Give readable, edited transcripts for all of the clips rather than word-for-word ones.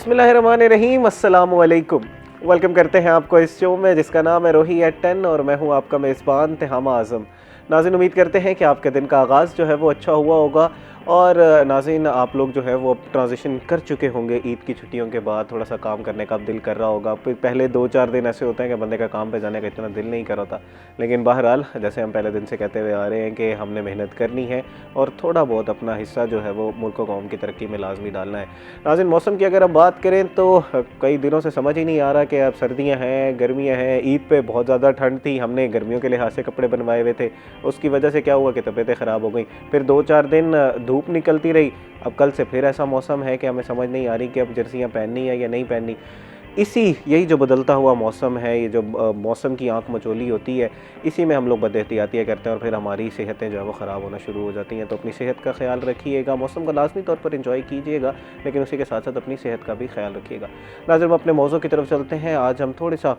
बिस्मिल्लाहिर्रहमानिर्रहीम, अस्सलामु अलैकुम। वेलकम करते हैं आपको इस शो में जिसका नाम है रोही एट 10 और मैं हूं आपका मेज़बान तिहामा आज़म। नाज़रीन, उम्मीद करते हैं कि आपके दिन का आगाज़ जो है वो अच्छा हुआ होगा और नाज़रीन आप लोग जो है वो अब ट्रांजिशन कर चुके होंगे ईद की छुट्टियों के बाद। थोड़ा सा काम करने का अब दिल कर रहा होगा। पहले 2-4 दिन ऐसे होते हैं कि बंदे का काम पे जाने का इतना दिल नहीं कर होता, लेकिन बहरहाल जैसे हम पहले दिन से कहते हुए आ रहे हैं कि हमने मेहनत करनी है और थोड़ा बहुत अपना हिस्सा जो है वो मुल्क व कौम की तरक्की में लाजमी डालना है। नाज़रीन, मौसम की अगर हम बात करें तो कई दिनों से समझ ही नहीं आ रहा कि अब सर्दियाँ हैं, गर्मियाँ हैं। ईद पे बहुत ज़्यादा ठंड थी, हमने गर्मियों के लिहाज से कपड़े बनवाए हुए थे, उसकी वजह से क्या हुआ कि तबीयतें ख़राब हो गई। फिर 2-4 दिन धूप निकलती रही। अब कल से फिर ऐसा मौसम है कि हमें समझ नहीं आ रही कि अब जर्सियाँ पहननी है या नहीं पहननी। यही जो बदलता हुआ मौसम है, ये जो मौसम की आंख मचोली होती है, इसी में हम लोग बदएहतियातियाँ करते हैं और फिर हमारी सेहतें जो है वो ख़राब होना शुरू हो जाती हैं। तो अपनी सेहत का ख्याल रखिएगा, मौसम का लाजमी तौर पर इंजॉय कीजिएगा, लेकिन उसी के साथ साथ अपनी सेहत का भी ख्याल रखिएगा। नाज़रीन, अपने मौज़ू की तरफ चलते हैं। आज हम थोड़ा सा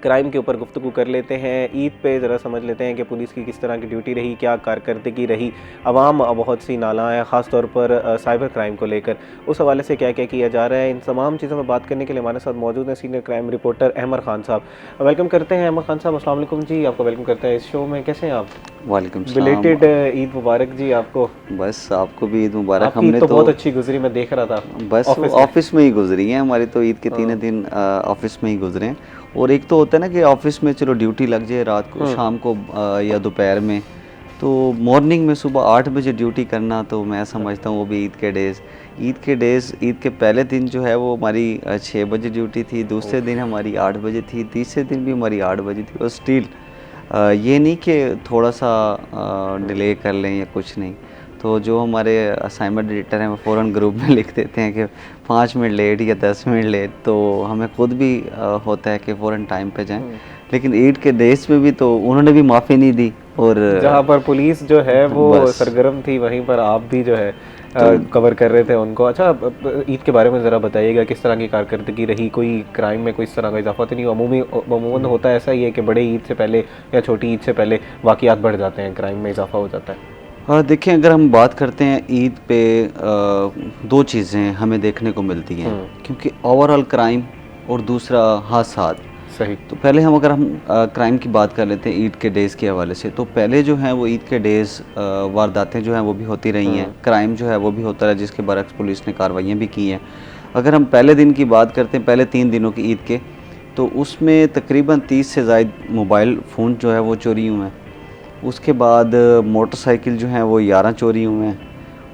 क्राइम के ऊपर गुफ्तगू कर लेते हैं। ईद पे ज़रा समझ लेते हैं कि पुलिस की किस तरह की ड्यूटी रही, क्या कारकर्दगी रही। अवाम बहुत सी नालायक है, ख़ास तौर पर साइबर क्राइम को लेकर, उस हवाले से क्या क्या किया जा रहा है। इन तमाम चीज़ों में बात करने के लिए हमारे साथ मौजूद हैं senior crime reporter Ahmed Khan sahab. Welcome करते हैं अहमद खान साहब। अस्सलाम वालेकुम जी, आपको वेलकम करते हैं इस शो में। कैसे हैं आप? वालेकुम सलाम। बिलेटेड ईद मुबारक जी आपको। बस आपको भी ईद मुबारक। आपकी हमने तो बहुत अच्छी गुजरी, मैं देख रहा था। बस ऑफिस में ही गुजरी है हमारी, तो ईद के तीनों दिन ऑफिस में ही गुजरे हैं। और एक तो होता है ना कि ऑफिस में चलो ड्यूटी लग जाए रात को, शाम को या दोपहर में, तो मॉर्निंग में सुबह 8 बजे ड्यूटी करना, तो मैं समझता हूँ वो भी ईद के डेज़ ईद के पहले दिन जो है वो हमारी 6 बजे ड्यूटी थी, दूसरे दिन हमारी 8 बजे थी, तीसरे दिन भी हमारी 8 बजे थी। और स्टिल ये नहीं कि थोड़ा सा डिले कर लें या कुछ नहीं, तो जो हमारे असाइनमेंट एडिटर हैं वो फ़ौरन ग्रुप में लिख देते हैं कि 5 मिनट लेट या 10 मिनट लेट, तो हमें खुद भी होता है कि फ़ौरन टाइम पे जाएं। लेकिन ईद के डेज में भी तो उन्होंने भी माफ़ी नहीं दी, और जहाँ पर पुलिस जो है वो सरगर्म थी, वहीं पर आप भी जो है कवर कर रहे थे उनको। अच्छा, ईद के बारे में ज़रा बताइएगा, किस तरह की कारकर्दगी रही? कोई क्राइम में कोई इस तरह का इजाफा तो नहीं? अमूमन होता है ऐसा ही है कि बड़े ईद से पहले या छोटी ईद से पहले वाक़ियात बढ़ जाते हैं, क्राइम में इजाफा हो जाता है। देखें, अगर हम बात करते हैं ईद पे, दो चीज़ें हमें देखने को मिलती हैं, क्योंकि ओवरऑल क्राइम और दूसरा हादसात। सही। तो पहले अगर हम क्राइम की बात कर लेते हैं ईद के डेज़ के हवाले से, तो पहले जो हैं वो ईद के डेज़ वारदातें जो हैं वो भी होती रही हैं, क्राइम जो है वो भी होता रहा, जिसके बरक्स पुलिस ने कार्रवाइयाँ भी की हैं। अगर हम पहले दिन की बात करते हैं, पहले 3 दिनों की ईद के, तो उसमें तकरीबन 30 से ज़ायद मोबाइल फ़ोन जो है वो चोरी हुए हैं। उसके बाद मोटरसाइकिल जो हैं वो 11 चोरी हुए हैं।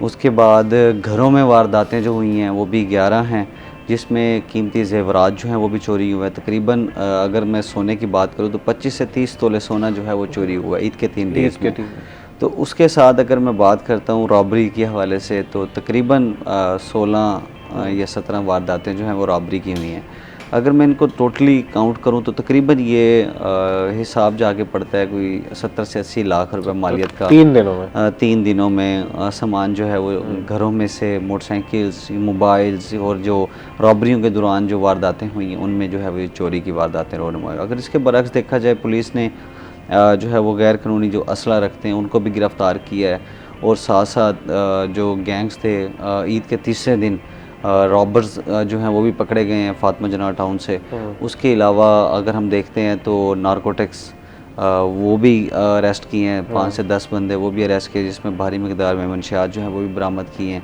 उसके बाद घरों में वारदातें जो हुई हैं वो भी 11 हैं, जिसमें कीमती ज़ेवरात जो हैं वो भी चोरी हुए हैं। तकरीबन अगर मैं सोने की बात करूँ तो 25 से 30 तोले सोना जो है वो चोरी हुआ है ईद के 3 डेज़ में। तो उसके साथ अगर मैं बात करता हूँ रॉबरी के हवाले से, तो तकरीबन 16 या 17 वारदातें जो हैं वो रॉबरी की हुई हैं। अगर मैं इनको टोटली काउंट करूं तो तकरीबन ये हिसाब जाके पड़ता है कोई 70 से 80 लाख रुपए मालियत का 3 दिनों में सामान जो है वो घरों में से, मोटरसाइकिल्स, मोबाइल्स, और जो रॉबरियों के दौरान जो वारदातें हुई हैं उनमें जो है वो चोरी की वारदातें रोड। अगर इसके बरक्स देखा जाए, पुलिस ने जो है वो गैर कानूनी जो असला रखते हैं उनको भी गिरफ़्तार किया है, और साथ साथ जो गैंग्स थे ईद के तीसरे दिन रॉबर्स जो हैं वो भी पकड़े गए हैं फातिमा जना टाउन से। उसके अलावा अगर हम देखते हैं तो नारकोटिक्स वो भी अरेस्ट किए हैं, 5 से 10 बंदे वो भी अरेस्ट किए, जिसमें भारी मकदार में मंशियात जो हैं वो भी बरामद किए हैं।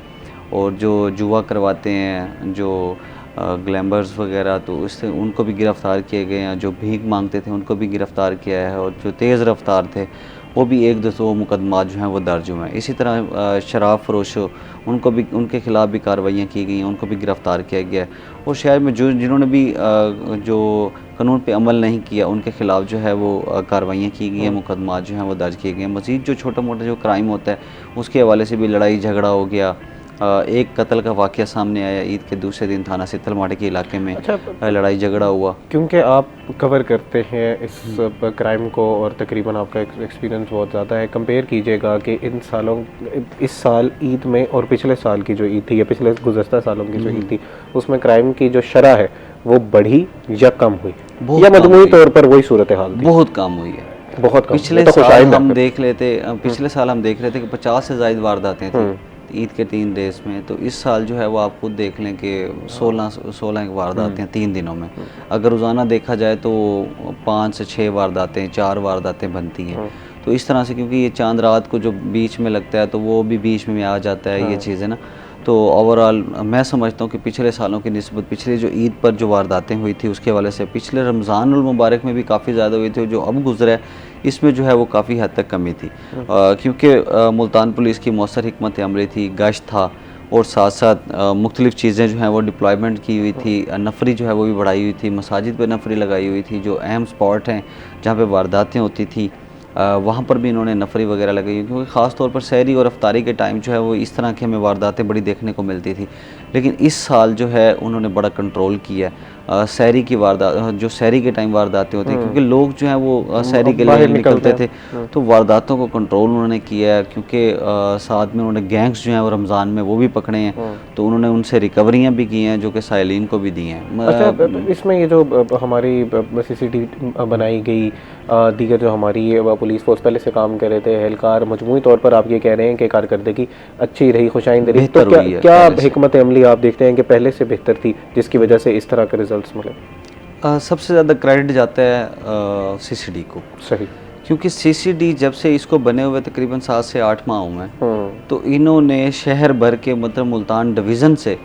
और जो जुआ करवाते हैं, जो ग्लैमर्स वगैरह, तो उससे उनको भी गिरफ़्तार किए गए हैं। जो भीख मांगते थे उनको भी गिरफ़्तार किया है, और जो तेज़ रफ्तार थे वो भी 1-2 मुकदमात जो हैं वो दर्ज हुए हैं। इसी तरह शराब फरोशों, उनको भी, उनके ख़िलाफ़ भी कार्रवाइयाँ की गई हैं, उनको भी गिरफ़्तार किया गया है। और शहर में जिन्होंने भी जो कानून पे अमल नहीं किया उनके ख़िलाफ़ जो है वो कार्रवाइयाँ की गई हैं, मुकदमात जो हैं वो दर्ज किए गए हैं। मज़ीद जो छोटा मोटा जो क्राइम होता है उसके हवाले से भी लड़ाई झगड़ा हो गया। एक कत्ल का वाक़या सामने आया ईद के दूसरे दिन, थाना सितलमाटी के इलाके में लड़ाई झगड़ा हुआ। क्योंकि आप कवर करते हैं इस क्राइम को और तकरीबन आपका एक्सपीरियंस बहुत ज़्यादा है, कंपेयर कीजिएगा कि इस साल ईद में और पिछले साल की जो ईद थी या पिछले गुज़श्ता सालों की जो ईद थी, उसमें क्राइम की जो शरह है वो बढ़ी या कम हुई, या मजमूई तौर पर वही सूरत हाल थी? बहुत कम हुई है, बहुत कम। पिछले साल हम देख रहे थे कि 50 से ज़ायद वारदातें थी ईद के 3 डेज़ में, तो इस साल जो है वो आप खुद देख लें कि 16 वारदातें हैं 3 दिनों में। अगर रोज़ाना देखा जाए तो 5 से 6 वारदातें, 4 वारदातें बनती हैं। तो इस तरह से, क्योंकि ये चांद रात को जो बीच में लगता है तो वो भी बीच में आ जाता है ये चीज़, है ना। तो ओवरऑल मैं समझता हूँ कि पिछले सालों की निस्बत पिछले जो ईद पर जो वारदातें हुई थी उसके हवाले से पिछले रमज़ानुल मुबारक में भी काफ़ी ज़्यादा हुई थी, जो अब गुज़रा है इसमें जो है वो काफ़ी हद तक कमी थी, क्योंकि मुल्तान पुलिस की मौसर हिकमत अमली थी, गश्त था, और साथ साथ मुख्तलिफ़ चीज़ें जो हैं वो डिप्लॉयमेंट की हुई थी, नफरी जो है वो भी बढ़ाई हुई थी, मसाजिद पर नफरी लगाई हुई थी, जो अहम स्पॉट हैं जहाँ पे वारदातें होती थी वहाँ पर भी इन्होंने नफरी वगैरह लगाई, क्योंकि ख़ास तौर पर सहरी और अफ्तारी के टाइम जो है वो इस तरह की हमें वारदातें बड़ी देखने को मिलती थी। लेकिन इस साल जो है उन्होंने बड़ा कंट्रोल किया है। सहरी की वारदात, जो सहरी के टाइम वारदातें होती हैं, क्योंकि लोग जो हैं वो सहरी के लिए निकलते थे, तो वारदातों को कंट्रोल उन्होंने किया है, क्योंकि साथ में उन्होंने गैंग्स जो हैं वो रमज़ान में वो भी पकड़े हैं, तो उन्होंने उनसे रिकवरियाँ भी की हैं जो कि साइलिन को भी दी हैं। अच्छा, इसमें ये जो हमारी CCTV बनाई गई, दीगर जो हमारी पुलिस फोर्स पहले से काम कर रहे थे, एहलकार, मजमूई तौर पर आप ये कह रहे हैं कि कारकर्दगी अच्छी रही, खुशाइंद रही, तो क्या हिकमत अमली आप देखते हैं कि पहले से बेहतर थी जिसकी वजह से इस तरह के रिजल्ट्स मिले? सबसे ज़्यादा क्रेडिट जाता है CCD को। सही, क्योंकि CCD जब से इसको बने हुए तकरीबन 7 से 8 माह हुए हैं, तो इन्होंने शहर भर के मतलब मुल्तान डिवीज़न से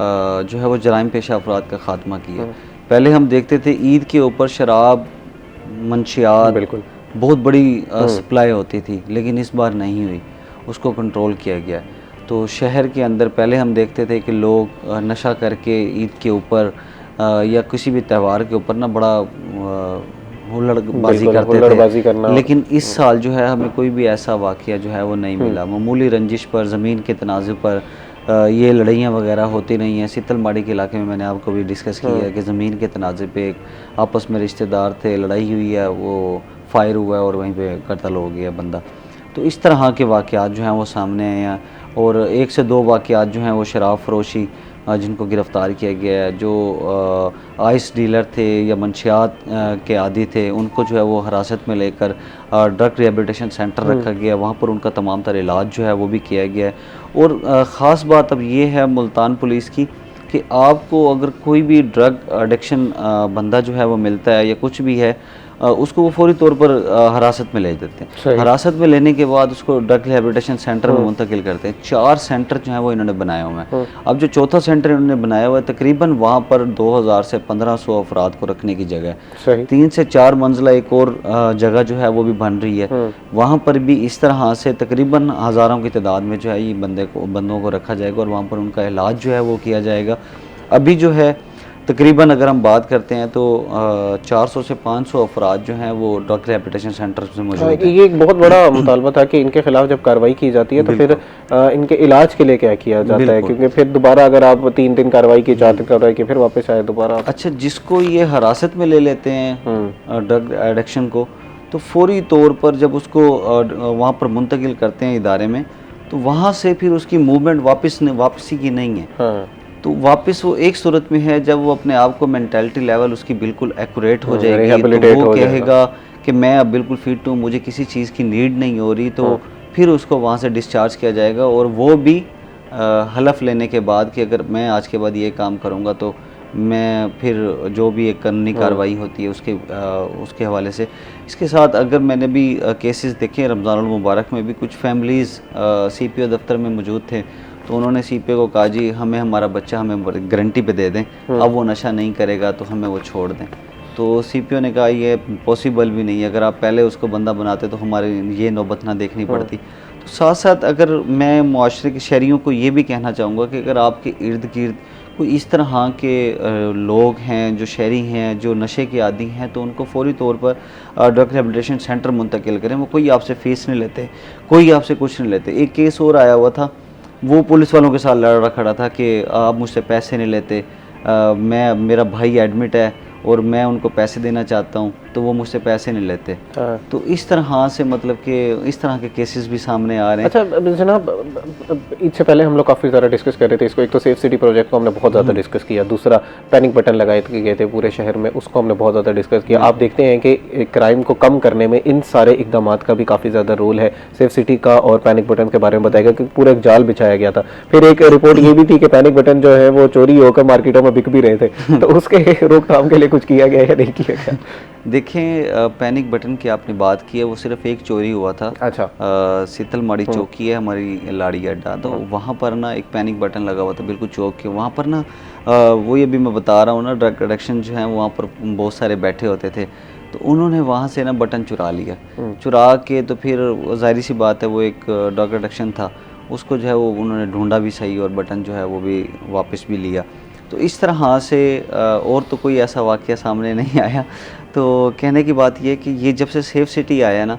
जो है वो जराइम पेशा अफराद का ख़ात्मा किया। पहले हम देखते थे ईद के ऊपर शराब, मंशियात बिल्कुल बहुत बड़ी सप्लाई होती थी, लेकिन इस बार नहीं हुई, उसको कंट्रोल किया गया। तो शहर के अंदर पहले हम देखते थे कि लोग नशा करके ईद के ऊपर या किसी भी त्यौहार के ऊपर ना बड़ा हुल्लड़बाजी करते थे, लेकिन इस साल जो है हमें कोई भी ऐसा वाक़या जो है वो नहीं मिला। मामूली रंजिश पर, ज़मीन के तनाज़े पर ये लड़ाइयाँ वगैरह होती नहीं हैं। सीतलमाड़ी के इलाके में मैंने आपको भी डिस्कस किया है कि ज़मीन के तनाज़े पे आपस में रिश्तेदार थे, लड़ाई हुई है, वो फायर हुआ है और वहीं पे कत्ल हो गया बंदा। तो इस तरह के वाक़यात जो हैं वो सामने आए हैं, और 1 से 2 वाक़यात जो हैं वो शराब फरोशी जिनको गिरफ़्तार किया गया है, जो आइस डीलर थे या मंशियात के आदी थे, उनको जो है वो हिरासत में लेकर ड्रग रिहेबिलिटेशन सेंटर रखा गया, वहाँ पर उनका तमाम तर इलाज जो है वो भी किया गया है। और ख़ास बात अब ये है मुल्तान पुलिस की कि आपको अगर कोई भी ड्रग एडिक्शन बंदा जो है वो मिलता है या कुछ भी है, उसको वो फौरी तौर पर हिरासत में ले देते हैं। हिरासत में लेने के बाद उसको ड्रग रिहेबिलिटेशन सेंटर में मुंतकिल करते हैं। 4 सेंटर जो हैं वो इन्होंने बनाए हुए हैं। अब जो चौथा सेंटर इन्होंने बनाया हुआ है, तकरीबन वहाँ पर 2000 से 1500 अफराद को रखने की जगह है। 3 से 4 मंजिला एक और जगह जो है वो भी बन रही है, वहाँ पर भी इस तरह से तकरीबन हज़ारों की तादाद में जो है ये बंदों को रखा जाएगा और वहाँ पर उनका इलाज जो है वो किया जाएगा। अभी जो है तकरीबन अगर हम बात करते हैं तो 400 से 500 अफराद जो हैं वो ड्रग रिहेबिलिटेशन सेंटर में मौजूद हैं। ये एक बहुत बड़ा मुतालबा था कि इनके खिलाफ जब कार्रवाई की जाती है तो फिर इनके इलाज के लिए क्या किया जाता है, क्योंकि फिर दोबारा अगर आप 3 दिन कार्रवाई की, 4 दिन कार्रवाई की, फिर वापस आए दोबारा। अच्छा, जिसको ये हिरासत में ले लेते हैं ड्रग एडिक्शन को, तो फौरी तौर पर जब उसको वहाँ पर मुंतकिल करते हैं इदारे में, तो वहाँ से फिर उसकी मूवमेंट वापसी की नहीं है। तो वापस वो एक सूरत में है जब वो अपने आप को मेंटालिटी लेवल उसकी बिल्कुल एक्यूरेट हो जाएगी, तो वो कहेगा कि मैं अब बिल्कुल फिट हूँ, मुझे किसी चीज़ की नीड नहीं हो रही, तो फिर उसको वहाँ से डिस्चार्ज किया जाएगा। और वो भी हलफ लेने के बाद कि अगर मैं आज के बाद ये काम करूँगा तो मैं फिर जो भी एक कानूनी कार्रवाई होती है उसके हवाले से। इसके साथ अगर मैंने भी केसेस देखे रमज़ानुल मुबारक में भी, कुछ फैमिलीज़ CPO दफ्तर में मौजूद थे, तो उन्होंने CPO को कहा जी हमें हमारा बच्चा हमें गारंटी पे दे दें, अब वो नशा नहीं करेगा तो हमें वो छोड़ दें। तो CPO ने कहा ये पॉसिबल भी नहीं है, अगर आप पहले उसको बंदा बनाते तो हमारे ये नौबत ना देखनी पड़ती। तो साथ साथ अगर मैं मुआशरे के शहरियों को ये भी कहना चाहूँगा कि अगर आपके इर्द गिर्द कोई इस तरह के लोग हैं जो शहरी हैं जो नशे के आदी हैं, तो उनको फौरी तौर पर ड्रग रिहेबिलिटेशन सेंटर मुंतकिल करें। वो कोई आपसे फ़ीस नहीं लेते, कोई आपसे कुछ नहीं लेते। एक केस और आया हुआ था, वो पुलिस वालों के साथ लड़ा खड़ा था कि आप मुझसे पैसे नहीं लेते, मेरा भाई एडमिट है और मैं उनको पैसे देना चाहता हूँ, तो वो मुझसे पैसे नहीं लेते। हाँ। तो इस तरह से मतलब कि इस तरह के केसेस भी सामने आ रहे हैं। अच्छा जनाब, इससे पहले हम लोग काफ़ी ज़्यादा डिस्कस कर रहे थे इसको। एक तो सेफ सिटी प्रोजेक्ट को हमने बहुत ज़्यादा डिस्कस किया, दूसरा पैनिक बटन लगाए गए थे पूरे शहर में, उसको हमने बहुत ज़्यादा डिस्कस किया। आप देखते हैं कि क्राइम को कम करने में इन सारे इकदाम का भी काफ़ी ज़्यादा रोल है। सेफ सिटी का और पैनिक बटन के बारे में बताएगा कि पूरा एक जाल बिछाया गया था। फिर एक रिपोर्ट ये भी थी कि पैनिक बटन जो है वो चोरी होकर मार्केटों में बिक भी रहे थे, तो उसके रोकथाम के लिए कुछ किया गया या नहीं किया गया? देखें, पैनिक बटन की आपने बात की है, वो सिर्फ एक चोरी हुआ था। अच्छा। शीतलमाड़ी चौकी है हमारी लाड़ी अड्डा, तो वहाँ पर ना एक पैनिक बटन लगा हुआ था बिल्कुल चौक के वहाँ पर ना। वही अभी मैं बता रहा हूँ ना, ड्रग एडिक्शन जो है वहाँ पर बहुत सारे बैठे होते थे, तो उन्होंने वहाँ से ना बटन चुरा लिया। चुरा के तो फिर जाहिर सी बात है वो एक ड्रग एडिक्शन था, उसको जो है वो उन्होंने ढूंढा भी सही और बटन जो है वो भी वापस भी लिया। तो इस तरह से और तो कोई ऐसा वाक़या सामने नहीं आया। तो कहने की बात ये है कि ये जब से सेफ सिटी आया ना,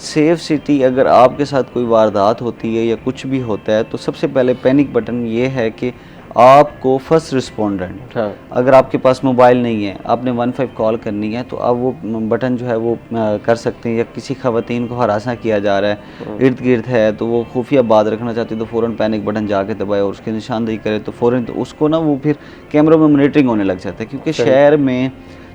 सेफ सिटी अगर आपके साथ कोई वारदात होती है या कुछ भी होता है तो सबसे पहले पैनिक बटन ये है कि आपको फर्स्ट रिस्पोंडेंट, हाँ। अगर आपके पास मोबाइल नहीं है, आपने 15 कॉल करनी है, तो आप वो बटन जो है वो कर सकते हैं। या किसी खवातीन को हरासा किया जा रहा है, इर्द गिर्द है, तो वो खुफिया बात रखना चाहती है, तो फ़ौरन पैनिक बटन जाके दबाए और उसकी निशानदेही करे, तो फ़ौरन तो उसको ना वो फिर कैमरों में मॉनिटरिंग होने लग जाता है। क्योंकि शहर में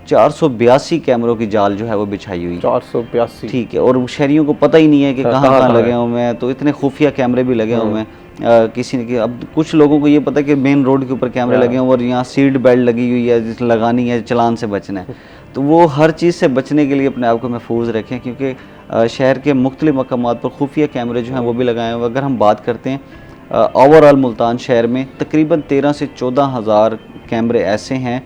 482 कैमरों की जाल जो है वो बिछाई हुई है। 482, ठीक है, और शहरियों को पता ही नहीं है कि हाँ, कहाँ कहाँ लगे हुए हैं, तो इतने खुफिया कैमरे भी लगे हुए हैं। किसी ने अब कुछ लोगों को ये पता है कि मेन रोड के ऊपर कैमरे लगे हैं और यहाँ सीट बेल्ट लगी हुई है, जिस लगानी है, चलान से बचना है। तो वो हर चीज़ से बचने के लिए अपने आप को महफूज रखें, क्योंकि शहर के मुख्तलिफ मकामात पर खुफिया कैमरे जो हैं वो भी लगाए हुए। अगर हम बात करते हैं ओवरऑल मुल्तान शहर में तकरीबन 13 से 14 हज़ार कैमरे ऐसे हैं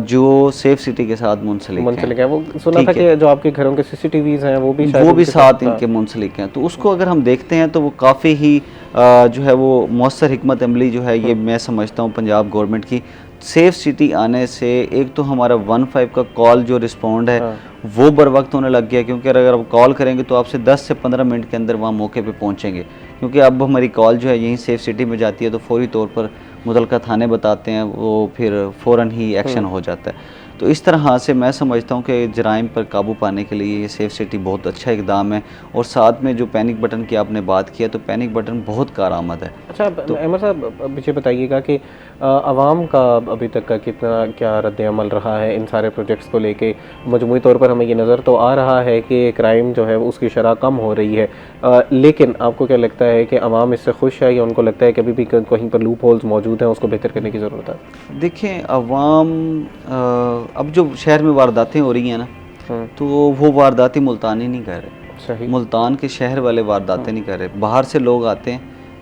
जो सेफ सिटी के साथ मुंसलिक हैं। वो सुना था कि जो आपके घरों के सीसीटीवीज हैं वो भी साथ इनके मुंसलिक हैं। तो उसको अगर हम देखते हैं तो वो काफ़ी ही जो है वो मौसर हिकमत अमली जो है ये मैं समझता हूँ पंजाब गवर्नमेंट की। सेफ सिटी आने से एक तो हमारा 15 का कॉल जो रिस्पॉन्ड है वो बर वक्त होने लग गया, क्योंकि अगर आप कॉल करेंगे तो आपसे 10 से 15 मिनट के अंदर वहाँ मौके पे पहुँचेंगे। क्योंकि अब हमारी कॉल जो है यहीं सेफ सिटी में जाती है तो फौरी तौर पर मुतलका थाने बताते हैं, वो फिर फ़ौरन ही एक्शन हो जाता है। तो इस तरह से मैं समझता हूँ कि जराइम पर काबू पाने के लिए ये सेफ सिटी बहुत अच्छा इकदाम है। और साथ में जो पैनिक बटन की आपने बात किया, तो पैनिक बटन बहुत कारआमद है। अच्छा अहमद साहब, मुझे बताइएगा कि आवाम का अभी तक का कितना क्या रद्द अमल रहा है इन सारे प्रोजेक्ट्स को लेके? मजमूई तौर पर हमें ये नज़र तो आ रहा है कि क्राइम जो है उसकी शरह कम हो रही है, लेकिन आपको क्या लगता है कि आवाम इससे खुश है या उनको लगता है कि अभी भी कहीं पर लूप होल्स मौजूद हैं, उसको बेहतर करने की ज़रूरत है? देखें, आवाम अब जो शहर में वारदातें हो रही हैं ना, तो वो वारदातें मुल्तानी नहीं कर रहे। सही। मुल्तान के शहर वाले वारदातें नहीं कर रहे। बाहर से लोग आते हैं,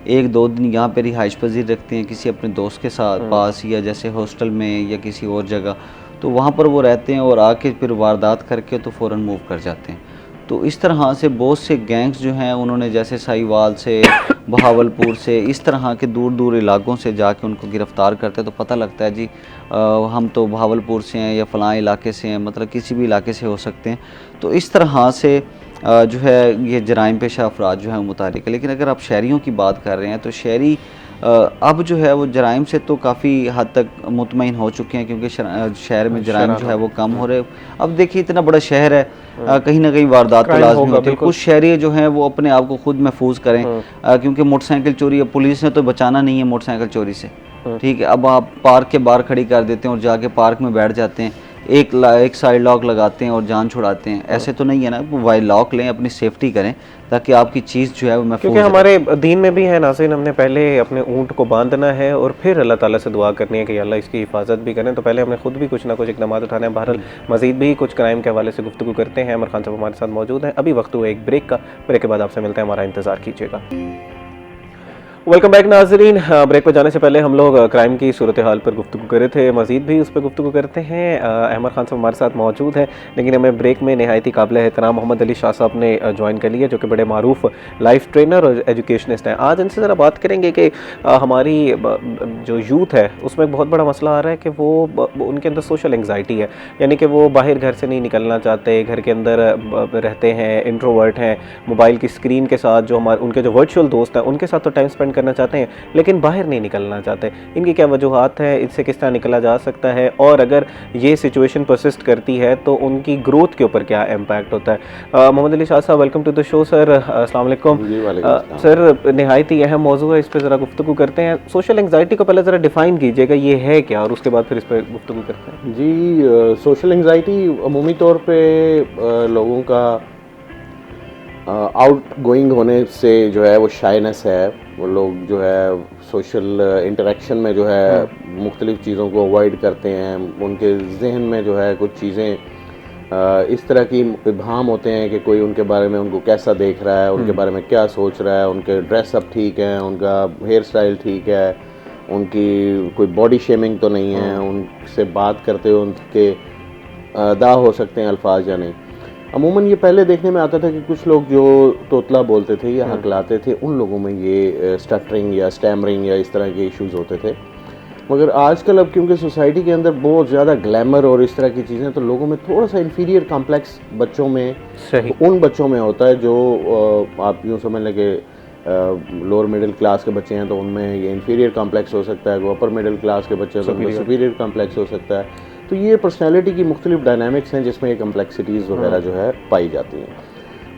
1-2 दिन यहाँ पे रिहाइश पजीर रखते हैं किसी अपने दोस्त के साथ पास, या जैसे हॉस्टल में या किसी और जगह, तो वहाँ पर वो रहते हैं और आके फिर वारदात करके तो फ़ौरन मूव कर जाते हैं। तो इस तरह से बहुत से गैंग्स जो हैं उन्होंने जैसे साहिवाल से, बहावलपुर से, इस तरह के दूर दूर इलाकों से जाके उनको गिरफ़्तार करते हैं। तो पता लगता है जी हम तो बहावलपुर से हैं या फ़लाँ इलाके से हैं, मतलब किसी भी इलाके से हो सकते हैं। तो इस तरह से जो है ये जराइम पेशा अफराद जो है मुतारिक है। लेकिन अगर आप शहरियों की बात कर रहे हैं तो शहरी अब जो है वो जराइम से तो काफ़ी हद तक मुतमईन हो चुके हैं, क्योंकि शहर में जराइम जो है वो कम हो रहे। अब देखिए इतना बड़ा शहर है, कहीं ना कहीं वारदात तो लाजमी होती है। कुछ शहरी जो हैं वो अपने आप को खुद महफूज करें, क्योंकि मोटरसाइकिल चोरी, पुलिस ने तो बचाना नहीं है मोटरसाइकिल चोरी से, ठीक है। अब आप पार्क के बाहर खड़ी कर देते हैं और जाके पार्क में बैठ जाते हैं, एक साइड लॉक लगाते हैं और जान छुड़ाते हैं। ऐसे तो नहीं है ना, वाइड लॉक लें, अपनी सेफ्टी करें ताकि आपकी चीज़ जो है वो महफूज। क्योंकि हमारे दीन में भी है नाज़रीन, हमने पहले अपने ऊँट को बांधना है और फिर अल्लाह ताला से दुआ करनी है कि अल्लाह इसकी हिफाजत भी करें। तो पहले हमें खुद भी कुछ ना कुछ इक़दाम उठाने हैं। बहरहाल मज़ीद भी कुछ क्राइम के हवाले से गुफ्तगू करते हैं। अमर खान साहब हमारे साथ मौजूद हैं। अभी वक्त हुआ एक ब्रेक का, ब्रेक के बाद आपसे मिलते हैं, हमारा इंतज़ार कीजिएगा। वेलकम बैक नाजरीन। ब्रेक पर जाने से पहले हम लोग क्राइम की सूरत हाल पर गुफ्तगू कर रहे थे, मज़ीद भी उस पर गुफ्तगू करते हैं। अहमद खान साहब हमारे साथ मौजूद हैं, लेकिन हमें ब्रेक में नहायती काबिल एहतराम मोहम्मद अली शाह साहब ने ज्वाइन कर लिया, जो कि बड़े मारूफ लाइफ ट्रेनर और एजुकेशनिस्ट हैं। आज इनसे ज़रा बात करेंगे कि हमारी जो यूथ है उसमें बहुत बड़ा मसला आ रहा है कि वो उनके अंदर सोशल एंग्जाइटी है, यानी कि वो बाहर घर से नहीं निकलना चाहते, घर के अंदर रहते हैं, इंट्रोवर्ट हैं, मोबाइल की स्क्रीन के साथ जो उनके जो वर्चुअल दोस्त हैं उनके साथ तो टाइम स्पेंड करना चाहते हैं लेकिन बाहर नहीं निकलना चाहते, इनकी क्या वजूहात है, इससे किस तरह निकला जा सकता है, और अगर ये सिचुएशन परसिस्ट करती है तो उनकी ग्रोथ के ऊपर क्या इम्पैक्ट होता है? Mohammad Ali Shah sahab, welcome to the show sir. अस्सलाम वालेकुम। सर, नहायत ही अहम मौजूद है, इस पर ज़रा गुफ्तगू करते हैं। सोशल एंग्जाइटी को पहले ज़रा डिफ़ाइन कीजिएगा, ये है क्या, और उसके बाद फिर इस पर गुफ्तगू करते हैं। जी, सोशल एंग्जाइटी अमूमी तौर पे लोगों का आउट गोइंग होने से जो है वो शाइनेस है, वो लोग जो है सोशल इंटरेक्शन में जो है मुख्तलिफ़ चीज़ों को अवॉइड करते हैं, उनके जहन में जो है कुछ चीज़ें इस तरह की इब्हाम होते हैं कि कोई उनके बारे में उनको कैसा देख रहा है, उनके बारे में क्या सोच रहा है, उनके ड्रेसअप ठीक है, उनका हेयर स्टाइल ठीक है, उनकी कोई बॉडी शेमिंग तो नहीं है, उनसे बात करते हुए उनके अदा हो सकते हैं अल्फाज या नहीं। अमूमन ये पहले देखने में आता था कि कुछ लोग जो तोतला बोलते थे या हकलाते थे, उन लोगों में ये स्टटरिंग या स्टैमरिंग या इस तरह के इश्यूज़ होते थे। मगर आजकल अब क्योंकि सोसाइटी के अंदर बहुत ज़्यादा ग्लैमर और इस तरह की चीज़ें, तो लोगों में थोड़ा सा इन्फीरियर कॉम्प्लेक्स बच्चों में, सही, उन बच्चों में होता है जो आप यूँ समझ लें कि लोअर मिडिल क्लास के बच्चे हैं तो उनमें ये इन्फीरियर कॉम्प्लेक्स हो सकता है, वो अपर मिडिल क्लास के बच्चे हैं तो उनमें सुपीरियर कॉम्प्लेक्स हो सकता है। तो ये पर्सनैलिटी की मुख्तलिफ डायनामिक्स हैं जिसमें ये कम्प्लेक्सिटीज़ वगैरह जो है पाई जाती हैं।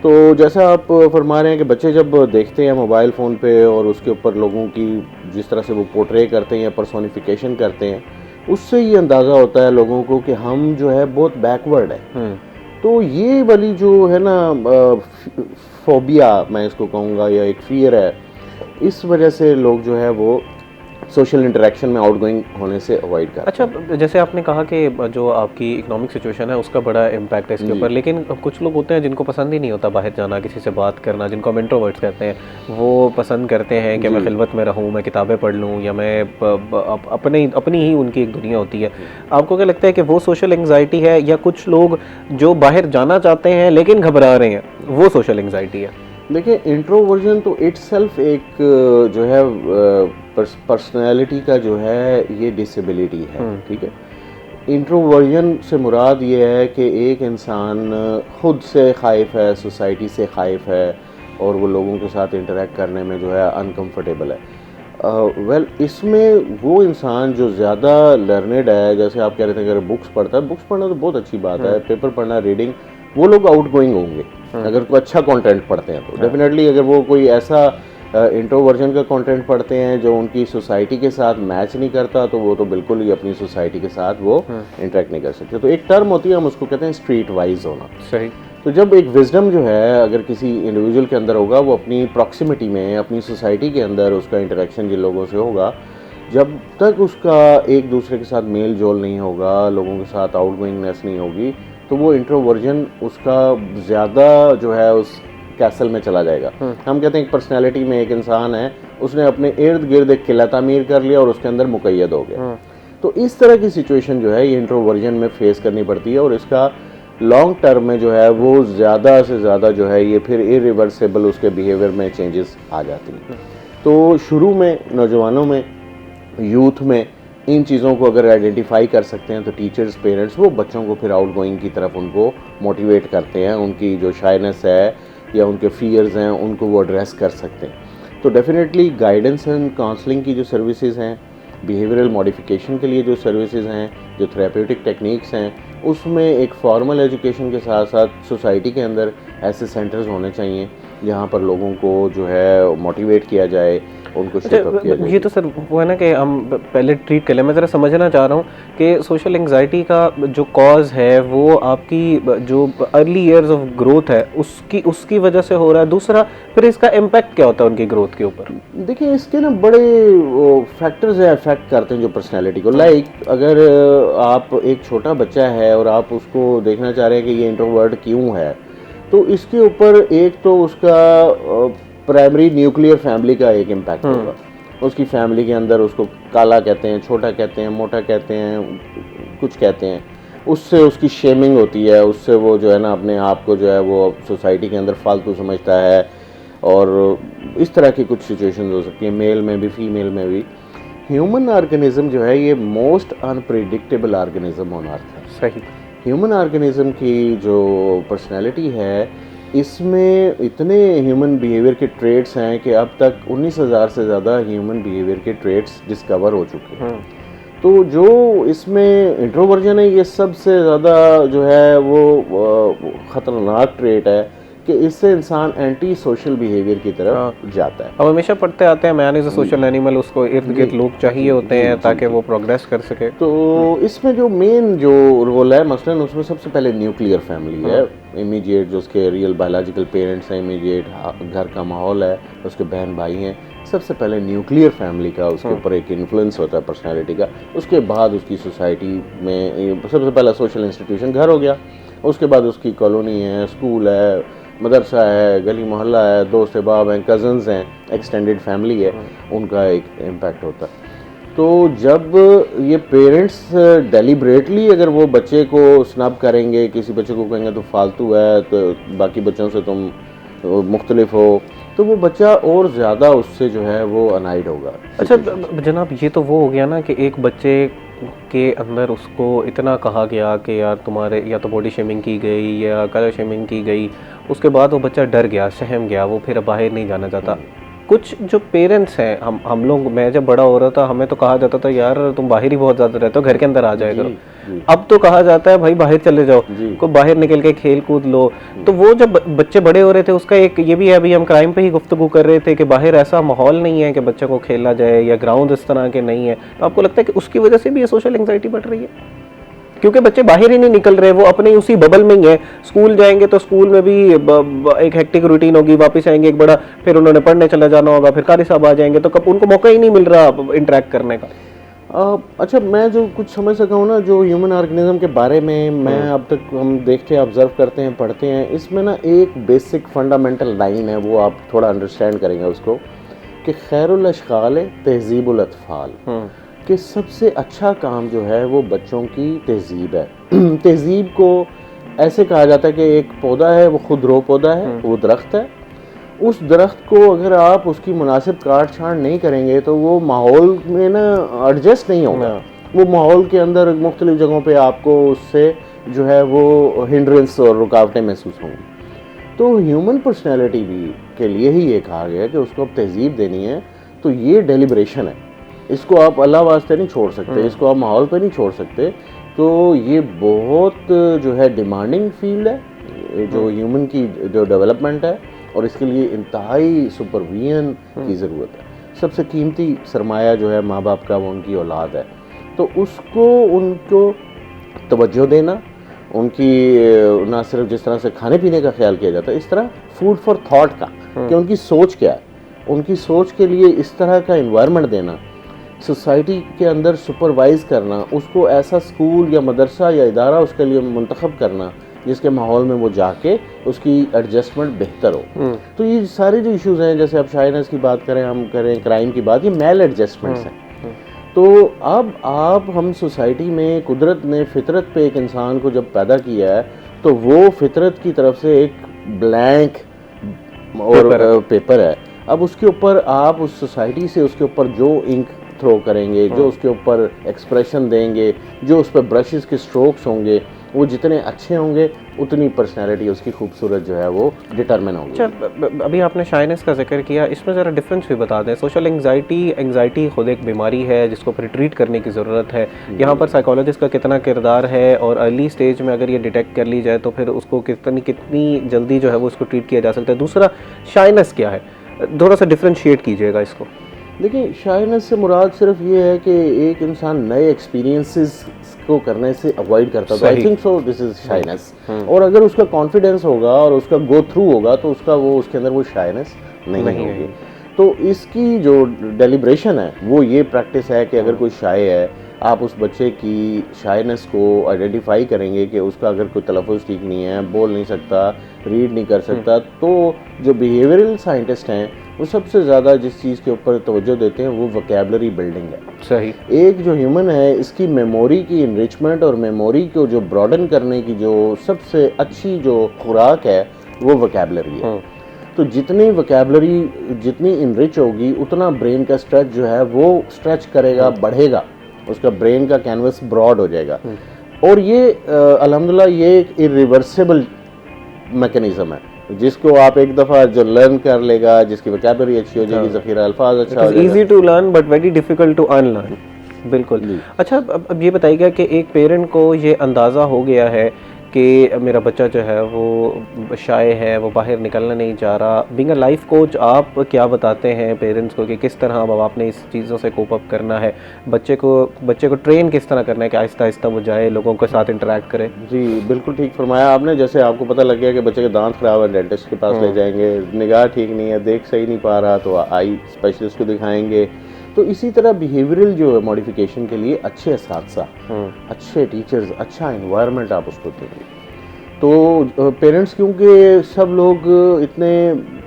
तो जैसा आप फरमा रहे हैं कि बच्चे जब देखते हैं मोबाइल फ़ोन पे और उसके ऊपर लोगों की जिस तरह से वो पोर्ट्रे करते हैं या पर्सोनिफिकेशन करते हैं, उससे ये अंदाज़ा होता है लोगों को कि हम जो है बहुत बैकवर्ड है। तो ये वाली जो है ना फोबिया मैं इसको कहूँगा या एक फियर है, इस वजह से लोग जो है वो सोशल इंटरेक्शन में आउटगोइंग होने से अवॉइड करते हैं। अच्छा, जैसे आपने कहा कि जो आपकी इकोनॉमिक सिचुएशन है उसका बड़ा इम्पैक्ट है इसके ऊपर, लेकिन कुछ लोग होते हैं जिनको पसंद ही नहीं होता बाहर जाना, किसी से बात करना, जिनको हम इंट्रोवर्ट्स कहते हैं, वो पसंद करते हैं कि मैं खिलवत में रहूं, मैं किताबें पढ़ लूं, या मैं अपनी ही उनकी एक दुनिया होती है। आपको क्या लगता है कि वो सोशल एंग्जाइटी है, या कुछ लोग जो बाहर जाना चाहते हैं लेकिन घबरा रहे हैं, वो सोशल एंग्जाइटी है? देखिए, इंट्रोवर्जन तो इटसेल्फ एक जो है पर्सनैलिटी का जो है ये डिसेबिलिटी है, ठीक है। इंट्रोवर्जन से मुराद ये है कि एक इंसान खुद से खाइफ है, सोसाइटी से खाइफ है, और वो लोगों के साथ इंटरेक्ट करने में जो है अनकंफर्टेबल है। इसमें वो इंसान जो ज़्यादा लर्नेड है, जैसे आप कह रहे थे अगर बुक्स पढ़ता है, बुक्स पढ़ना तो बहुत अच्छी बात है, पेपर पढ़ना, रीडिंग, वो लोग आउट गोइंग होंगे अगर कोई अच्छा कंटेंट पढ़ते हैं तो डेफिनेटली। अगर वो कोई ऐसा इंट्रोवर्जन का कंटेंट पढ़ते हैं जो उनकी सोसाइटी के साथ मैच नहीं करता, तो वो तो बिल्कुल ही अपनी सोसाइटी के साथ वो इंटरेक्ट नहीं कर सकते। तो एक टर्म होती है, हम उसको कहते हैं स्ट्रीट वाइज होना। सही। तो जब एक विजडम जो है अगर किसी इंडिविजुअल के अंदर होगा, वो अपनी प्रॉक्सिमिटी में, अपनी सोसाइटी के अंदर उसका इंटरेक्शन जिन लोगों से होगा, जब तक उसका एक दूसरे के साथ मेल जोल नहीं होगा, लोगों के साथ आउटगोइंगनेस नहीं होगी, तो वो इंट्रोवर्जन उसका ज़्यादा जो है उस कैसल में चला जाएगा। हम कहते हैं एक पर्सनैलिटी में एक इंसान है, उसने अपने इर्द गिर्द एक किला तामीर कर लिया और उसके अंदर मुकैयद हो गया। तो इस तरह की सिचुएशन जो है ये इंट्रोवर्जन में फेस करनी पड़ती है, और इसका लॉन्ग टर्म में जो है वो ज़्यादा से ज़्यादा जो है ये फिर इरिवर्सिबल उसके बिहेवियर में चेंजेस आ जाती हैं। तो शुरू में नौजवानों में, यूथ में इन चीज़ों को अगर आइडेंटिफाई कर सकते हैं तो टीचर्स, पेरेंट्स वो बच्चों को फिर आउटगोइंग की तरफ उनको मोटिवेट करते हैं, उनकी जो शाइनेस है या उनके फियर्स हैं उनको वो एड्रेस कर सकते हैं। तो डेफिनेटली गाइडेंस एंड काउंसलिंग की जो सर्विसेज हैं, बिहेवियरल मॉडिफिकेशन के लिए जो सर्विसेज हैं, जो थेरेप्यूटिक टेक्निक्स हैं, उसमें एक फॉर्मल एजुकेशन के साथ साथ सोसाइटी के अंदर ऐसे सेंटर्स होने चाहिए जहाँ पर लोगों को जो है मोटिवेट किया जाए, उनको शेप अप किया जाए। ये तो सर वो है ना कि हम पहले ट्रीट कर लें। मैं ज़रा समझना चाह रहा हूँ कि सोशल एंग्जाइटी का जो कॉज है वो आपकी जो अर्ली ईयर्स ऑफ ग्रोथ है उसकी वजह से हो रहा है। दूसरा, फिर इसका इम्पैक्ट क्या होता है उनकी ग्रोथ के ऊपर? देखिए, इसके ना बड़े फैक्टर्स है अफेक्ट करते हैं जो पर्सनैलिटी को। लाइक अगर आप एक छोटा बच्चा है और आप उसको देखना चाह रहे हैं कि ये इंट्रोवर्ट क्यों है, तो इसके ऊपर एक तो उसका प्राइमरी न्यूक्लियर फैमिली का एक इम्पैक्ट होगा। उसकी फैमिली के अंदर उसको काला कहते हैं, छोटा कहते हैं, मोटा कहते हैं, कुछ कहते हैं, उससे उसकी शेमिंग होती है, उससे वो जो है ना अपने आप को जो है वो सोसाइटी के अंदर फालतू समझता है, और इस तरह की कुछ सिचुएशन हो सकती है, मेल में भी फीमेल में भी। ह्यूमन ऑर्गेनिज्म जो है ये most unpredictable organism on earth है। सही। ह्यूमन ऑर्गेनिज्म की जो पर्सनैलिटी है इसमें इतने ह्यूमन बिहेवियर के ट्रेट्स हैं कि अब तक 19,000 से ज़्यादा ह्यूमन बिहेवियर के ट्रेट्स डिस्कवर हो चुके हैं। तो जो इसमें इंट्रोवर्जन है, ये सबसे ज़्यादा जो है वो ख़तरनाक ट्रेट है कि इससे इंसान एंटी सोशल बिहेवियर की तरफ जाता है। अब हमेशा पढ़ते आते हैं man is a social animal, उसको इर्द गिर्द लोग चाहिए होते हैं ताकि वो प्रोग्रेस कर सके। तो इसमें जो मेन जो रोल है मसलन, उसमें सबसे पहले न्यूक्लियर फैमिली है। इमीडिएट जो उसके रियल बायोलॉजिकल पेरेंट्स हैं, इमीडिएट घर का माहौल है, उसके बहन भाई हैं, सबसे पहले न्यूक्लियर फैमिली का उसके ऊपर एक इन्फ्लुएंस होता है पर्सनालिटी का। उसके बाद उसकी सोसाइटी में सबसे पहला सोशल इंस्टीट्यूशन घर हो गया, उसके बाद उसकी कॉलोनी है, स्कूल है, मदरसा है, गली मोहल्ला है, दोस्त अहबाब हैं, कज़न्स हैं, एक्सटेंडेड फैमिली है, उनका एक इम्पैक्ट होता है। तो जब ये पेरेंट्स डेलिब्रेटली अगर वो बच्चे को स्नब करेंगे, किसी बच्चे को कहेंगे तो फालतू है, तो बाकी बच्चों से तुम मुख्तलिफ हो, तो वो बच्चा और ज़्यादा उससे जो है वो अनाइड होगा। अच्छा जनाब, ये तो वो हो गया ना कि एक बच्चे के अंदर उसको इतना कहा गया कि यार तुम्हारे या तो बॉडी शेमिंग की गई या कलर शेमिंग की गई, उसके बाद वो बच्चा डर गया, सहम गया, वो फिर बाहर नहीं जाना चाहता। कुछ जो पेरेंट्स हैं, हम लोग, मैं जब बड़ा हो रहा था हमें तो कहा जाता था यार तुम बाहर ही बहुत ज़्यादा रहते हो, घर के अंदर आ जाया करो। अब तो कहा जाता है भाई बाहर चले जाओ, को बाहर निकल के खेल कूद लो। तो वो जब बच्चे बड़े हो रहे थे उसका एक ये भी है, अभी हम क्राइम पे ही गुफ्तगू कर रहे थे कि बाहर ऐसा माहौल नहीं है कि बच्चे को खेला जाए या ग्राउंड इस तरह के नहीं है। तो आपको लगता है कि उसकी वजह से भी ये सोशल एंग्जाइटी बढ़ रही है? क्योंकि बच्चे बाहर ही नहीं निकल रहे, वो अपने उसी बबल में ही है। स्कूल जाएंगे तो स्कूल में भी एक हेक्टिक रूटीन होगी, वापस आएंगे एक बड़ा, फिर उन्होंने पढ़ने चला जाना होगा, फिर कारी साहब आ जाएंगे, तो कब उनको मौका ही नहीं मिल रहा इंटरेक्ट करने का। अच्छा, मैं जो कुछ समझ सका हूँ ना, जो ह्यूमन ऑर्गेनिज्म के बारे में मैं अब तक हम देखते हैं, ऑब्जर्व करते हैं, पढ़ते हैं, इसमें ना एक बेसिक फंडामेंटल लाइन है, वो आप थोड़ा अंडरस्टैंड करेंगे उसको, कि खैरुल अशगाल तहजीबुल अतफाल, कि सबसे अच्छा काम जो है वो बच्चों की तहजीब है। तहजीब को ऐसे कहा जाता है कि एक पौधा है, वो खुद रो पौधा है, वो दरख्त है, उस दरख्त को अगर आप उसकी मुनासिब काट छांट नहीं करेंगे तो वो माहौल में ना एडजस्ट नहीं होगा। वो माहौल के अंदर मुख्तलिफ जगहों पे आपको उससे जो है वो हिंड्रेंस और रुकावटें महसूस होंगी। तो ह्यूमन पर्सनैलिटी भी के लिए ही ये कहा गया है कि उसको अब तहजीब देनी है। तो ये डेलिब्रेशन है, इसको आप अल्लाह वास्ते नहीं छोड़ सकते, इसको आप माहौल पे नहीं छोड़ सकते। तो ये बहुत जो है डिमांडिंग फील्ड है जो ह्यूमन की जो डेवलपमेंट है, और इसके लिए इंतहाई सुपरविजन की ज़रूरत है। सबसे कीमती सरमाया जो है माँ बाप का, वो उनकी औलाद है। तो उसको उनको तवज्जो देना, उनकी ना सिर्फ जिस तरह से खाने पीने का ख्याल किया जाता है, इस तरह फूड फॉर थॉट का, कि उनकी सोच क्या है, उनकी सोच के लिए इस तरह का इन्वायरमेंट देना, सोसाइटी के अंदर सुपरवाइज़ करना, उसको ऐसा स्कूल या मदरसा या इदारा उसके लिए मुंतखब करना जिसके माहौल में वो जाके उसकी एडजस्टमेंट बेहतर हो। तो ये सारे जो इश्यूज़ हैं, जैसे अब शाइनेस की बात करें, हम करें क्राइम की बात, ये मेल एडजस्टमेंट्स हैं। तो अब हम सोसाइटी में कुदरत ने फितरत पे एक इंसान को जब पैदा किया है, तो वो फितरत की तरफ से एक ब्लैंक और पेपर है। अब उसके ऊपर आप उस सोसाइटी से उसके ऊपर जो इंक थ्रो करेंगे, जो उसके ऊपर एक्सप्रेशन देंगे, जो उस पर ब्रशेस के स्ट्रोक्स होंगे, वो जितने अच्छे होंगे उतनी पर्सनैलिटी उसकी खूबसूरत जो है वो डिटरमिन होगी। अच्छा, अभी आपने शाइनेस का जिक्र किया, इसमें ज़रा डिफरेंस भी बता दें। सोशल एंग्जाइटी खुद एक बीमारी है जिसको फिर ट्रीट करने की ज़रूरत है। यहाँ पर साइकोलॉजिस्ट का कितना किरदार है, और अर्ली स्टेज में अगर ये डिटेक्ट कर ली जाए तो फिर उसको कितनी जल्दी जो है वो उसको ट्रीट किया जा सकता है। दूसरा, शाइनेस क्या है, थोड़ा सा डिफ्रेंशिएट कीजिएगा इसको। देखिए, शाइनेस से मुराद सिर्फ ये है कि एक इंसान नए एक्सपीरियंसेस को करने से अवॉइड करता है। I think so this is shyness. और अगर उसका कॉन्फिडेंस होगा और उसका गो थ्रू होगा तो उसके अंदर वो शाइनेस नहीं होगी। तो इसकी जो डेलिब्रेशन है वो ये प्रैक्टिस है कि अगर कोई शाय है, आप उस बच्चे की शाइनेस को आइडेंटिफाई करेंगे कि उसका अगर कोई तलफ़ुज़ ठीक नहीं है, बोल नहीं सकता, रीड नहीं कर सकता, तो जो बिहेवियरल साइंटिस्ट हैं वो सबसे ज़्यादा जिस चीज़ के ऊपर तवज्जो देते हैं वो वोकैबुलरी बिल्डिंग है। सही। एक जो ह्यूमन है, इसकी मेमोरी की इनरिचमेंट और मेमोरी को जो ब्रॉडन करने की जो सबसे अच्छी जो खुराक है वो वोकैबुलरी है। तो जितनी वोकैबुलरी जितनी इनरिच होगी, उतना ब्रेन का स्ट्रेच जो है वो स्ट्रेच करेगा, बढ़ेगा, उसका ब्रेन का कैनवस ब्रॉड हो जाएगा। और ये अल्हम्दुलिल्लाह ये एक इरिवर्सिबल मैकेनिज्म है जिसको आप एक दफ़ा जो लर्न कर लेगा, जिसकी वोकैबुलरी अच्छी हो जाएगी, ज़ख़ीरा अल्फाज अच्छा हो जाएगा। Easy to learn but very difficult to unlearn. बिल्कुल। जी। अच्छा, अब ये बताइएगा कि एक पेरेंट को ये अंदाज़ा हो गया है कि मेरा बच्चा जो है वो शाय है, वो बाहर निकलना नहीं चाह रहा। बीइंग अ लाइफ कोच, आप क्या बताते हैं पेरेंट्स को कि किस तरह अब आपने इस चीज़ों से कोप अप करना है, बच्चे को ट्रेन किस तरह करना है कि आहिस्ता आहिस्ता वो जाए, लोगों के साथ इंटरेक्ट करे? जी, बिल्कुल ठीक फरमाया आपने। जैसे आपको पता लग गया कि बच्चे के दांत ख़राब है, डेंटिस्ट के पास ले जाएंगे, निगाह ठीक नहीं है, देख सही नहीं पा रहा तो आई स्पेशलिस्ट को दिखाएंगे। तो इसी तरह बिहेवियरल जो है मॉडिफिकेशन के लिए अच्छे असातिज़ा, अच्छे टीचर्स, अच्छा इन्वायरमेंट आप उसको देंगे। तो पेरेंट्स, क्योंकि सब लोग इतने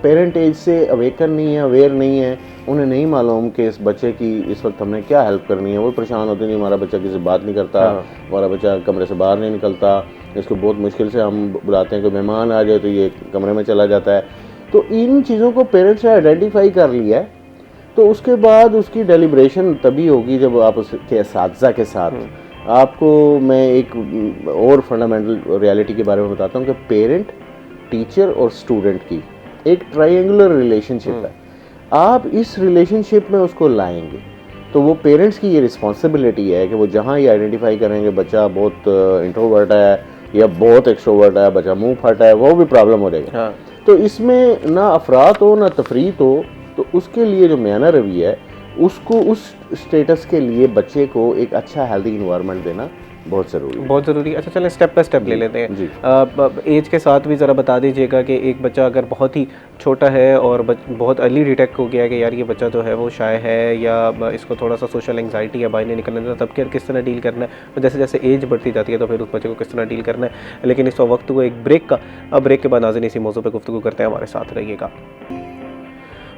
पेरेंट एज से अवेकन नहीं है, अवेयर नहीं है, उन्हें नहीं मालूम कि इस बच्चे की इस वक्त हमने क्या हेल्प करनी है। वो परेशान होते नहीं, हमारा बच्चा किसी से बात नहीं करता, हमारा बच्चा कमरे से बाहर नहीं निकलता, इसको बहुत मुश्किल से हम बुलाते हैं, कोई मेहमान आ जाए तो ये कमरे में चला जाता है। तो इन चीज़ों को पेरेंट्स ने आइडेंटिफाई कर लिया है, तो उसके बाद उसकी डेलिब्रेशन तभी होगी जब आप उसके असातिज़ा के साथ। आपको मैं एक और फंडामेंटल रियलिटी के बारे में बताता हूँ कि पेरेंट, टीचर और स्टूडेंट की एक ट्रायंगुलर रिलेशनशिप है। आप इस रिलेशनशिप में उसको लाएंगे तो वो पेरेंट्स की ये रिस्पॉन्सिबिलिटी है कि वो जहाँ ये आइडेंटिफाई करेंगे बच्चा बहुत इंट्रोवर्ट है या बहुत एक्सट्रोवर्ट है, बच्चा मुंह फटा है, वो भी प्रॉब्लम हो जाएगा। तो इसमें ना अफरात हो ना तफरीत हो, तो उसके लिए जो म्याना रवि है उसको उस स्टेटस के लिए बच्चे को एक अच्छा हेल्दी इन्वायरमेंट देना बहुत ज़रूरी है। बहुत ज़रूरी है। अच्छा, चलें स्टेप बाय स्टेप ले लेते हैं। जी। एज के साथ भी ज़रा बता दीजिएगा कि एक बच्चा अगर बहुत ही छोटा है और बहुत अर्ली डिटेक्ट हो गया कि यार ये बच्चा जो है वो शाय है या इसको थोड़ा सा सोशल एंग्जाइटी है, बाहर नहीं निकलने देता, तब किस तरह डील करना है। जैसे जैसे एज बढ़ती जाती है तो फिर उस बच्चे को किस तरह डील करना है। लेकिन इस वक्त को एक ब्रेक का, अब ब्रेक के बाद नाज़रीन इसी मौजू पर गुफ्तगू करते हैं, हमारे साथ रहिएगा।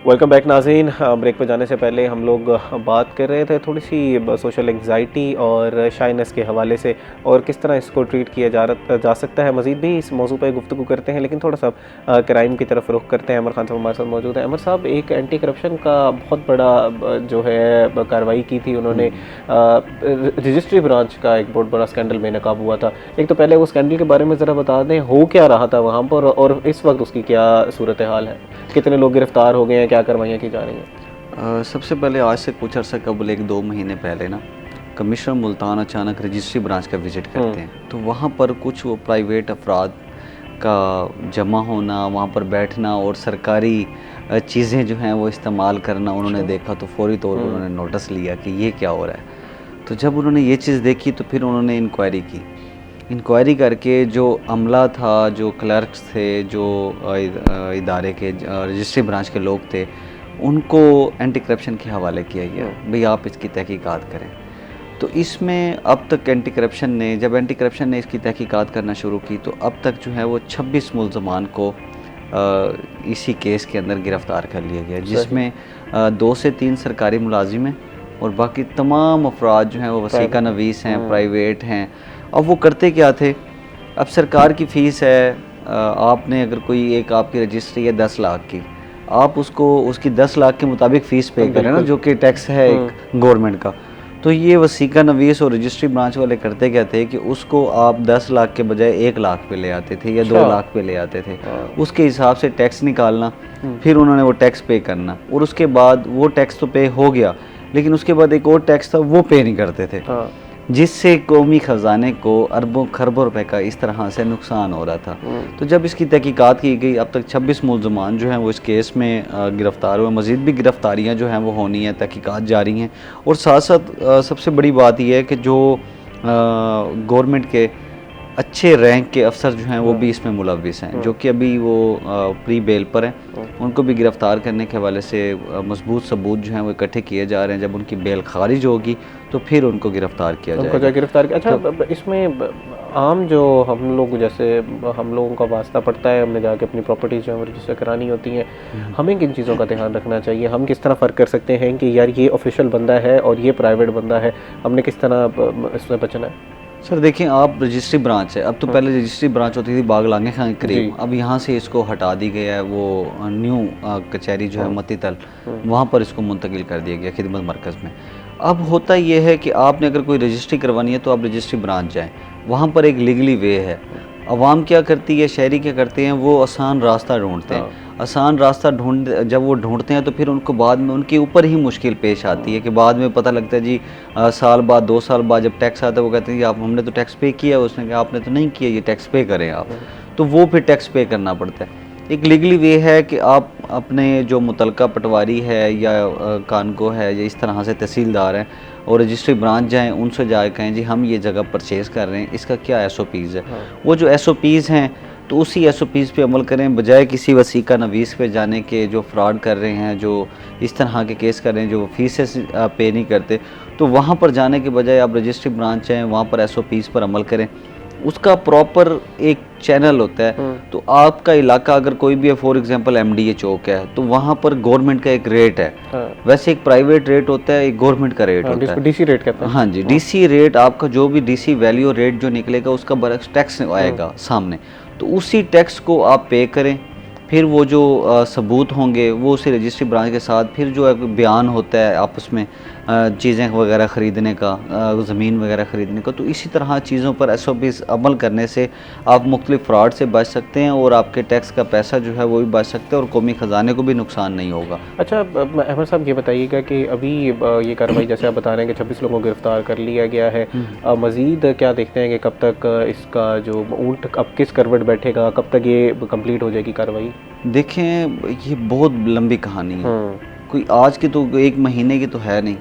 वेलकम बैक नाज़रीन। ब्रेक पर जाने से पहले हम लोग बात कर रहे थे थोड़ी सी सोशल एंग्जाइटी और शाइनेस के हवाले से, और किस तरह इसको ट्रीट किया जा सकता है। मज़ीद भी इस मौजू पर गुफ्तगू करते हैं, लेकिन थोड़ा सा क्राइम की तरफ रुख करते हैं। अमर खान साहब हमारे साथ मौजूद हैं। अमर साहब, एक एंटी करप्शन का बहुत बड़ा जो है कार्रवाई की थी उन्होंने, रजिस्ट्री ब्रांच का एक बहुत बड़ा स्कैंडल बेनकाब हुआ था। एक तो पहले वो स्कैंडल के बारे में ज़रा बता दें, हो क्या रहा था वहाँ पर और इस वक्त उसकी क्या सूरत हाल है, कितने लोग गिरफ्तार हो गए हैं, क्या कार्रवाइयाँ की जा रही हैं? सबसे पहले आज से कुछ अर्सा कबल 1-2 महीने पहले ना कमिश्नर मुल्तान अचानक रजिस्ट्री ब्रांच का विज़िट करते हैं, तो वहाँ पर कुछ वो प्राइवेट अफराद का जमा होना, वहाँ पर बैठना और सरकारी चीज़ें जो हैं वो इस्तेमाल करना उन्होंने देखा, तो फौरी तौर पर उन्होंने नोटिस लिया कि ये क्या हो रहा है। तो जब उन्होंने ये चीज़ देखी तो फिर उन्होंने इंक्वायरी करके जो अमला था, जो क्लर्क्स थे, जो इदारे के रजिस्ट्री ब्रांच के लोग थे, उनको एंटी करप्शन के हवाले किया गया, भाई आप इसकी तहकीकात करें। तो इसमें अब तक जब एंटी करप्शन ने इसकी तहकीकात करना शुरू की तो अब तक जो है वो 26 मुल्ज़मान को इसी केस के अंदर गिरफ़्तार कर लिया गया, जिसमें 2 से 3 सरकारी मुलाजिम हैं और बाकी तमाम अफराद जो हैं वो वसीका नवीस हैं, प्राइवेट हैं। अब वो करते क्या थे, अब सरकार की फ़ीस है, आपने अगर कोई एक आपकी रजिस्ट्री है 10 लाख की, आप उसकी 10 लाख के मुताबिक फ़ीस पे करें ना, जो कि टैक्स है एक गवर्नमेंट का। तो ये वसीका नवीस और रजिस्ट्री ब्रांच वाले करते क्या थे कि उसको आप 10 लाख के बजाय 1 लाख पे ले आते थे या 2 लाख पे ले आते थे। उसके हिसाब से टैक्स निकालना, फिर उन्होंने वो टैक्स पे करना, और उसके बाद वो टैक्स तो पे हो गया, लेकिन उसके बाद एक और टैक्स था वो पे नहीं करते थे, जिससे कौमी ख़जाने को अरबों खरबों रुपए का इस तरह से नुकसान हो रहा था। तो जब इसकी तहकीकात की गई, अब तक 26 मुल्ज़मान जो हैं वो इस केस में गिरफ़्तार हुए। मज़ीद भी गिरफ़्तारियाँ जो हैं वो होनी है, तहकीकात जारी हैं। और साथ साथ सबसे बड़ी बात यह है कि जो गवर्नमेंट के अच्छे रैंक के अफसर जो हैं वो भी इसमें मुलविस हैं, जो कि अभी वो प्री बेल पर हैं। उनको भी गिरफ़्तार करने के हवाले से मजबूत सबूत जो हैं वो इकट्ठे किए जा रहे हैं। जब उनकी बेल खारिज होगी तो फिर उनको गिरफ़्तार किया जाएगा। अच्छा, इसमें आम जो हम लोगों का वास्ता पड़ता है, हमने जाके अपनी प्रॉपर्टीज़ जो है रजिस्टर करानी होती हैं, हमें किन चीज़ों का ध्यान रखना चाहिए? हम किस तरह फ़र्क कर सकते हैं कि यार ये ऑफिशियल बंदा है और ये प्राइवेट बंदा है, हमने किस तरह इसमें बचना है? सर देखिए, आप रजिस्ट्री ब्रांच है, अब तो पहले रजिस्ट्री ब्रांच होती थी बागलांगे खां के करीब, अब यहाँ से इसको हटा दी गया है, वो न्यू कचहरी जो है मतीतल, वहाँ पर इसको मुंतकिल कर दिया गया खिदमत मरकज़ में। अब होता ये है कि आपने अगर कोई रजिस्ट्री करवानी है तो आप रजिस्ट्री ब्रांच जाएँ, वहाँ पर एक लीगली वे है। अवाम क्या करती है, शहरी क्या करते हैं, वो आसान रास्ता ढूंढते हैं। आसान रास्ता जब वो ढूंढते हैं तो फिर उनको बाद में उनके ऊपर ही मुश्किल पेश आती है कि बाद में पता लगता है जी साल बाद 2 साल बाद जब टैक्स आता है वो कहते हैं कि आप हमने तो टैक्स पे किया, उसने कहा आपने तो नहीं किया, ये टैक्स पे करें आप, तो वो फिर टैक्स पे करना पड़ता है। एक लीगली वे है कि आप अपने जो मुतलका पटवारी है या कानगो है या इस तरह से तहसीलदार हैं और रजिस्ट्री ब्रांच जाएं, उनसे जाकर कहें जी हम ये जगह परचेज़ कर रहे हैं, इसका क्या SOPs है। वो जो SOPs हैं तो उसी SOPs पे अमल करें, बजाय किसी वसीका नवीस पे जाने के जो फ्रॉड कर रहे हैं, जो इस तरह के केस कर रहे हैं, जो फीसेस पे नहीं करते, तो वहाँ पर जाने के बजाय आप रजिस्ट्री ब्रांच हैं, वहाँ पर SOPs पर अमल करें। उसका प्रॉपर एक चैनल होता है। तो आपका इलाका अगर कोई भी है, फॉर एग्जांपल MDA चौक है, तो वहाँ पर गवर्नमेंट का एक रेट है। वैसे एक प्राइवेट रेट होता है, एक गवर्नमेंट का रेट होता है, DC रेट कहते हैं। हाँ जी, DC रेट, आपका जो भी DC वैल्यू रेट जो निकलेगा उसका बरक्स टैक्स आएगा सामने, तो उसी टैक्स को आप पे करें। फिर वो जो सबूत होंगे वो उसी रजिस्ट्री ब्रांच के साथ, फिर जो एक बयान होता है आपस में चीज़ें वगैरह ख़रीदने का, ज़मीन वगैरह ख़रीदने का, तो इसी तरह चीज़ों पर SOPs अमल करने से आप मुख्तलिफ फ्रॉड से बच सकते हैं और आपके टैक्स का पैसा जो है वो भी बच सकता है और कौमी ख़जाने को भी नुकसान नहीं होगा। अच्छा अहमद साहब, ये बताइएगा कि अभी ये कार्रवाई जैसे आप बता रहे हैं कि 26 लोगों को गिरफ़्तार कर लिया गया है, मज़ीद क्या देखते हैं कि कब तक इसका जो ऊँट अब किस करवट बैठेगा, कब तक ये कंप्लीट हो जाएगी कार्रवाई? देखें, ये बहुत लंबी कहानी है, कोई आज की तो 1 महीने की तो है नहीं,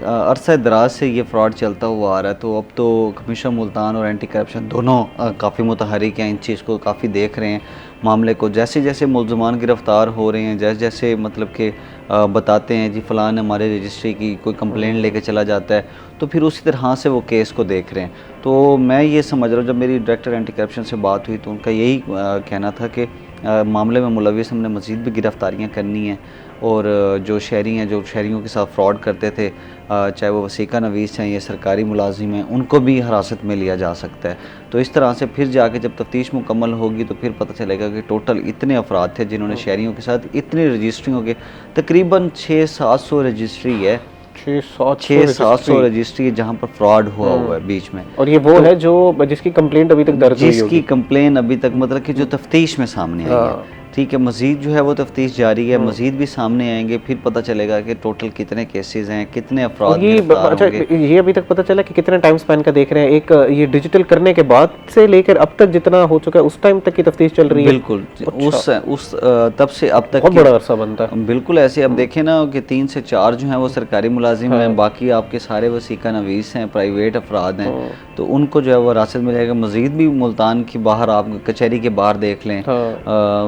अरसा दराज से ये फ्रॉड चलता हुआ आ रहा है। तो अब तो कमीशन मुल्तान और एंटी करप्शन दोनों काफ़ी मुतहरिक हैं, इन चीज़ को काफ़ी देख रहे हैं मामले को। जैसे जैसे मुल्ज़मान गिरफ़्तार हो रहे हैं, जैसे जैसे मतलब कि बताते हैं जी फ़लाँ ने हमारे रजिस्ट्री की कोई कंप्लेंट लेके चला जाता है, तो फिर उसी तरह से वो केस को देख रहे हैं। तो मैं ये समझ रहा हूँ, जब मेरी डायरेक्टर एंटी करप्शन से बात हुई तो उनका यही कहना था कि मामले में मुलविस हमने मज़ीद भी गिरफ़्तारियाँ करनी हैं और जो शहरी हैं, जो शहरियों के साथ फ्रॉड करते थे, चाहे वो वसीका नवीस हैं या सरकारी मुलाजिम हैं, उनको भी हिरासत में लिया जा सकता है। तो इस तरह से फिर जाके जब तफ्तीश मुकम्मल होगी तो फिर पता चलेगा कि टोटल इतने अफराद थे जिन्होंने शहरियों के साथ इतनी रजिस्ट्रियों के तकरीबन 600-700 रजिस्ट्री है, 600-700 रजिस्ट्री जहाँ पर फ्रॉड हुआ है बीच में। और ये वो है जो जिसकी कंप्लेंट अभी तक दर्ज हुई होगी, जिसकी कंप्लेन अभी तक मतलब कि जो तफ्तीश में सामने आई है, ठीक है। मज़ीद जो है वो तफ्तीश जारी है, मज़ीद भी सामने आएंगे, फिर पता चलेगा कि टोटल कितने केसेस हैं, कितने अफराद गिरफ्तार अच्छा, होंगे। ये अभी तक पता चला कि कितने टाइम स्पैन का देख रहे हैं? एक ये डिजिटल करने के बाद से लेकर अब तक जितना हो चुका है उस टाइम तक की तफ्तीश चल रही है? बिल्कुल। उस तब से अब तक बहुत बड़ा अरसा बनता है। बिल्कुल ऐसे अब देखें ना कि 3 से 4 जो हैं वो सरकारी मुलाजिम हैं, बाकी आपके सारे वसीका नवीस हैं, प्राइवेट अफराद हैं, तो उनको जो है वो रासत मिलेगा। मज़ीद भी मुल्तान की बाहर आप कचहरी के बाहर देख लें,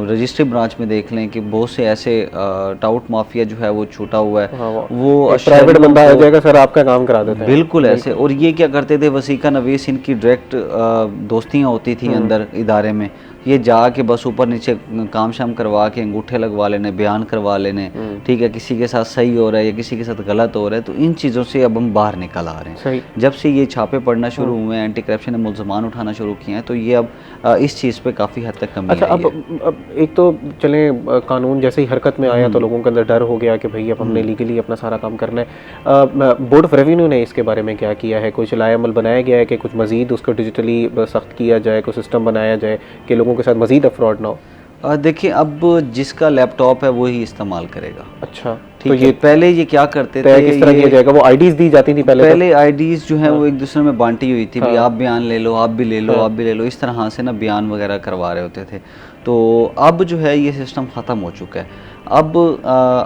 रजिस्ट्री ब्रांच में देख लें कि बहुत से ऐसे टाउट माफिया जो है वो छूटा हुआ है, वो प्राइवेट बंदा आ जाएगा, सर आपका काम करा देते हैं। बिल्कुल ऐसे। और ये क्या करते थे, वसीका नवीस इनकी डायरेक्ट दोस्तियाँ होती थी अंदर इदारे में, ये जाके बस ऊपर नीचे काम शाम करवा के अंगूठे लगवा लेने, बयान करवा लेने, ठीक है, किसी के साथ सही हो रहा है या किसी के साथ गलत हो रहा है। तो इन चीज़ों से अब हम बाहर निकल आ रहे हैं। सही। जब से ये छापे पड़ना शुरू हुए हैं, एंटी करप्शन ने मुल्ज़मान उठाना शुरू किए हैं, तो ये अब इस चीज़ पे काफ़ी हद तक कमी आई है। अब एक तो चले कानून जैसे ही हरकत में आया तो लोगों के अंदर डर हो गया कि भाई अब हमने लीगली अपना सारा काम करना है। बोर्ड ऑफ रेवेन्यू ने इसके बारे में क्या किया है? कुछ लाएअमल बनाया गया है कि कुछ मज़ीद उसको डिजिटली सख्त किया जाए, कोई सिस्टम बनाया जाए कि लोगों के साथ मज़ीद फ्रॉड ना हो? देखिए, अब जिसका लैपटॉप है वही इस्तेमाल करेगा। अच्छा, ठीक है। पहले ये क्या करते थे, किस तरह किया जाएगा? वो आईडीज दी जाती थी पहले आईडीज जो है वो एक दूसरे में बांटी हुई थी, आप बयान ले लो, आप भी ले लो, आप भी ले लो, इस तरह से ना बयान वगैरह करवा रहे होते थे। तो अब जो है ये सिस्टम ख़त्म हो चुका है। अब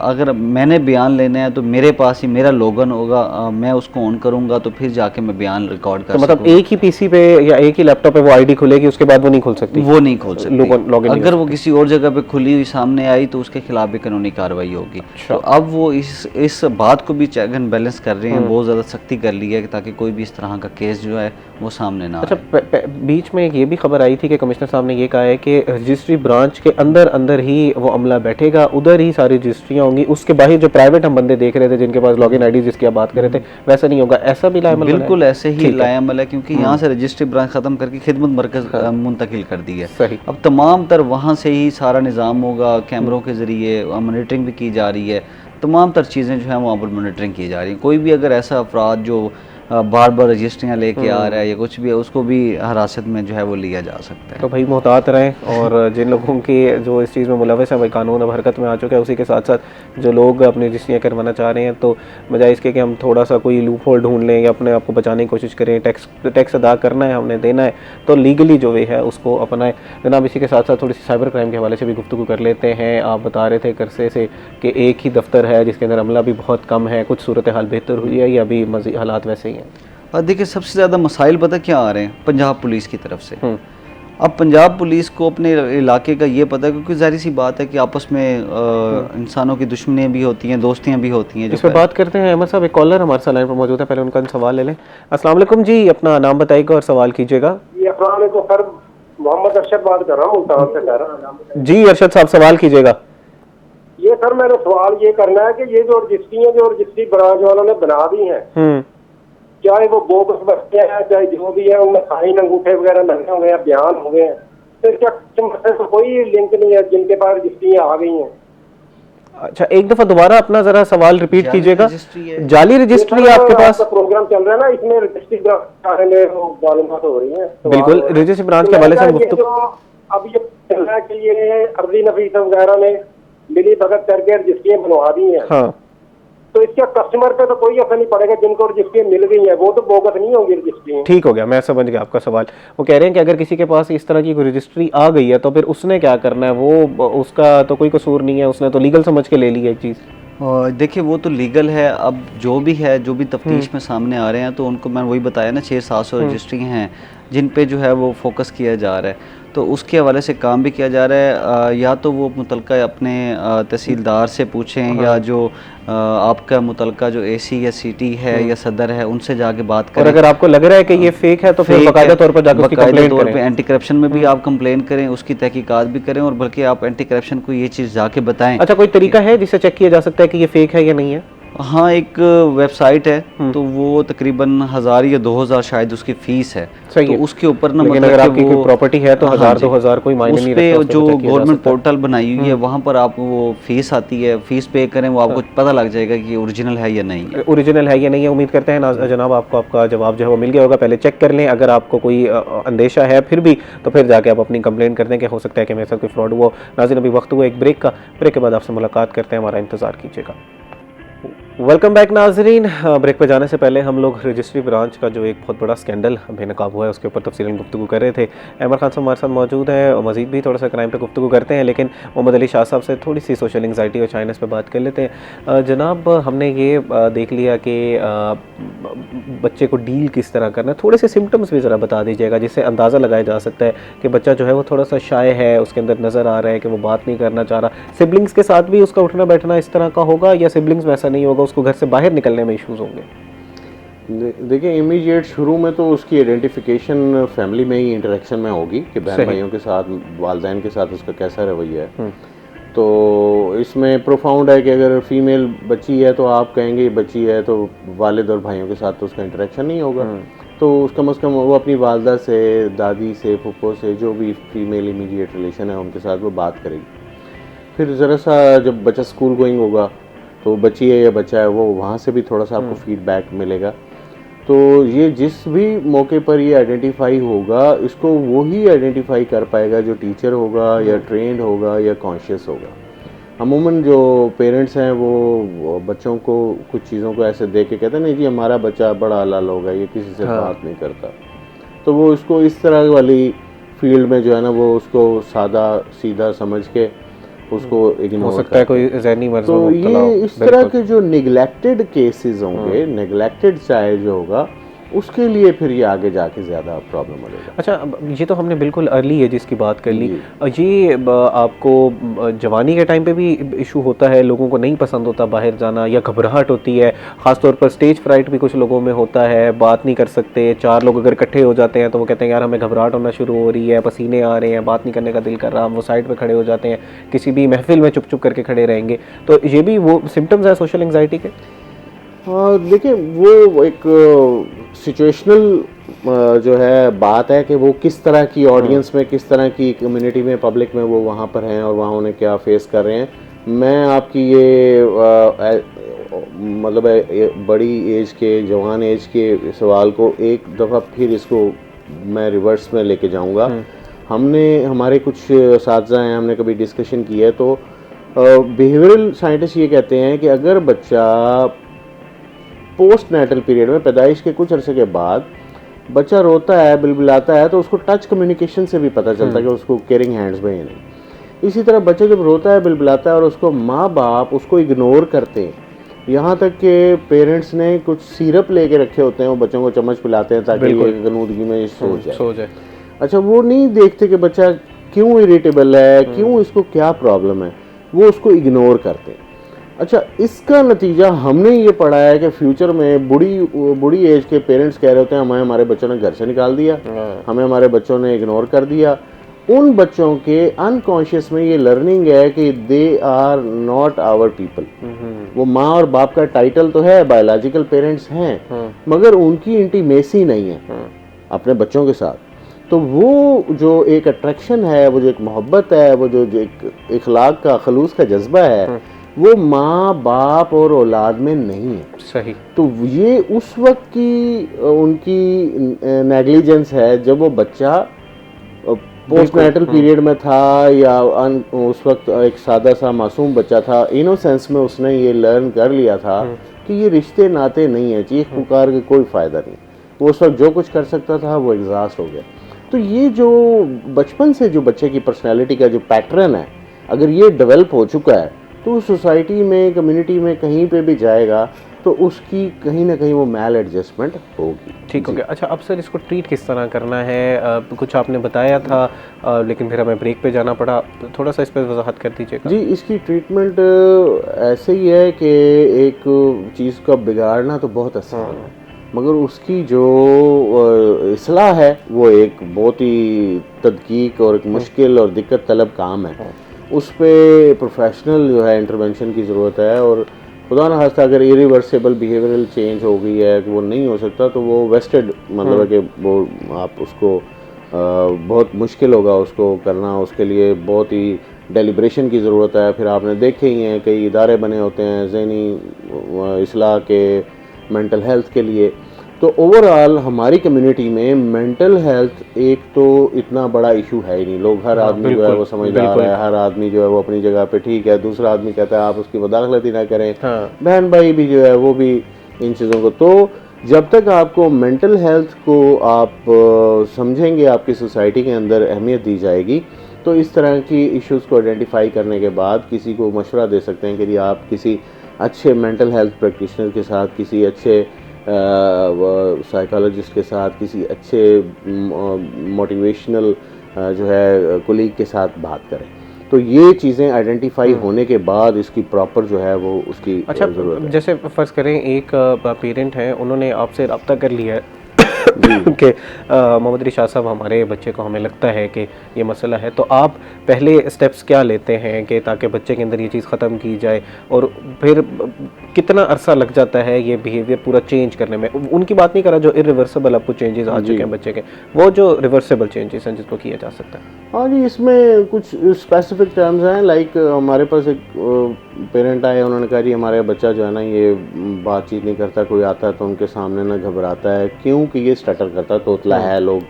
अगर मैंने बयान लेना है तो मेरे पास ही मेरा लोगन होगा, मैं उसको ऑन करूंगा तो फिर जाके मैं बयान रिकॉर्ड कर मतलब एक ही पीसी पे या एक ही लैपटॉप पे वो आईडी खुलेगी, उसके बाद वो नहीं खुल सकती? वो नहीं खोल सकती। अगर वो किसी किसी और जगह पे खुली हुई सामने आई तो उसके खिलाफ भी कानूनी कार्रवाई होगी। तो अब वो इस बात को भी चेक एंड बैलेंस कर रहे हैं, बहुत ज़्यादा सख्ती कर ली है ताकि कोई भी इस तरह का केस जो है वो सामने ना आए। अच्छा, बीच में ये भी खबर आई थी कि कमिश्नर साहब ने ये कहा है कि रजिस्ट्री ब्रांच के अंदर ही वो अमला बैठेगा, उधर ही सारी रजिस्ट्रियाँ होंगी, उसके बाहर जो प्राइवेट हम बंदे देख रहे थे जिनके पास लॉगिन आईडी जिसकी आप बात कर रहे थे, वैसा नहीं होगा। ऐसा भी लाएअमल? बिल्कुल ऐसे ही लाएअमल है, क्योंकि यहाँ से रजिस्ट्री ब्रांच ख़त्म करके खिदमत मरकज़ मुंतकिल कर दी है। सही। अब तमाम तर वहाँ से ही सारा निज़ाम होगा, कैमरों के ज़रिए मॉनिटरिंग भी की जा रही है, तमाम तर चीज़ें जो हैं वहाँ पर मॉनिटरिंग की जा रही हैं। कोई भी अगर ऐसा अफराद जो बार बार रजिस्ट्रियाँ लेके आ रहा है या कुछ भी है, उसको भी हिरासत में जो है वो लिया जा सकता है। तो भाई मोहतात रहें, और जिन लोगों की जो इस चीज़ में मुलविस है भाई कानून अब हरकत में आ चुका है, उसी के साथ साथ जो लोग अपनी रजिस्ट्रियाँ करवाना चाह रहे हैं तो बजाय इसके कि हम थोड़ा सा कोई लूप होल ढूंढ लें या अपने आप को बचाने की कोशिश करें, टैक्स अदा करना है, हमने देना है, तो लीगली जो वे है उसको अपनाएं। जनाब इसी के साथ साथ थोड़ी सी साइबर क्राइम के हवाले से भी गुफ्तगू कर लेते हैं। आप बता रहे थे करसे से कि एक ही दफ्तर है जिसके अंदर अमला भी बहुत कम है, कुछ सूरत हाल बेहतर हुई है या अभी मज़ीद हालात वैसे ही हैं? और देखिए सबसे ज़्यादा मसाइल पता क्या आ रहे हैं पंजाब पुलिस की तरफ से। अब पंजाब पुलिस को अपने इलाके का ये पता है, क्योंकि जाहिर सी बात है कि आपस में इंसानों की दुश्मनियाँ भी होती हैं, दोस्तियाँ भी होती हैं। इस पर बात करते हैं। अहमद साहब एक कॉलर हमारे साथ लाइन पर मौजूद है, पहले उनका सवाल ले लें। अस्सलाम वालेकुम जी, अपना नाम बताइएगा और सवाल कीजिएगा। अस्सलाम वालेकुम सर, मोहम्मद अरशद बात कर रहा हूँ मुल्तान से सर। जी अरशद साहब सवाल कीजिएगा। ये सर मेरा सवाल ये करना है कि ये जो रजिस्ट्री ब्रांच वालों ने बना दी है, चाहे वो बोगस बच्चे हैं चाहे जो भी है, उनमें साइन अंगूठे वगैरह लगे हुए हैं, बयान हुए हैं, तो क्या तो कोई लिंक नहीं है जिनके पास रजिस्ट्रियाँ आ गई हैं? अच्छा एक दफा दोबारा अपना जरा सवाल रिपीट कीजिएगा। जाली रजिस्ट्री आपके पास प्रोग्राम चल रहा है ना, इसमें रजिस्ट्री मालूमात हो रही है। बिल्कुल रजिस्ट्री ब्रांच के हवाले से अब ये चल रहा है कि ये अर्जी नफीस वगैरह ने मिली भगत करके रजिस्ट्रियाँ बनवा दी हैं। हाँ, तो इसका कस्टमर पे तो कोई असर नहीं पड़ेगा, जिनको रजिस्ट्री मिल गई है वो तो बोगस नहीं होंगी रजिस्ट्री। ठीक हो गया, मैं समझ गया आपका सवाल। वो कह रहे हैं कि अगर किसी के पास इस तरह की कोई रजिस्ट्री आ गई है तो फिर उसने क्या करना है, वो उसका तो कोई कसूर नहीं है, उसने तो लीगल समझ के ले ली है एक चीज़। देखिए वो तो लीगल है। अब जो भी है, जो भी तफ्तीश में सामने आ रहे हैं, तो उनको मैंने वही बताया ना 600-700 रजिस्ट्री हैं जिन पे जो है वो फोकस किया जा रहा है, तो उसके हवाले से काम भी किया जा रहा है। या तो वो मुतलका अपने तहसीलदार से पूछें या जो आपका मुतलका जो एसी या सिटी है या सदर है उनसे जाके बात करें। और अगर आपको लग रहा है कि ये फेक है तो फिर बाकायदा तौर पर जाकर उसकी कंप्लेंट तौर पे एंटी करप्शन में भी आप कंप्लेन करें, उसकी तहकीकात भी करें, और बल्कि आप एंटी करप्शन को ये चीज़ जाके बताएं। अच्छा, कोई तरीका है जिससे चेक किया जा सकता है कि ये फेक है या नहीं है? हाँ, एक वेबसाइट है, तो वो तकरीबन 1000 या 2000 शायद उसकी फीस है। सही तो है। उसके ऊपर ना लेकिन मतलब अगर आपकी कोई प्रॉपर्टी है तो 1000-2000 कोई मायने नहीं रखता। उस पे जो गवर्नमेंट पोर्टल बनाई हुई है वहाँ पर आप वो फीस आती है, फीस पे करें, वो आपको पता लग जाएगा कि ओरिजिनल है या नहीं है। ओरिजिनल है या नहीं है। उम्मीद करते हैं जनाब आपको आपका जवाब जो है वो मिल गया होगा। पहले चेक कर लें, अगर आपको कोई अंदेशा है फिर भी तो फिर जाके आप अपनी कंप्लेंट कर दें कि हो सकता है कि मेरे साथ कोई फ्रॉड हुआ। नाज़रीन अभी वक्त हुआ एक ब्रेक का, ब्रेक के बाद आपसे मुलाकात करते हैं, हमारा इंतज़ार कीजिएगा। वेलकम बैक नाजरीन। ब्रेक पे जाने से पहले हम लोग रजिस्ट्री ब्रांच का जो एक बहुत बड़ा स्कैंडल बेनकाब हुआ है उसके ऊपर तफसीलन गुफ्तगू कर रहे थे। अमर खान साहब हमारे साथ मौजूद हैं और मज़ीद भी थोड़ा सा क्राइम पे गुफ्तगू करते हैं, लेकिन मोहम्मद अली शाह साहब से थोड़ी सी सोशल एंग्जाइटी और चाइनेस पे बात कर लेते हैं। जनाब हमने ये देख लिया कि बच्चे को डील किस तरह करना है, थोड़े से सिम्टम्स भी ज़रा बता दीजिएगा जिससे अंदाज़ा लगाया जा सकता है कि बच्चा जो है वो थोड़ा सा शाय है, उसके अंदर नज़र आ रहा है कि वो बात नहीं करना चाह रहा। सिबलिंग्स के साथ भी उसका उठना बैठना इस तरह का होगा या सिबलिंग्स में ऐसा नहीं होगा, उसको घर से बाहर निकलने में इश्यूज़ होंगे? देखिए इमीडिएट शुरू में तो उसकी आइडेंटिफिकेशन फैमिली में ही इंटरेक्शन में होगी कि बहन भाइयों के साथ, वालिदैन के साथ उसका कैसा रवैया है। तो इसमें प्रोफाउंड है कि अगर फीमेल बच्ची है तो आप कहेंगे बच्ची है तो वालिद और भाइयों के साथ तो उसका इंटरेक्शन नहीं होगा, तो उसका कम से कम वो अपनी वालदा से, दादी से, फुप्पो से, जो भी फीमेल इमीडिएट रिलेशन है उनके साथ वो बात करेगी। फिर ज़रा सा जब बच्चा स्कूल गोइंग होगा तो बच्ची है या बच्चा है वो वहाँ से भी थोड़ा सा आपको फीडबैक मिलेगा। तो ये जिस भी मौके पर ये आइडेंटिफाई होगा, इसको वो ही आइडेंटिफाई कर पाएगा जो टीचर होगा या ट्रेंड होगा या कॉन्शियस होगा। अमूमन जो पेरेंट्स हैं वो बच्चों को कुछ चीज़ों को ऐसे देख के कहते हैं नहीं जी हमारा बच्चा बड़ा हलाल होगा, ये किसी से बात नहीं करता, तो वो इसको इस तरह वाली फील्ड में जो है ना वो उसको सादा सीधा समझ के उसको इग्नोर हो सकता है कोई ज़हनी मर्ज़। तो ये इस तरह के जो निगलेक्टेड केसेस होंगे, निगलेक्टेड चाइल्ड जो होगा, उसके लिए फिर ये आगे जाके ज़्यादा प्रॉब्लम होगा। अच्छा, ये तो हमने बिल्कुल अर्ली एज इसकी बात कर ली। ये आपको जवानी के टाइम पे भी इशू होता है, लोगों को नहीं पसंद होता बाहर जाना या घबराहट होती है, ख़ासतौर पर स्टेज फ्राइट भी कुछ लोगों में होता है, बात नहीं कर सकते। 4 लोग अगर इकट्ठे हो जाते हैं तो वो कहते हैं यार हमें घबराहट होना शुरू हो रही है, पसीने आ रहे हैं, बात नहीं करने का दिल कर रहा, हम वो साइड पर खड़े हो जाते हैं, किसी भी महफिल में चुप चुप करके खड़े रहेंगे। तो ये भी वो सिम्टम्स है सोशल एंग्जाइटी के? देखिए वो एक सिचुएशनल जो है बात है कि वो किस तरह की ऑडियंस में, किस तरह की कम्युनिटी में, पब्लिक में वो वहाँ पर हैं और वहाँ उन्हें क्या फेस कर रहे हैं। मैं आपकी ये मतलब बड़ी एज के, जवान एज के सवाल को एक दफ़ा फिर इसको मैं रिवर्स में लेके जाऊंगा। हमने हमारे कुछ साथी हैं, हमने कभी डिस्कशन किया है, तो बिहेवियरल साइंटिस्ट ये कहते हैं कि अगर बच्चा पोस्ट नेटल पीरियड में, पैदाइश के कुछ अरसे के बाद बच्चा रोता है, बिलबिलाता है, तो उसको टच कम्युनिकेशन से भी पता चलता है कि उसको केयरिंग हैंड्स में ही नहीं। इसी तरह बच्चा जब रोता है, बिलबिलाता है और उसको माँ बाप उसको इग्नोर करते हैं, यहाँ तक कि पेरेंट्स ने कुछ सिरप लेके रखे होते हैं, वो बच्चों को चम्मच पिलाते हैं ताकि ये गनूदगी में सो जाए। अच्छा, वो नहीं देखते कि बच्चा क्यों इरिटेबल है, क्यों इसको क्या प्रॉब्लम है, वो उसको इग्नोर करते हैं। अच्छा, इसका नतीजा हमने ये पढ़ा है कि फ्यूचर में बुढ़ी एज के पेरेंट्स कह रहे होते हैं हमें हमारे बच्चों ने घर से निकाल दिया, हमें हमारे बच्चों ने इग्नोर कर दिया। उन बच्चों के अनकॉन्शियस में ये लर्निंग है कि they are not our people. वो माँ और बाप का टाइटल तो है, बायोलॉजिकल पेरेंट्स हैं, मगर उनकी इंटीमेसी नहीं है अपने बच्चों के साथ। तो वो जो एक अट्रैक्शन है, वो जो एक मोहब्बत है, वो जो एक इखलाक का, खलूस का जज्बा है, वो माँ बाप और औलाद में नहीं है। सही। तो ये उस वक्त की उनकी नेग्लिजेंस है जब वो बच्चा पोस्टनेटल पीरियड में था, या उस वक्त एक सादा सा मासूम बच्चा था, इनोसेंस में उसने ये लर्न कर लिया था कि ये रिश्ते नाते नहीं है, चीख पुकार के कोई फ़ायदा नहीं। वो उस वक्त जो कुछ कर सकता था वो एग्जॉस्ट हो गया। तो ये जो बचपन से जो बच्चे की पर्सनैलिटी का जो पैटर्न है, अगर ये डेवलप हो चुका है तो सोसाइटी में, कम्युनिटी में कहीं पे भी जाएगा तो उसकी कहीं ना कहीं वो मैल एडजस्टमेंट होगी। ठीक हो गया। अच्छा, अब सर इसको ट्रीट किस तरह करना है? कुछ आपने बताया था, लेकिन फिर हमें ब्रेक पे जाना पड़ा, थोड़ा सा इस पर वजाहत कर दीजिएगा। जी, इसकी ट्रीटमेंट ऐसे ही है कि एक चीज़ का बिगाड़ना तो बहुत आसान है, मगर उसकी जो इस्लाह है वो एक बहुत ही तदकीक और एक मुश्किल और दिक्कत तलब काम है। उस पर प्रोफेशनल जो है इंटरवेंशन की ज़रूरत है, और खुदा न खास्ता अगर इरिवर्सिबल बिहेवियरल चेंज हो गई है कि वो नहीं हो सकता, तो वो वेस्टेड मतलब है कि वो आप उसको बहुत मुश्किल होगा उसको करना। उसके लिए बहुत ही डेलिब्रेशन की ज़रूरत है। फिर आपने देखे ही हैं कई इदारे बने होते हैं ज़हनी इस्लाह के, मेंटल हेल्थ के लिए। तो ओवरऑल हमारी कम्युनिटी में मेंटल हेल्थ एक तो इतना बड़ा इशू है ही नहीं। लोग, हर आदमी जो है वो समझदार है, हर आदमी जो है वो अपनी जगह पे ठीक है, दूसरा आदमी कहता है आप उसकी मुदाखलत ही ना करें। बहन भाई भी जो है वो भी इन चीज़ों को, तो जब तक आपको मेंटल हेल्थ को आप समझेंगे, आपकी सोसाइटी के अंदर अहमियत दी जाएगी, तो इस तरह की इश्यूज़ को आइडेंटिफाई करने के बाद किसी को मशवरा दे सकते हैं कि आप किसी अच्छे मेंटल हेल्थ प्रैक्टिशनर के साथ, किसी अच्छे साइकोलॉजिस्ट के साथ, किसी अच्छे मोटिवेशनल जो है कोलीग के साथ बात करें। तो ये चीज़ें आइडेंटिफाई होने के बाद इसकी प्रॉपर जो है वो उसकी अच्छा, ज़रूरत है। जैसे फ़र्ज़ करें एक पेरेंट हैं, उन्होंने आपसे रब्ता कर लिया है कि मोहम्मद रिशाद साहब, हमारे बच्चे को, हमें लगता है कि ये मसला है, तो आप पहले स्टेप्स क्या लेते हैं कि ताकि बच्चे के अंदर ये चीज़ ख़त्म की जाए, और फिर कितना अरसा लग जाता है ये बिहेवियर पूरा चेंज करने में? उनकी बात नहीं कर रहा जो इरिवर्सिबल आपको चेंजेस आ चुके हैं बच्चे के, वो जो रिवर्सिबल चेंजेस हैं जिसको किया जा सकता है। हाँ जी, इसमें कुछ स्पेसिफिक टर्म्स हैं। लाइक हमारे पास एक पेरेंट आए, उन्होंने कहा जी हमारे बच्चा जो है ना ये बातचीत नहीं करता, कोई आता है तो उनके सामने ना घबराता है, क्योंकि ये स्टटर करता है, तोतला है, लोग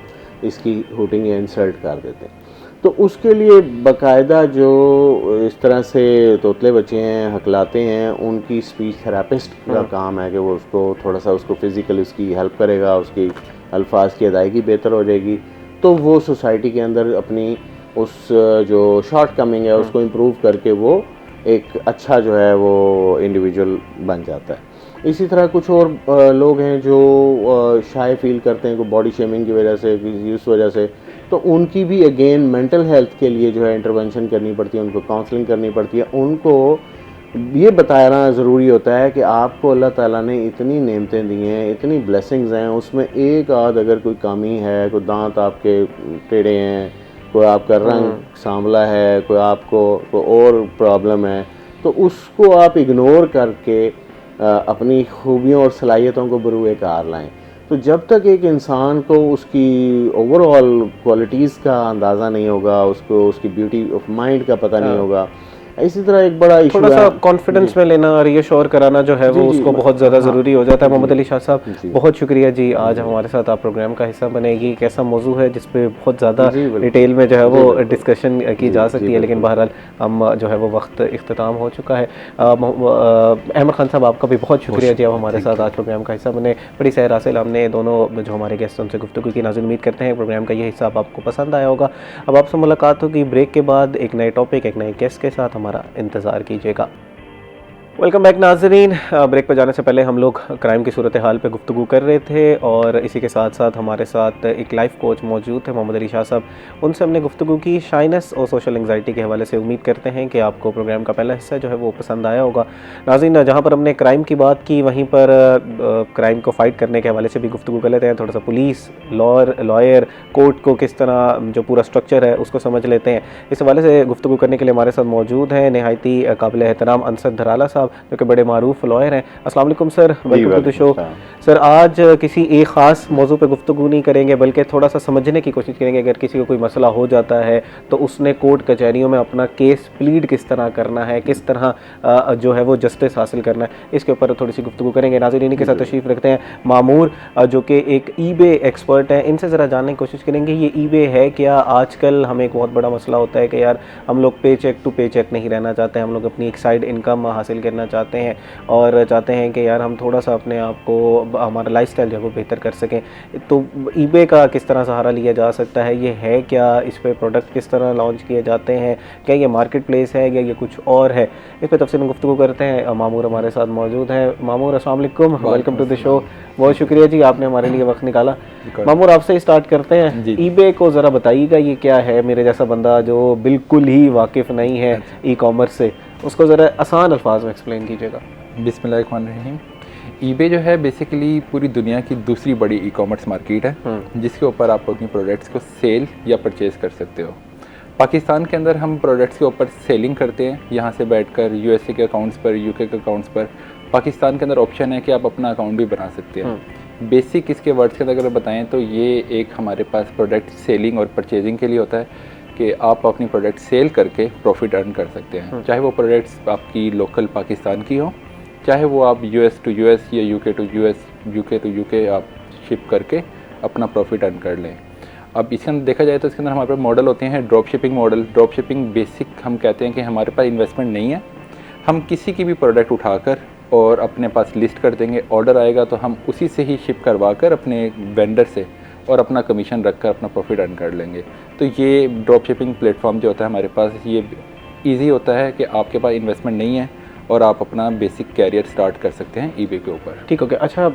इसकी हूटिंग या इंसल्ट कर देते हैं। तो उसके लिए बाकायदा जो इस तरह से तोतले बच्चे हैं, हकलाते हैं, उनकी स्पीच थेरापिस्ट का काम है कि वो उसको थोड़ा सा उसको फिज़िकली उसकी हेल्प करेगा, उसकी अल्फाज की अदायगी बेहतर हो जाएगी, तो वो सोसाइटी के अंदर अपनी उस जो शॉर्ट कमिंग है उसको इम्प्रूव करके वो एक अच्छा जो है वो इंडिविजुअल बन जाता है। इसी तरह कुछ और लोग हैं जो शाय फील करते हैं, को बॉडी शेमिंग की वजह से, इस वजह से, तो उनकी भी अगेन मेंटल हेल्थ के लिए जो है इंटरवेंशन करनी पड़ती है, उनको काउंसलिंग करनी पड़ती है। उनको ये बताना ज़रूरी होता है कि आपको अल्लाह ताला ने इतनी नेमतें दी हैं, इतनी ब्लेसिंग्स हैं, उसमें एक आध अगर कोई कमी है, कोई दांत आपके टेढ़े हैं, कोई आपका रंग सांवला है, कोई आपको कोई और प्रॉब्लम है, तो उसको आप इग्नोर करके अपनी खूबियों और सलाहियतों को बरूए कार लाएं। तो जब तक एक इंसान को उसकी ओवरऑल क्वालिटीज़ का अंदाज़ा नहीं होगा, उसको उसकी ब्यूटी ऑफ माइंड का पता नहीं होगा, इसी तरह एक बड़ा इशू थोड़ा सा है कॉन्फिडेंस में लेना और रीअश्योर कराना जो है वो उसको बहुत ज़्यादा ज़रूरी हो जाता है। मोहम्मद अली शाह साहब, बहुत शुक्रिया जी, आज हमारे साथ आप प्रोग्राम का हिस्सा बनेगी। एक ऐसा मौजू है जिस पे बहुत ज़्यादा डिटेल में जो है वो डिस्कशन की जा सकती है, लेकिन बहरहाल हम जो है वो वक्त इख्तिताम हो चुका है। अहमद खान साहब, आपका भी बहुत शुक्रिया जी, आप हमारे साथ आज प्रोग्राम का हिस्सा बने। बड़ी सैर हासिल हमने दोनों जो हमारे गेस्ट उनसे गुफ्तगू की। नाज़रीन, उम्मीद करते हैं प्रोग्राम का ये हिस्सा आपको पसंद आया होगा। अब आपसे मुलाकात होगी ब्रेक के बाद एक नए टॉपिक, एक नए गेस्ट के साथ। हमारा इंतज़ार कीजिएगा। वेलकम बैक नाजरीन। ब्रेक पर जाने से पहले हम लोग क्राइम की सूरत हाल पे गुफ्तगू कर रहे थे और इसी के साथ साथ हमारे साथ एक लाइफ कोच मौजूद थे, मोहम्मद अली शाह साहब। उनसे हमने गुफ्तगू की शाइनेस और सोशल एंग्जाइटी के हवाले से। उम्मीद करते हैं कि आपको प्रोग्राम का पहला हिस्सा जो है वो पसंद आया होगा। नाज़रीन, जहाँ पर हमने क्राइम की बात की वहीं पर क्राइम को फ़ाइट करने के हवाले से भी गुफ्तगू कर लेते हैं। थोड़ा सा पुलिस, लॉयर, कोर्ट को किस तरह जो पूरा स्ट्रक्चर है उसको समझ लेते हैं। इस हवाले से गुफ्तगू करने के लिए हमारे साथ मौजूद हैं नहायती काबिल एहतराम अंसर धराला साहब, जो कि बड़े मारूफ लॉयर हैं। अस्सलाम वालेकुम sir, welcome to the show. Sir, आज किसी एक ख़ास मौजू पे गुफ्तगू नहीं करेंगे, बल्कि थोड़ा सा समझने की कोशिश करेंगे। अगर किसी को कोई मसला हो जाता है तो उसने कोर्ट कचहरियों में अपना केस प्लीड किस तरह करना है, किस तरह जो है वो जस्टिस हासिल करना है, इसके ऊपर थोड़ी सी गुफ्तगू करेंगे। नाज़रीन, के साथ तशरीफ़ रखते हैं मामूर, जो कि एक ईबे एक्सपर्ट हैं। इनसे ज़रा जानने की कोशिश करेंगे ये ईबे है क्या। आजकल हमें एक बहुत बड़ा मसला होता है कि यार हम लोग पे चेक टू पे चेक नहीं रहना चाहते, हम लोग अपनी एक साइड इनकम हासिल करना चाहते हैं और चाहते हैं कि यार हम थोड़ा सा अपने आप को, हमारा लाइफस्टाइल जो है वो बेहतर कर सकें। तो ईबे का किस तरह सहारा लिया जा सकता है, ये है क्या, इस पे प्रोडक्ट किस तरह लॉन्च किए जाते हैं, क्या ये मार्केट प्लेस है या ये कुछ और है, इस पर तफसील गुफ्तगू करते हैं। मामूर हमारे साथ मौजूद हैं। मामूर, अस्सलाम वालेकुम, वेलकम टू द शो। बहुत शुक्रिया जी, आपने हमारे लिए वक्त निकाला। मामूर, आपसे स्टार्ट करते हैं। ईबे को ज़रा बताइएगा ये क्या है। मेरे जैसा बंदा जो बिल्कुल ही वाकिफ़ नहीं है ई कॉमर्स से, उसको ज़रा आसान अल्फाज में एक्सप्लेन कीजिएगा। बिस्मिल्लाहिर्रहमानिर्रहीम। ईबे जो है बेसिकली पूरी दुनिया की दूसरी बड़ी ई कॉमर्स मार्केट है जिसके ऊपर आप अपनी प्रोडक्ट्स को सेल या परचेज़ कर सकते हो। पाकिस्तान के अंदर हम प्रोडक्ट्स के ऊपर सेलिंग करते हैं, यहाँ से बैठकर यूएसए के अकाउंट्स पर, यूके के अकाउंट्स पर। पाकिस्तान के अंदर ऑप्शन है कि आप अपना अकाउंट भी बना सकते हैं। बेसिक इसके वर्ड्स के अंदर अगर बताएं तो ये एक हमारे पास प्रोडक्ट सेलिंग और परचेजिंग के लिए होता है कि आप अपनी प्रोडक्ट सेल करके प्रॉफिट अर्न कर सकते हैं। चाहे वो प्रोडक्ट्स आपकी लोकल पाकिस्तान की हो, चाहे वो आप यूएस टू यूएस या UK to US, UK to UK आप शिप करके अपना प्रॉफिट अर्न कर लें। अब इसके अंदर देखा जाए तो इसके अंदर हमारे पास मॉडल होते हैं drop shipping model. Drop shipping basic हम कहते हैं कि हमारे पास इन्वेस्टमेंट नहीं है, हम किसी की भी प्रोडक्ट उठाकर और अपने पास लिस्ट कर देंगे, ऑर्डर आएगा तो हम उसी से ही शिप करवा कर अपने वेंडर से और अपना कमीशन रख कर अपना प्रॉफिट अर्न कर लेंगे। तो ये ड्रॉप शिपिंग प्लेटफॉर्म जो होता है हमारे पास, ये ईजी होता है कि आपके पास इन्वेस्टमेंट नहीं है और आप अपना बेसिक कैरियर स्टार्ट कर सकते हैं ईबे के ऊपर। ठीक, ओके। अच्छा,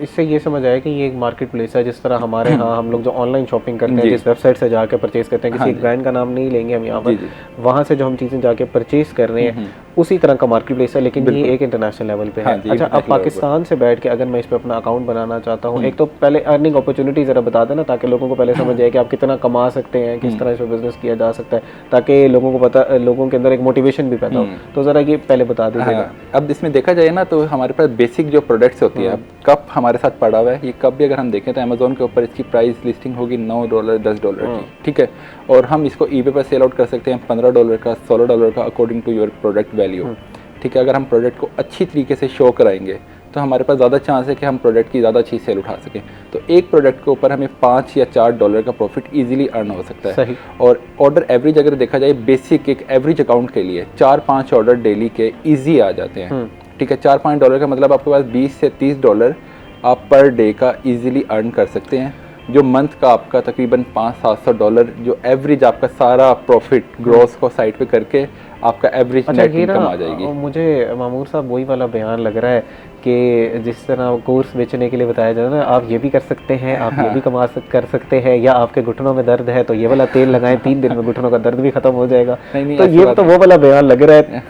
इससे ये समझ आया कि ये एक मार्केट प्लेस है जिस तरह हमारे यहाँ हम लोग जो ऑनलाइन शॉपिंग करते हैं, जिस वेबसाइट से जाके परचेज करते हैं, किसी ब्रांड का नाम नहीं लेंगे हम यहाँ पर, वहाँ से जो हम चीज़ें जाके परचेज कर रहे हैं उसी तरह का मार्केट प्लेस है, लेकिन ये एक इंटरनेशनल लेवल पे है। अच्छा, अब पाकिस्तान से बैठ के अगर मैं इस पर अपना अकाउंट बनाना चाहता हूँ, एक तो पहले अर्निंग अपॉर्चुनिटी ज़रा बता देना ताकि लोगों को पहले समझ जाए कि आप कितना कमा सकते हैं, किस तरह इस पर बिजनेस किया जा सकता है, ताकि लोगों को पता, लोगों के अंदर एक मोटिवेशन भी पैदा हो। तो ज़रा ये पहले बता दीजिएगा। अब इसमें देखा जाए ना तो हमारे पास बेसिक जो प्रोडक्ट्स होती है, अब कप हमारे साथ पड़ा हुआ है, ये कप भी अगर हम देखें तो अमेज़ॉन के ऊपर इसकी प्राइस लिस्टिंग होगी $9 $10 की, ठीक है। और हम इसको ईबे पर सेल आउट कर सकते हैं $15 का, $16 का, according to your product value, ठीक है। अगर हम प्रोडक्ट को अच्छी तरीके से शो कराएंगे तो हमारे पास ज़्यादा चांस है कि हम प्रोडक्ट की ज़्यादा अच्छी सेल उठा सकें। तो एक प्रोडक्ट के ऊपर हमें $5 या $4 का प्रॉफिट इजीली अर्न हो सकता है। सही। और ऑर्डर एवरेज अगर देखा जाए, बेसिक एक एवरेज अकाउंट के लिए 4-5 ऑर्डर डेली के ईजी आ जाते हैं, ठीक है। $4-5 का मतलब आपके पास $20 से $30 आप पर डे का ईजिली अर्न कर सकते हैं, जो मंथ का आपका तकरीबन $500-700 जो एवरेज आपका सारा प्रॉफिट ग्रॉस को साइड पे करके आपका एवरेज नेट इनकम आ जाएगी। मुझे मामूर साहब वही वाला बयान लग रहा है कि जिस तरह कोर्स बेचने के लिए बताया जा रहा है, आप ये भी कर सकते हैं, आप ये भी कर सकते हैं, या आपके घुटनों में दर्द है तो ये वाला तेल लगाएं, 3 दिन में घुटनों का दर्द भी खत्म हो जाएगा। तो ये तो वो वाला बयान लग रहा है,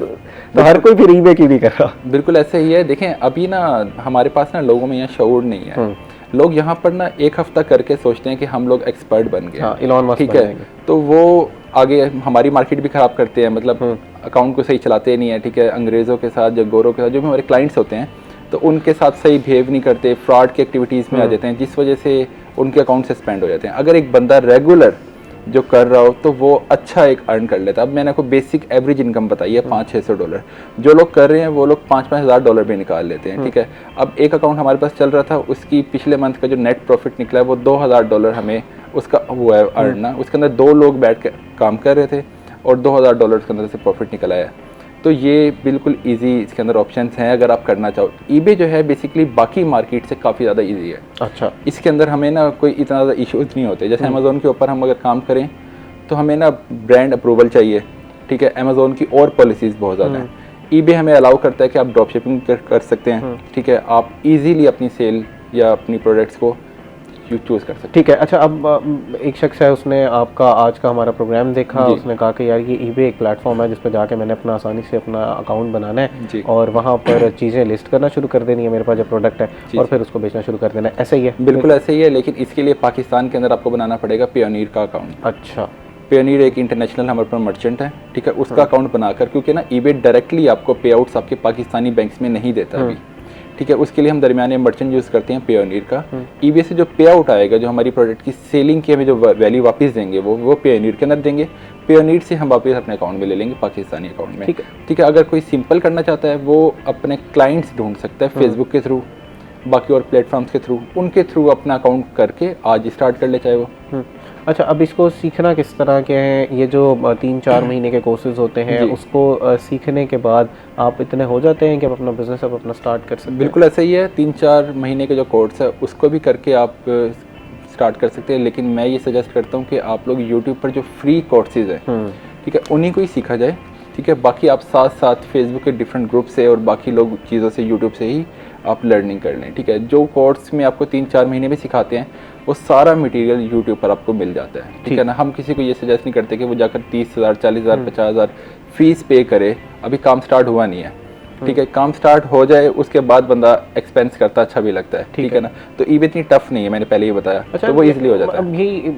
तो हर कोई फिर ईबे की नहीं कर रहा। बिल्कुल ऐसे ही है। देखें अभी ना हमारे पास ना लोगों में यहाँ शऊर नहीं है, लोग यहाँ पर ना एक हफ्ता करके सोचते हैं कि हम लोग एक्सपर्ट बन गए, इलॉन मस्क, ठीक है। तो वो आगे हमारी मार्केट भी ख़राब करते हैं, मतलब अकाउंट को सही चलाते नहीं है, ठीक है। अंग्रेज़ों के साथ, जो गोरों के साथ, जो भी हमारे क्लाइंट्स होते हैं, तो उनके साथ सही बिहेव नहीं करते, फ्रॉड की एक्टिविटीज़ में आ जाते हैं, जिस वजह से उनके अकाउंट सस्पेंड हो जाते हैं। अगर एक बंदा रेगुलर जो कर रहा हो तो वो अच्छा एक अर्न कर लेता है। अब मैंने आपको बेसिक एवरेज इनकम बताई है $500-600। जो लोग कर रहे हैं वो लोग $5,000 भी निकाल लेते हैं, ठीक है। अब एक अकाउंट हमारे पास चल रहा था, उसकी पिछले मंथ का जो नेट प्रॉफिट निकला है वो $2,000 हमें उसका हुआ है अर्न ना। उसके अंदर 2 लोग बैठ कर काम कर रहे थे और $2,000 के अंदर से प्रॉफिट निकल आया। तो ये बिल्कुल इजी इसके अंदर ऑप्शंस हैं अगर आप करना चाहो। ईबे जो है बेसिकली बाकी मार्केट से काफ़ी ज़्यादा इजी है। अच्छा, इसके अंदर हमें ना कोई इतना ज़्यादा इश्यूज नहीं होते। जैसे अमेज़ोन के ऊपर हम अगर काम करें तो हमें ना ब्रांड अप्रूवल चाहिए, ठीक है। अमेज़ोन की और पॉलिसीज़ बहुत ज़्यादा हैं। ईबे हमें अलाउ करता है कि आप ड्रॉप शिपिंग कर सकते हैं, ठीक है। आप इजीली अपनी सेल या अपनी प्रोडक्ट्स को चूज़ कर सकते हैं, ठीक है। अच्छा, अब एक शख्स है, उसने आपका आज का हमारा प्रोग्राम देखा, उसने कहा कि यार ये ईबे एक प्लेटफॉर्म है जिस पर जाके मैंने अपना आसानी से अपना अकाउंट बनाना है और वहाँ पर चीज़ें लिस्ट करना शुरू कर देनी है, मेरे पास जो प्रोडक्ट है, और फिर उसको बेचना शुरू कर देना है। ऐसा ही है? बिल्कुल ऐसे ही है, लेकिन इसके लिए पाकिस्तान के अंदर आपको बनाना पड़ेगा पेयोनीर का अकाउंट। अच्छा, पेयोनीर एक इंटरनेशनल हमारे पास मर्चेंट है, ठीक है। उसका अकाउंट बनाकर, क्योंकि ना ईबे डायरेक्टली आपको पे आउट्स आपके पाकिस्तानी बैंक्स में नहीं देता अभी, ठीक है। उसके लिए हम दरमियाने मर्चेंट यूज़ करते हैं पेयोनीर का। ईबे से जो पे आउट आएगा, जो हमारी प्रोडक्ट की सेलिंग की हमें जो वैल्यू वापस देंगे वो पेयोनीर के अंदर देंगे। पेयोनीर से हम वापस अपने अकाउंट में ले लेंगे, पाकिस्तानी अकाउंट में, ठीक है। अगर कोई सिंपल करना चाहता है वो अपने क्लाइंट्स ढूंढ सकता है फेसबुक के थ्रू, बाकी और प्लेटफॉर्म्स के थ्रू, उनके थ्रू अपना अकाउंट करके आज स्टार्ट कर ले चाहे वो। अच्छा, अब इसको सीखना किस तरह के हैं? ये जो 3-4 महीने के कोर्सेज होते हैं, उसको सीखने के बाद आप इतने हो जाते हैं कि आप अपना बिजनेस अब अपना स्टार्ट कर सकते हैं? बिल्कुल ऐसा ही है। 3-4 महीने के जो कोर्स है उसको भी करके आप स्टार्ट कर सकते हैं, लेकिन मैं ये सजेस्ट करता हूँ कि आप लोग यूट्यूब पर जो फ्री कोर्सेज हैं, ठीक है, उन्हीं को ही सीखा जाए, ठीक है। बाकी आप साथ साथ फेसबुक के डिफरेंट ग्रुप से और बाकी लोग चीज़ों से यूट्यूब से ही आप लर्निंग कर लें, ठीक है। जो कोर्स में आपको 3-4 महीने में सिखाते हैं वो सारा मटेरियल यूट्यूब पर आपको मिल जाता है, ठीक है ना। हम किसी को ये सजेस्ट नहीं करते कि वो जाकर 30,000, 40,000, 50,000 फीस पे करे। अभी काम स्टार्ट हुआ नहीं है, ठीक है। काम स्टार्ट हो जाए उसके बाद बंदा एक्सपेंस करता अच्छा भी लगता है, ठीक है ना। तो ईबे इतनी टफ नहीं है, मैंने पहले ही बताया। अच्छा, तो वो इजीली हो जाता है। अब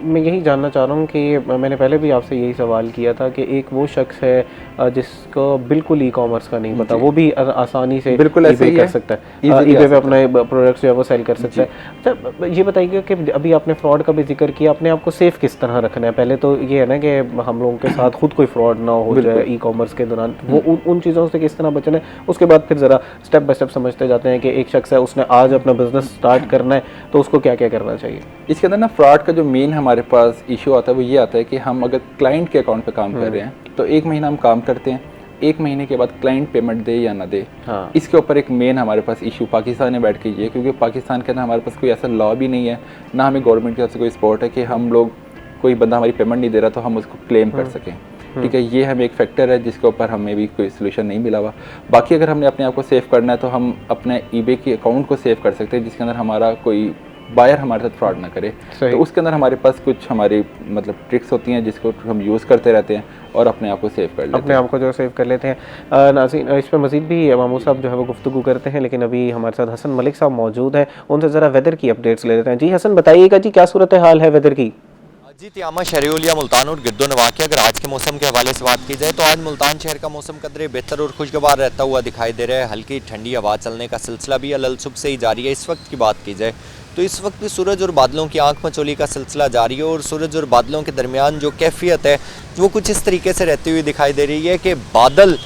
मैं यही जानना चाह रहा हूँ कि मैंने पहले भी आपसे यही सवाल किया था कि एक वो शख्स है जिसको बिल्कुल ई कॉमर्स का नहीं पता, वो भी आसानी से बिल्कुल ऐसे कर सकता है, ईबे पे अपने प्रोडक्ट्स जो है वो सेल कर सकता है। अच्छा, ये बताइए कि अभी आपने फ्रॉड का भी जिक्र किया, अपने आप को सेफ किस तरह रखना है? पहले तो ये है ना कि हम लोगों के साथ खुद कोई फ्रॉड ना हो जाए ई कॉमर्स के दौरान, वो उन चीज़ों से किस तरह बचना है। उसके बाद फिर ज़रा स्टेप बाय स्टेप समझते जाते हैं कि एक शख्स है, उसने आज अपना बिजनेस स्टार्ट करना है तो उसको क्या क्या करना चाहिए। इसके अंदर ना फ्रॉड का जो मेन हमारे पास इशू आता है वो ये आता है कि हम अगर क्लाइंट के अकाउंट पे काम कर रहे हैं तो 1 महीना हम काम करते हैं, 1 महीने के बाद क्लाइंट पेमेंट दे या ना दे, इसके ऊपर एक मेन हमारे पास इशू पाकिस्तान में बैठ के ये, क्योंकि पाकिस्तान के अंदर हमारे पास कोई ऐसा लॉ भी नहीं है, ना हमें गवर्नमेंट की तरफ से कोई सपोर्ट है कि हम लोग कोई बंदा हमारी पेमेंट नहीं दे रहा तो हम उसको क्लेम कर सकें, ठीक है। ये हमें एक फैक्टर है जिसके ऊपर हमें भी कोई सोल्यूशन नहीं मिला हुआ। बाकी अगर हमने अपने आप को सेव करना है तो हम अपने ईबे के अकाउंट को सेव कर सकते हैं जिसके अंदर हमारा कोई बायर हमारे साथ फ्रॉड ना करे। तो उसके अंदर हमारे पास कुछ हमारी मतलब ट्रिक्स होती हैं जिसको हम यूज़ करते रहते हैं और अपने आप को सेव कर लेते हैं, अपने आप को जो सेव कर लेते हैं। नाज़रीन, इस पर मज़ीद भी मामू साहब जो है वो गुफ्तगू करते हैं, लेकिन अभी हमारे साथ हसन मलिक साहब मौजूद हैं, उनसे ज़रा वेदर की अपडेट्स ले लेते हैं। जी हसन, बताइएगा जी, क्या सूरत हाल है वेदर की? जी, तियामा, शहरियोलिया, मुल्तान और गिरदो नवा की अगर आज के मौसम के हवाले से बात की जाए तो आज मुल्तान शहर का मौसम कदरे बेहतर और खुशगवार रहता हुआ दिखाई दे रहा है। हल्की ठंडी हवा चलने का सिलसिला भी अलल सुबह से ही जारी है। इस वक्त की बात की जाए तो इस वक्त भी सूरज और बादलों की आंख मचोली का सिलसिला जारी है और सूरज और बादलों के दरमियान जो कैफियत है वो कुछ इस तरीके से रहती हुई दिखाई दे रही है कि बादल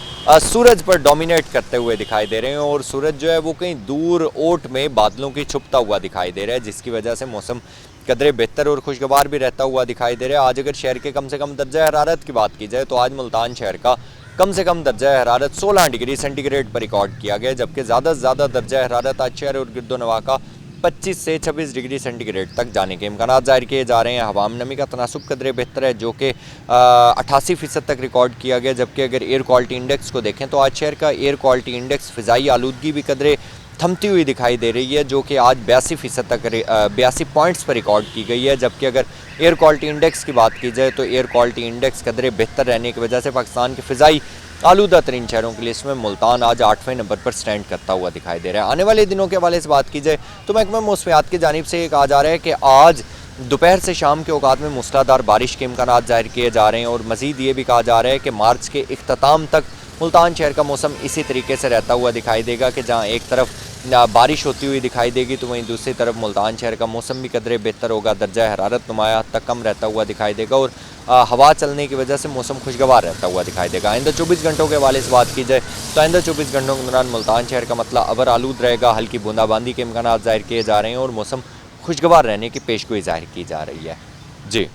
सूरज पर डोमिनेट करते हुए दिखाई दे रहे हैं और सूरज जो है वो कहीं दूर ओट में बादलों की छुपता हुआ दिखाई दे रहा है, जिसकी वजह से मौसम कदरे बेहतर और खुशगवार भी रहता हुआ दिखाई दे रहा है। आज अगर शहर के कम से कम दर्जा हरारत की बात की जाए तो आज मुल्तान शहर का कम से कम दर्जा हरारत 16 डिग्री सेंटीग्रेड पर रिकॉर्ड किया गया, जबकि ज़्यादा से ज़्यादा दर्जा हरारत आज शहर और गिरदो नवा का 25 से 26 डिग्री सेंटीग्रेड तक जाने के इम्कान जाहिर किए जा रहे हैं। हवा में नमी का तनासुब कदरे बेहतर है जो कि 88% तक रिकॉर्ड किया गया, जबकि अगर एयर क्वालिटी इंडेक्स को देखें तो आज शहर का एयर क्वालिटी इंडेक्स फ़िज़ाई आलूदगी भी कदरे थमती हुई दिखाई दे रही है, जो कि आज 82% तक 82 पॉइंट्स पर रिकॉर्ड की गई है। जबकि अगर एयर क्वालिटी इंडेक्स की बात की जाए तो एयर क्वालिटी इंडेक्स कदरे बेहतर रहने की वजह से पाकिस्तान के फ़िज़ाई आलूदा तरीन शहरों की लिस्ट में मुल्तान आज 8वें नंबर पर स्टैंड करता हुआ दिखाई दे रहा है। आने वाले दिनों के हवाले से बात की जाए तो महकमा मौसमियात की जानिब से ये कहा जा रहा है कि आज दोपहर से शाम के औकात में मूसलाधार बारिश के इम्कान जाहिर किए जा रहे हैं और मज़ीद ये भी कहा जा रहा है कि मार्च के इख्तिताम तक मुल्तान शहर का मौसम इसी तरीके से रहता हुआ दिखाई देगा कि जहाँ एक तरफ बारिश होती हुई दिखाई देगी, तो वहीं दूसरी तरफ मुल्तान शहर का मौसम भी कदरे बेहतर होगा, दर्जा हरारत नुमाया हद तक कम रहता हुआ दिखाई देगा और हवा चलने की वजह से मौसम खुशगवार रहता हुआ दिखाई देगा। आइंदा 24 घंटों के हवाले से बात की जाए तो आइंदा 24 घंटों के दौरान मुल्तान शहर का मतलब अबर आलूद रहेगा, हल्की बूंदाबांदी के इम्कान ज़ाहिर किए जा रहे हैं और मौसम खुशगवार रहने की पेशगोई जाहिर की जा रही है। जी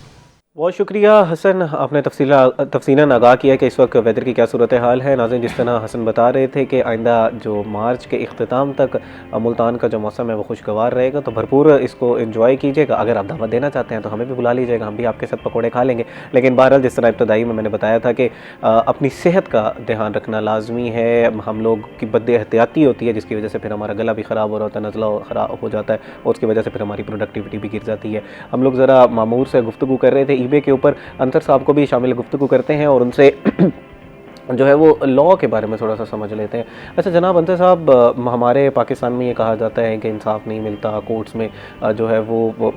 बहुत शुक्रिया हसन, आपने तफसीलन आगाह किया कि इस वक्त वेदर की क्या सूरत हाल है। नाज़रीन, जिस तरह हसन बता रहे थे कि आइंदा जो मार्च के इख्तिताम तक मुल्तान का जो मौसम है वो खुशगवार रहेगा, तो भरपूर इसको एंजॉय कीजिएगा। अगर आप दावत देना चाहते हैं तो हमें भी बुला लीजिएगा, हम भी आपके साथ पकौड़े खा लेंगे। लेकिन बहरहाल जिस तरह इब्तदाई में मैंने बताया था कि अपनी सेहत का ध्यान रखना लाजमी है। हम लोग की बद एहतियाती होती है जिसकी वजह से फिर हमारा गला भी ख़राब हो रहा होता है, नज़ला ख़राब हो जाता है और उसकी वजह से फिर हमारी प्रोडक्टिविटी भी गिर जाती है। हम लोग ज़रा मामूर से गुफ्तगू कर रहे थे ईबे के ऊपर, अंतर साहब को भी शामिल गुफ्तगू करते हैं और उनसे जो है वो लॉ के बारे में थोड़ा सा समझ लेते हैं। अच्छा जनाब अंतर साहब, हमारे पाकिस्तान में ये कहा जाता है कि इंसाफ नहीं मिलता, कोर्ट्स में जो है वो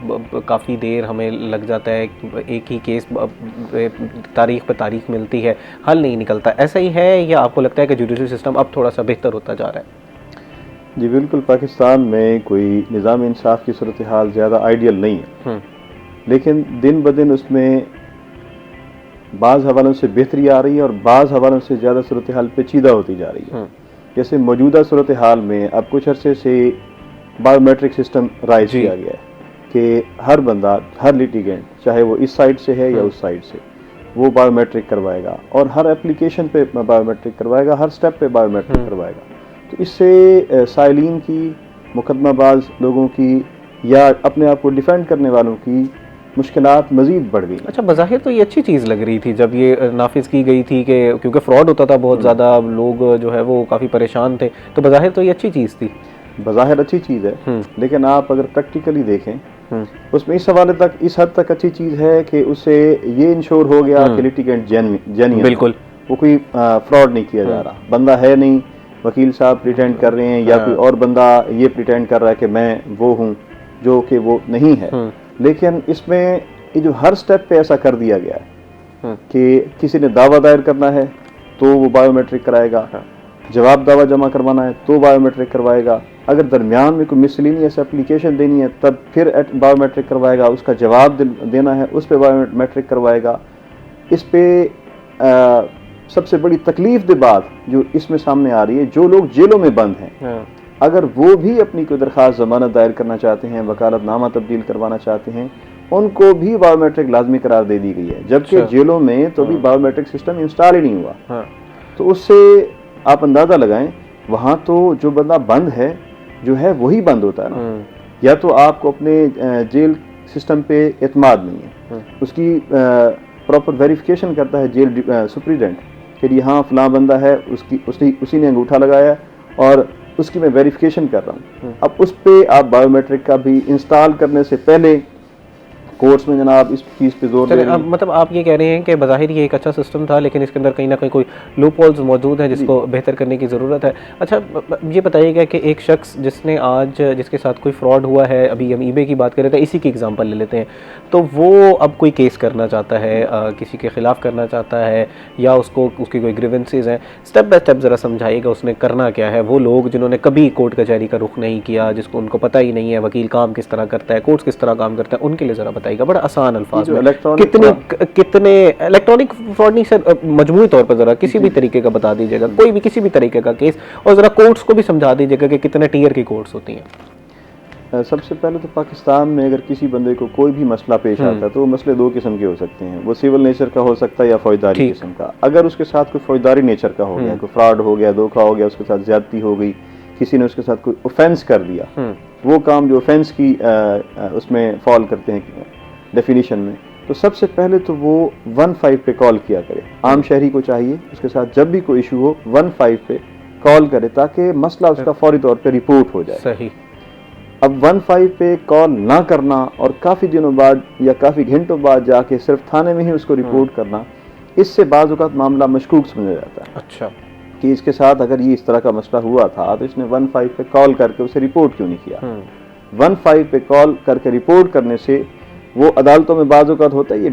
काफ़ी देर हमें लग जाता है, एक ही केस तारीख पे तारीख मिलती है, हल नहीं निकलता। ऐसा ही है या आपको लगता है कि जुडिशरी सिस्टम अब थोड़ा सा बेहतर होता जा रहा है? जी बिल्कुल, पाकिस्तान में कोई निज़ाम इंसाफ की सूरत हाल ज़्यादा आइडियल नहीं है, लेकिन दिन ब दिन उसमें बाज़ हवालों से बेहतरी आ रही है और बाज़ हवालों से ज़्यादा सूरत हाल पेचीदा होती जा रही है। जैसे मौजूदा सूरत हाल में अब कुछ अरसे से बायोमेट्रिक सिस्टम राइज किया गया है कि हर बंदा, हर लिटिगेंट, चाहे वो इस साइड से है या उस साइड से, वो बायोमेट्रिक करवाएगा और हर एप्लीकेशन पे बायोमेट्रिक करवाएगा, हर स्टेप पे बायोमेट्रिक करवाएगा। तो इससे साइलिन की, मुकदमाबाज लोगों की या अपने आप को डिफेंड करने वालों की मुश्किलात मज़ीद बढ़ गई। अच्छा, बज़ाहिर तो ये अच्छी चीज़ लग रही थी जब ये नाफिज की गई थी कि क्योंकि फ्रॉड होता था बहुत ज़्यादा, लोग जो है वो काफ़ी परेशान थे, तो बज़ाहिर तो ये अच्छी चीज़ थी। बज़ाहिर अच्छी चीज़ है, लेकिन आप अगर प्रैक्टिकली देखें उसमें इस हवाले तक, इस हद तक अच्छी चीज़ है कि उससे ये इंश्योर हो गया कि लिटिगेंट जेन्युइन, बिल्कुल, वो कोई फ्रॉड नहीं किया जा रहा, बंदा है नहीं, वकील साहब प्रिटेंड कर रहे हैं या कोई और बंदा ये प्रिटेंड कर रहा है कि मैं वो हूँ जो कि वो नहीं है। लेकिन इसमें ये जो हर स्टेप पे ऐसा कर दिया गया है कि किसी ने दावा दायर करना है तो वो बायोमेट्रिक कराएगा, जवाब दावा जमा करवाना है तो बायोमेट्रिक करवाएगा, अगर दरमियान में कोई मिसलिनियस एप्लीकेशन देनी है तब फिर बायोमेट्रिक करवाएगा, उसका जवाब देना है उस पर बायोमेट्रिक करवाएगा। इस पे सबसे बड़ी तकलीफ दे बात जो इसमें सामने आ रही है, जो लोग जेलों में बंद हैं, अगर वो भी अपनी कोई दरख्वास्त जमानत दायर करना चाहते हैं, वकालतनामा तब्दील करवाना चाहते हैं, उनको भी बायोमेट्रिक लाजमी करार दे दी गई है, जबकि जेलों में तो भी बायोमेट्रिक सिस्टम इंस्टॉल ही नहीं हुआ। तो उससे आप अंदाज़ा लगाएं, वहाँ तो जो बंदा बंद है जो है वही बंद होता है ना, या तो आपको अपने जेल सिस्टम पे एतमाद नहीं है, उसकी प्रॉपर वेरिफिकेशन करता है जेल सुप्रीडेंट कि यहाँ फलां बंदा है, उसी ने अंगूठा लगाया और उसकी मैं वेरिफिकेशन कर रहा हूँ। अब उस पे आप बायोमेट्रिक का भी इंस्टॉल करने से पहले कोर्ट्स में जनाब इस चीज़ पे जोर दे रहे हैं। मतलब आप ये कह रहे हैं कि बज़ाहिर ये एक अच्छा सिस्टम था, लेकिन इसके अंदर कहीं ना कहीं कोई लूप होल्स मौजूद हैं जिसको बेहतर करने की ज़रूरत है। अच्छा ये बताइएगा कि एक शख्स जिसने आज, जिसके साथ कोई फ्रॉड हुआ है, अभी हम ईबे की बात कर रहे थे, इसी की एग्जांपल ले लेते हैं, तो वो अब कोई केस करना चाहता है, किसी के ख़िलाफ़ करना चाहता है या उसको उसकी कोई ग्रीवेंसेस हैं, स्टेप बाय स्टेप ज़रा समझाइएगा उसने करना क्या है। वो लोग जिन्होंने कभी कोर्ट कचहरी का रुख नहीं किया, जिसको उनको पता ही नहीं है वकील काम किस तरह करता है, कोर्ट्स किस तरह काम करता है, उनके लिए ज़रा बताइएगा बड़ा आसान अल्फाज में। कितने इलेक्ट्रॉनिक फ्रॉड नहीं सर, मजमूई तौर पर ज़रा किसी भी तरीके का बता दीजिएगा, कोई भी किसी भी तरीके का केस, और ज़रा कोर्ट्स को भी समझा दीजिएगा कि कितने टीयर की कोर्ट्स होती हैं। सबसे पहले तो पाकिस्तान में अगर किसी बंदे को कोई भी मसला पेश आता है तो वो मसले दो किस्म के हो सकते हैं, वो सिविल नेचर का हो सकता है या फौजदारी किस्म का। अगर उसके साथ कोई फौजदारी नेचर का हो गया, कोई फ्रॉड हो गया, धोखा हो गया, उसके साथ ज्यादती हो गई, किसी ने उसके साथ कोई ऑफेंस कर दिया, वो काम जो ऑफेंस की उसमें फॉल करते हैं डेफिनेशन में, तो सबसे पहले तो वो 15 पे कॉल किया करे। आम शहरी को चाहिए उसके साथ जब भी कोई इशू हो 15 पे कॉल करे ताकि मसला उसका फौरी तौर पे रिपोर्ट हो जाए। सही। अब 15 पे कॉल ना करना और काफ़ी दिनों बाद या काफ़ी घंटों बाद जाके सिर्फ थाने में ही उसको रिपोर्ट करना, इससे बाज़ औक़ात मामला मशकूक समझा जाता है। अच्छा, कि इसके साथ अगर ये इस तरह का मसला हुआ था तो इसने 15 पे कॉल करके उसे रिपोर्ट क्यों नहीं किया। 15 पे कॉल करके रिपोर्ट करने से वो अदालतों में बाज़ औक़ात होता है ये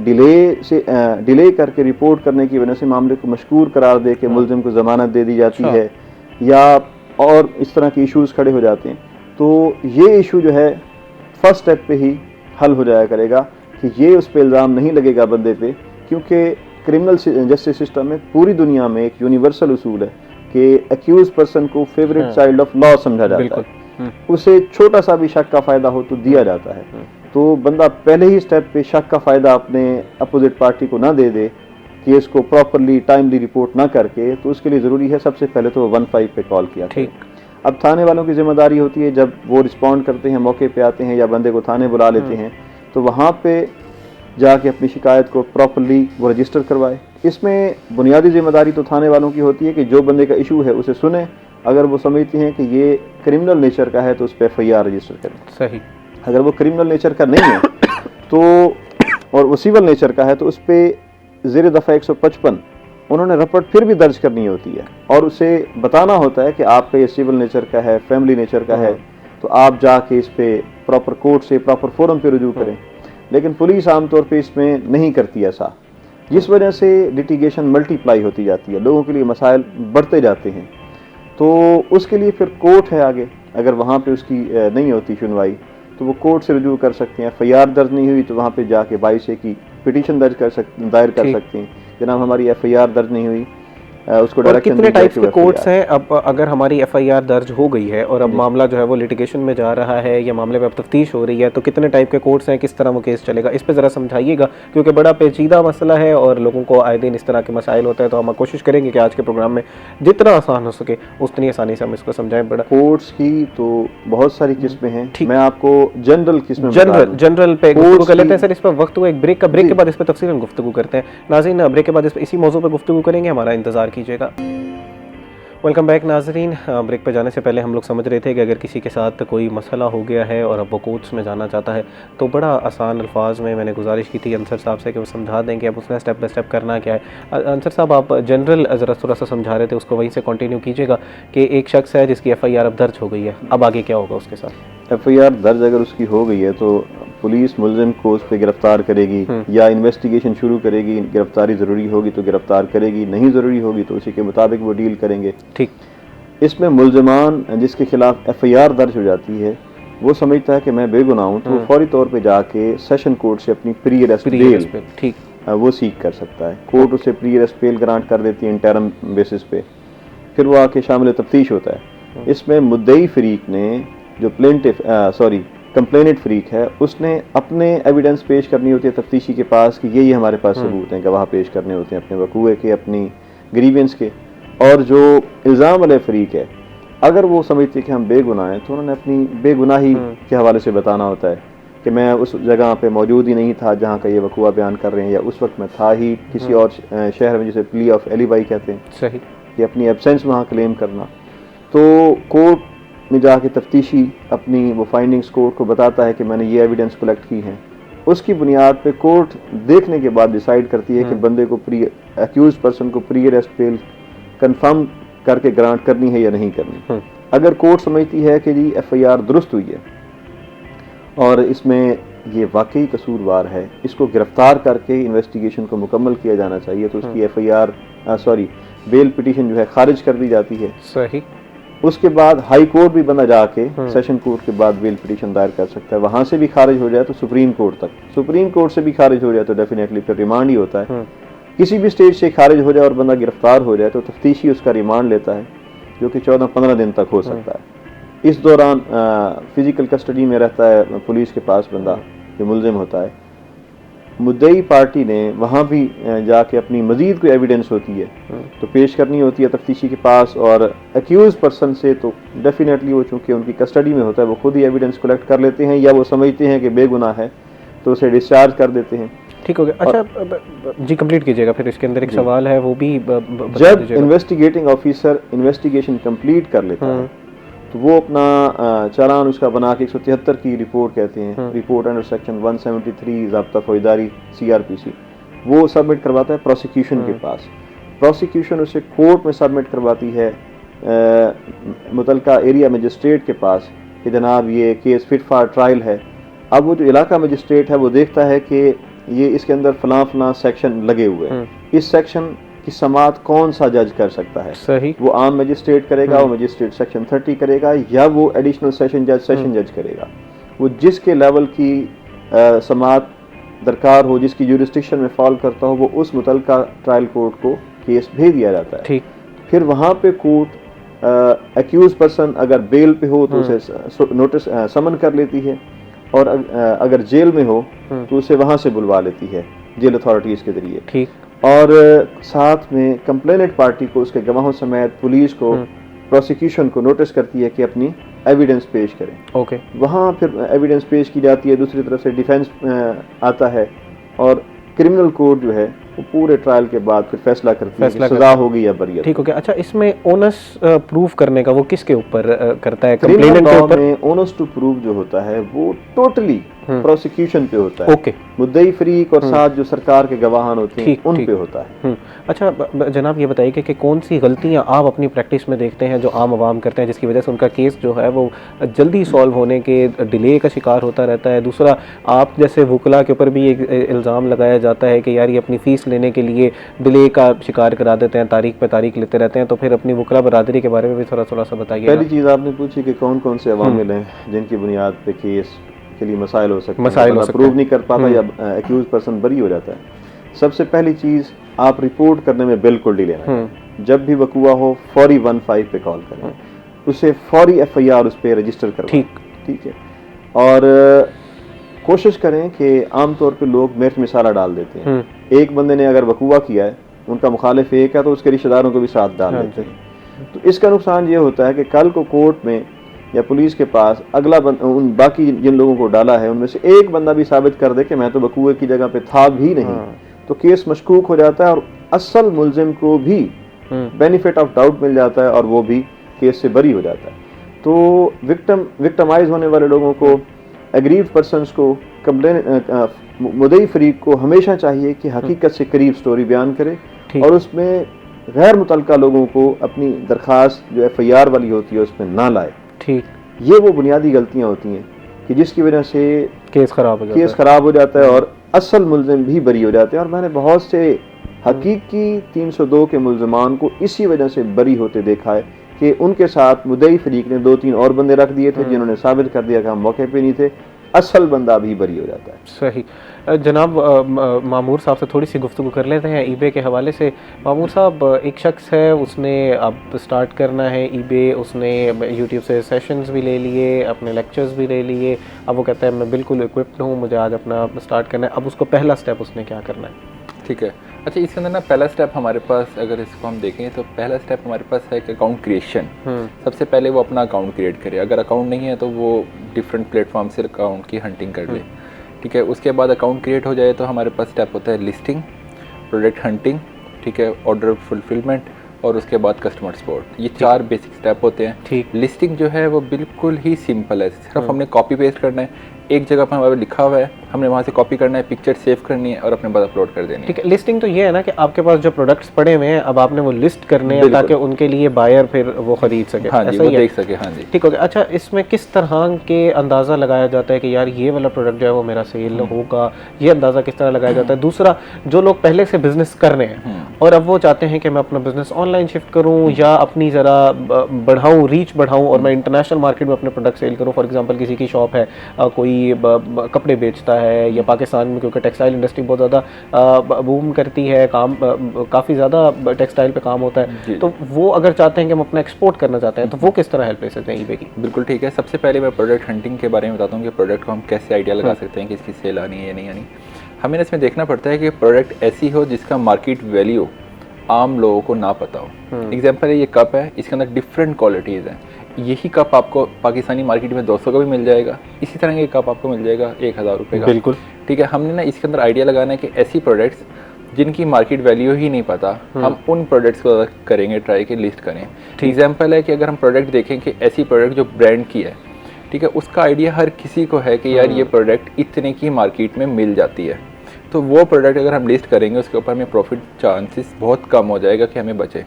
डिले करके रिपोर्ट करने की वजह से मामले को मशकूर करार दे के मुलजिम को ज़मानत दे दी जाती है, या और इस तरह के इश्यूज़ खड़े हो जाते हैं, तो ये इशू जो है फर्स्ट स्टेप पे ही हल हो जाया करेगा कि ये उस पर इल्ज़ाम नहीं लगेगा बंदे पे, क्योंकि क्रिमिनल जस्टिस सिस्टम में पूरी दुनिया में एक यूनिवर्सल उसूल है कि एक्यूज पर्सन को फेवरेट चाइल्ड ऑफ लॉ समझा जाता है, उसे छोटा सा भी शक का फ़ायदा हो तो दिया जाता है। तो बंदा पहले ही स्टेप पे शक का फ़ायदा अपने अपोजिट पार्टी को ना दे दे, केस को प्रॉपरली टाइमली रिपोर्ट ना करके, तो उसके लिए ज़रूरी है सबसे पहले तो 15 पे कॉल किया। ठीक, अब थाने वालों की जिम्मेदारी होती है, जब वो रिस्पॉन्ड करते हैं, मौके पे आते हैं या बंदे को थाने बुला लेते हैं, तो वहाँ पे जाके अपनी शिकायत को प्रॉपरली वो रजिस्टर करवाए। इसमें बुनियादी जिम्मेदारी तो थाने वालों की होती है कि जो बंदे का इशू है उसे सुने, अगर वो समझते हैं कि ये क्रिमिनल नेचर का है तो उस पर FIR रजिस्टर करें। सही, अगर वो क्रिमिनल नेचर का नहीं है तो, और वो सिविल नेचर का है, तो उस पर ज़ेर दफ़ा 155 उन्होंने रपट फिर भी दर्ज करनी होती है और उसे बताना होता है कि आपका ये सिविल नेचर का है, फैमिली नेचर का है, तो आप जाके इस पे प्रॉपर कोर्ट से प्रॉपर फोरम पे रुजू करें। लेकिन पुलिस आमतौर पे इसमें नहीं करती ऐसा, जिस वजह से लिटिगेशन मल्टीप्लाई होती जाती है, लोगों के लिए मसाइल बढ़ते जाते हैं। तो उसके लिए फिर कोर्ट है आगे, अगर वहाँ पे उसकी नहीं होती सुनवाई तो वो कोर्ट से रुजू कर सकते हैं। FIR दर्ज नहीं हुई तो वहाँ पे जाके 22A की पिटीशन दायर कर सकते हैं, जनाब हमारी FIR दर्ज नहीं हुई, उसको डायरेक्शन। कितने टाइप्स के कोर्ट्स हैं? अब अगर हमारी FIR दर्ज हो गई है और अब मामला जो है वो लिटिगेशन में जा रहा है या मामले पे अब तफ्तीश हो रही है, तो कितने टाइप के कोर्ट्स हैं, किस तरह वो केस चलेगा, इस पे ज़रा समझाइएगा, क्योंकि बड़ा पेचीदा मसला है और लोगों को आए दिन इस तरह के मसाइल होते हैं। तो हम कोशिश करेंगे कि आज के प्रोग्राम में जितना आसान हो सके उतनी आसानी से हम इसको समझाएं। बड़ा कोर्ट्स की तो बहुत सारी किस्में हैं, मैं आपको जनरल किस्में जनरल पे गुफ्तगू कर लेते हैं सर। इस पर वक्त हुआ एक ब्रेक का, ब्रेक के बाद इस पर तफसीलन गुफ्तगू करते हैं। नाज़रीन, ब्रेक के बाद इसी मौजू पर गुफ्तगू करेंगे, हमारा इंतजार कीजिएगा। वेलकम बैक नाजरीन। ब्रेक पर जाने से पहले हम लोग समझ रहे थे कि अगर किसी के साथ कोई मसला हो गया है और अब वो कोर्ट्स में जाना चाहता है तो बड़ा आसान अल्फाज में मैंने गुजारिश की थी अंसर साहब से कि वो समझा देंगे अब उसने स्टेप बाय स्टेप करना क्या है। अंसर साहब, आप जनरल ज़रा थोड़ा सा समझा रहे थे, उसको वहीं से कंटिन्यू कीजिएगा कि एक शख्स है जिसकी FIR अब दर्ज हो गई है, अब आगे क्या होगा उसके साथ? FIR दर्ज अगर उसकी हो गई है तो पुलिस मुलजिम को उस पर गिरफ्तार करेगी या इन्वेस्टिगेशन शुरू करेगी। गिरफ्तारी ज़रूरी होगी तो गिरफ्तार करेगी, नहीं ज़रूरी होगी तो उसी के मुताबिक वो डील करेंगे। ठीक, इसमें मुलजमान जिसके खिलाफ FIR दर्ज हो जाती है वो समझता है कि मैं बेगुनाह हूँ, तो फौरी तौर पे जाके सेशन कोर्ट से अपनी प्री अरेस्ट बेल ठीक वो सीख कर सकता है। कोर्ट उसे प्री अरेस्ट बेल ग्रांट कर देती है इंटरम बेसिस पे, फिर वो आके शामिल तफ्तीश होता है। इसमें मुद्दई फरीक ने, जो कंप्लेनेंट फरीक है, उसने अपने एविडेंस पेश करनी होती है तफ्तीशी के पास कि ये हमारे पास सबूत हैं, गवाह पेश करने होते हैं अपने वकूए के, अपनी ग्रीवेंस के। और जो इल्ज़ाम वाले फरीक है, अगर वो समझते कि हम बेगुनाह हैं तो उन्होंने अपनी बेगुनाही के हवाले से बताना होता है कि मैं उस जगह पे मौजूद ही नहीं था जहाँ का ये वकूआ बयान कर रहे हैं, या उस वक्त मैं था ही किसी और शहर में, जिसे प्ली ऑफ एलिबाई कहते हैं। सही, कि अपनी एब्सेंस वहाँ क्लेम करना। तो कोर्ट में जाके तफ्तीशी अपनी वो फाइंडिंग्स कोर्ट को बताता है कि मैंने ये एविडेंस कलेक्ट की हैं, उसकी बुनियाद पे कोर्ट देखने के बाद डिसाइड करती है कि बंदे को एक्यूज पर्सन को प्री अरेस्ट बेल कंफर्म करके ग्रांट करनी है या नहीं करनी। अगर कोर्ट समझती है कि जी FIR दुरुस्त हुई है और इसमें ये वाकई कसूरवार है, इसको गिरफ्तार करके इन्वेस्टिगेशन को मुकम्मल किया जाना चाहिए, तो उसकी FIR बेल पिटीशन जो है खारिज कर दी जाती है। सही, उसके बाद हाई कोर्ट भी बंदा जाके सेशन कोर्ट के बाद बेल पिटीशन दायर कर सकता है। वहां से भी खारिज हो जाए तो सुप्रीम कोर्ट तक, सुप्रीम कोर्ट से भी खारिज हो जाए तो डेफिनेटली फिर रिमांड ही होता है। किसी भी स्टेज से खारिज हो जाए और बंदा गिरफ्तार हो जाए तो तफ्तीशी उसका रिमांड लेता है, जो कि 14-15 दिन तक हो सकता है। इस दौरान फिजिकल कस्टडी में रहता है पुलिस के पास बंदा जो मुलजिम होता है। मुद्दई पार्टी ने वहाँ भी जाके अपनी मजीद कोई एविडेंस होती है तो पेश करनी होती है तफ्तीशी के पास, और एक्यूज पर्सन से तो डेफिनेटली वो चूँकि उनकी कस्टडी में होता है वो खुद ही एविडेंस कलेक्ट कर लेते हैं, या वो समझते हैं कि बेगुनाह है तो उसे डिस्चार्ज कर देते हैं। ठीक हो गया। अच्छा जी, कंप्लीट कीजिएगा, फिर इसके अंदर एक सवाल है वो भी जब इन्वेस्टिगेटिंग ऑफिसर इन्वेस्टिगेशन कंप्लीट कर लेता है तो वो अपना चालान उसका बना के 173 की रिपोर्ट कहते हैं, रिपोर्ट अंडर सेक्शन 173 ज़ाब्ता फौजदारी CRPC, वो सबमिट करवाता है प्रोसिक्यूशन के पास। प्रोसिक्यूशन उसे कोर्ट में सबमिट करवाती है मुतलका एरिया मजिस्ट्रेट के पास कि जनाब ये केस फिट फॉर ट्रायल है। अब वो जो इलाका मजिस्ट्रेट है वो देखता है कि ये इसके अंदर फलां सेक्शन लगे हुए हैं, इस सेक्शन कि समात कौन सा जज कर सकता है। सही। वो आम मजिस्ट्रेट करेगा, वो मजिस्ट्रेट सेक्शन 30 करेगा, या वो एडिशनल सेशन जज करेगा। वो जिसके लेवल की समात दरकार हो, जिसकी जुरिस्डिक्शन में फॉल करता हो, वो उस मुतलका ट्रायल कोर्ट को केस भेज दिया जाता है। ठीक। फिर वहाँ पे कोर्ट एक्यूज पर्सन अगर बेल पे हो तो उसे नोटिस समन कर लेती है, और अगर जेल में हो तो उसे वहाँ से बुलवा लेती है जेल अथॉरिटीज़ के जरिए। ठीक। और साथ में कंप्लेनेंट पार्टी को, उसके गवाहों समेत पुलिस को, प्रोसिक्यूशन को नोटिस करती है कि अपनी एविडेंस पेश करें। ओके। वहाँ फिर एविडेंस पेश की जाती है, दूसरी तरफ से डिफेंस आता है, और क्रिमिनल कोर्ट जो है वो पूरे ट्रायल के बाद फिर फैसला करती है कि सजा होगी या बरियत। ठीक हो गया। अच्छा, इसमें ओनस प्रूफ करने का वो किसके ऊपर करता है? क्रिमिनल कंप्लेनेंट के ऊपर? में ओनस टू प्रूफ जो होता है वो टोटली प्रोसिक्यूशन पे होता है। ओके। मुद्दई फरीक और साथ जो सरकार के गवाहान होते हैं उन पे होता है। अच्छा जनाब, ये बताइए कि कौन सी गलतियां आप अपनी प्रैक्टिस में देखते हैं जो आम आवाम करते हैं, जिसकी वजह से उनका केस जो है वो जल्दी सॉल्व होने के डिले का शिकार होता रहता है? दूसरा, आप जैसे वकला के ऊपर भी एक इल्ज़ाम लगाया जाता है कि यार ये अपनी फ़ीस लेने के लिए डिले का शिकार करा देते हैं, तारीख पे तारीख लेते रहते हैं, तो फिर अपनी वकला बरादरी के बारे में भी थोड़ा सा बताइए। पहली चीज़ आपने पूछी कि कौन कौन से अवामिल हैं जिनकी बुनियाद पे केस के लिए मसाइल हो सकते हैं, प्रूव नहीं कर पाता या एक्यूज पर्सन बरी हो जाता है। सबसे पहली चीज़, आप रिपोर्ट करने में बिल्कुल डिले ना करें। जब भी वकूआ हो फौरी 15 पे कॉल करें, उसे फौरी FIR उस पर रजिस्टर करवाएं। ठीक है। और कोशिश करें कि आमतौर पे लोग मिर्च मसाला डाल देते हैं। एक बंदे ने अगर वकूआ किया है, उनका मुखालिफ एक है, तो उसके रिश्तेदारों को भी साथ डाल देते हैं। तो इसका नुकसान ये होता है कि कल को कोर्ट में या पुलिस के पास अगला उन बाकी जिन लोगों को डाला है उनमें से एक बंदा भी साबित कर दे कि मैं तो वकूए की जगह पे था भी नहीं, तो केस मशकूक हो जाता है और असल मुलजिम को भी बेनिफिट ऑफ डाउट मिल जाता है और वो भी केस से बरी हो जाता है। तो विक्टिमाइज होने वाले लोगों को, एग्रीव्ड पर्सन्स को, मुद्दई फरीक को हमेशा चाहिए कि हकीकत से करीब स्टोरी बयान करे और उसमें गैर मुतल्लिका लोगों को अपनी दरख्वास्त जो FIR वाली होती है उसमें ना लाए। ठीक। ये वो बुनियादी गलतियां होती हैं कि जिसकी वजह से केस खराब हो जाता है और असल मुल्जिम भी बरी हो जाते हैं। और मैंने बहुत से हकीकी 302 के मुल्जिमान को इसी वजह से बरी होते देखा है कि उनके साथ मुद्दई फरीक ने 2-3 और बंदे रख दिए थे जिन्होंने साबित कर दिया कि हम मौके पे नहीं थे, असल बंदा भी बरी हो जाता है। सही। जनाब, मामूर साहब से थोड़ी सी गुफ्तगू कर लेते हैं ईबे के हवाले से। मामूर साहब, एक शख्स है, उसने अब स्टार्ट करना है ईबे, उसने यूट्यूब से सेशंस भी ले लिए, अपने लेक्चर्स भी ले लिए, अब वो कहता है मैं बिल्कुल इक्विप्ड हूँ, मुझे आज अपना स्टार्ट करना है। अब उसको पहला स्टेप उसने क्या करना है? ठीक है। अच्छा, इसके अंदर ना पहला स्टेप हमारे पास, अगर इसको हम देखें तो पहला स्टेप हमारे पास है कि अकाउंट क्रिएशन। सबसे पहले वो अपना अकाउंट क्रिएट करे। अगर अकाउंट नहीं है तो वो डिफरेंट प्लेटफॉर्म से अकाउंट की हंटिंग कर ले। ठीक है। उसके बाद अकाउंट क्रिएट हो जाए तो हमारे पास स्टेप होता है लिस्टिंग, प्रोडक्ट हंटिंग, ठीक है, ऑर्डर फुलफिलमेंट और उसके बाद कस्टमर सपोर्ट। ये 4 बेसिक स्टेप होते हैं। ठीक। लिस्टिंग जो है वो बिल्कुल ही सिंपल है, सिर्फ हमने कॉपी पेस्ट करना है, एक जगह पर हमारे लिखा हुआ है, हमने वहाँ से कॉपी करना है, पिक्चर सेव करनी है और अपने बाद अपलोड कर देनी है। ठीक है। लिस्टिंग तो ये है ना कि आपके पास जो प्रोडक्ट्स पड़े हुए हैं, अब आपने वो लिस्ट करने हैं ताकि उनके लिए बायर फिर वो खरीद सके। हाँ जी, वो देख सके। हाँ जी, ठीक हो गया। अच्छा, इसमें किस तरह के अंदाज़ा लगाया जाता है कि यार ये वाला प्रोडक्ट जो है वो मेरा सेल होगा, ये अंदाज़ा किस तरह लगाया जाता है? दूसरा, जो लोग पहले से बिजनेस कर रहे हैं और अब वो चाहते हैं कि मैं अपना बिजनेस ऑनलाइन शिफ्ट करूँ या अपनी ज़रा बढ़ाऊँ, रीच बढ़ाऊँ और मैं इंटरनेशनल मार्केट में अपने प्रोडक्ट सेल करूँ। फॉर एग्जांपल, किसी की शॉप है, कोई कपड़े बेचता है, या पाकिस्तान में क्योंकि टेक्सटाइल इंडस्ट्री बहुत ज़्यादा बूम करती है, काम काफ़ी ज़्यादा टेक्सटाइल पे काम होता है, तो वो अगर चाहते हैं कि हम अपना एक्सपोर्ट करना चाहते हैं तो वो किस तरह हेल्प ले सकते हैं ईबे की? बिल्कुल ठीक है। सबसे पहले मैं प्रोडक्ट हंटिंग के बारे में बताता हूँ कि प्रोडक्ट को हम कैसे आइडिया लगा सकते हैं कि इसकी सेल आनी है या नहीं आनी। हमें इसमें देखना पड़ता है कि प्रोडक्ट ऐसी हो जिसका मार्केट वैल्यू आम लोगों को ना पता हो। एग्जाम्पल है, ये कप है, इसके अंदर डिफरेंट क्वालिटीज़ हैं। यही कप आपको पाकिस्तानी मार्केट में 200 का भी मिल जाएगा, इसी तरह के कप आपको मिल जाएगा 1000 रुपये का। बिल्कुल ठीक है। हमने ना इसके अंदर आइडिया लगाना है कि ऐसी प्रोडक्ट्स जिनकी मार्केट वैल्यू ही नहीं पता, हम उन प्रोडक्ट्स को करेंगे ट्राई कि लिस्ट करें। एग्जाम्पल है कि अगर हम प्रोडक्ट देखें कि ऐसी प्रोडक्ट जो ब्रांड की है, ठीक है, उसका आइडिया हर किसी को है कि यार ये प्रोडक्ट इतने की मार्केट में मिल जाती है, तो वो प्रोडक्ट अगर हम लिस्ट करेंगे उसके ऊपर हमें प्रॉफिट चांसेस बहुत कम हो जाएगा कि हमें बचे।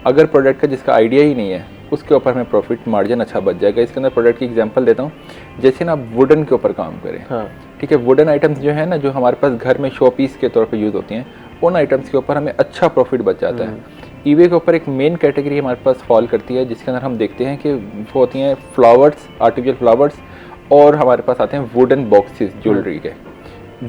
अगर प्रोडक्ट का जिसका आइडिया ही नहीं है उसके ऊपर हमें प्रॉफिट मार्जिन अच्छा बच जाएगा। इसके अंदर प्रोडक्ट की एग्जांपल देता हूँ, जैसे ना आप वुडन के ऊपर काम करें। हाँ। ठीक है। वुडन आइटम्स जो है ना, जो हमारे पास घर में शो पीस के तौर पे यूज़ होती हैं, उन आइटम्स के ऊपर हमें अच्छा प्रॉफिट बच जाता है। ईबे के ऊपर एक मेन कैटेगरी हमारे पास फॉल करती है जिसके अंदर हम देखते हैं कि वो होती हैं फ्लावर्स, आर्टिफिशियल फ्लावर्स, और हमारे पास आते हैं वुडन बॉक्सेस ज्वेलरी के।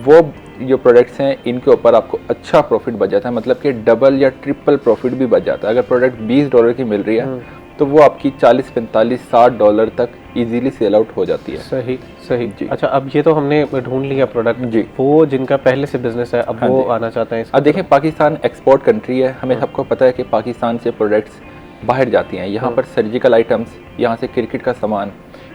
वो जो प्रोडक्ट्स हैं इनके ऊपर आपको अच्छा प्रॉफिट बच जाता है, मतलब कि डबल या ट्रिपल प्रॉफिट भी बच जाता है। अगर प्रोडक्ट $20 की मिल रही है तो वो आपकी $40, $45, $60 तक इजीली सेल आउट हो जाती है। सही सही जी। अच्छा, अब ये तो हमने ढूंढ लिया प्रोडक्ट जी, वो जिनका पहले से बिजनेस है अब वो आना चाहते हैं। अब देखें, पाकिस्तान एक्सपोर्ट कंट्री है, हमें सबको पता है कि पाकिस्तान से प्रोडक्ट्स बाहर जाती हैं। यहाँ पर सर्जिकल आइटम्स, यहाँ से क्रिकेट का सामान,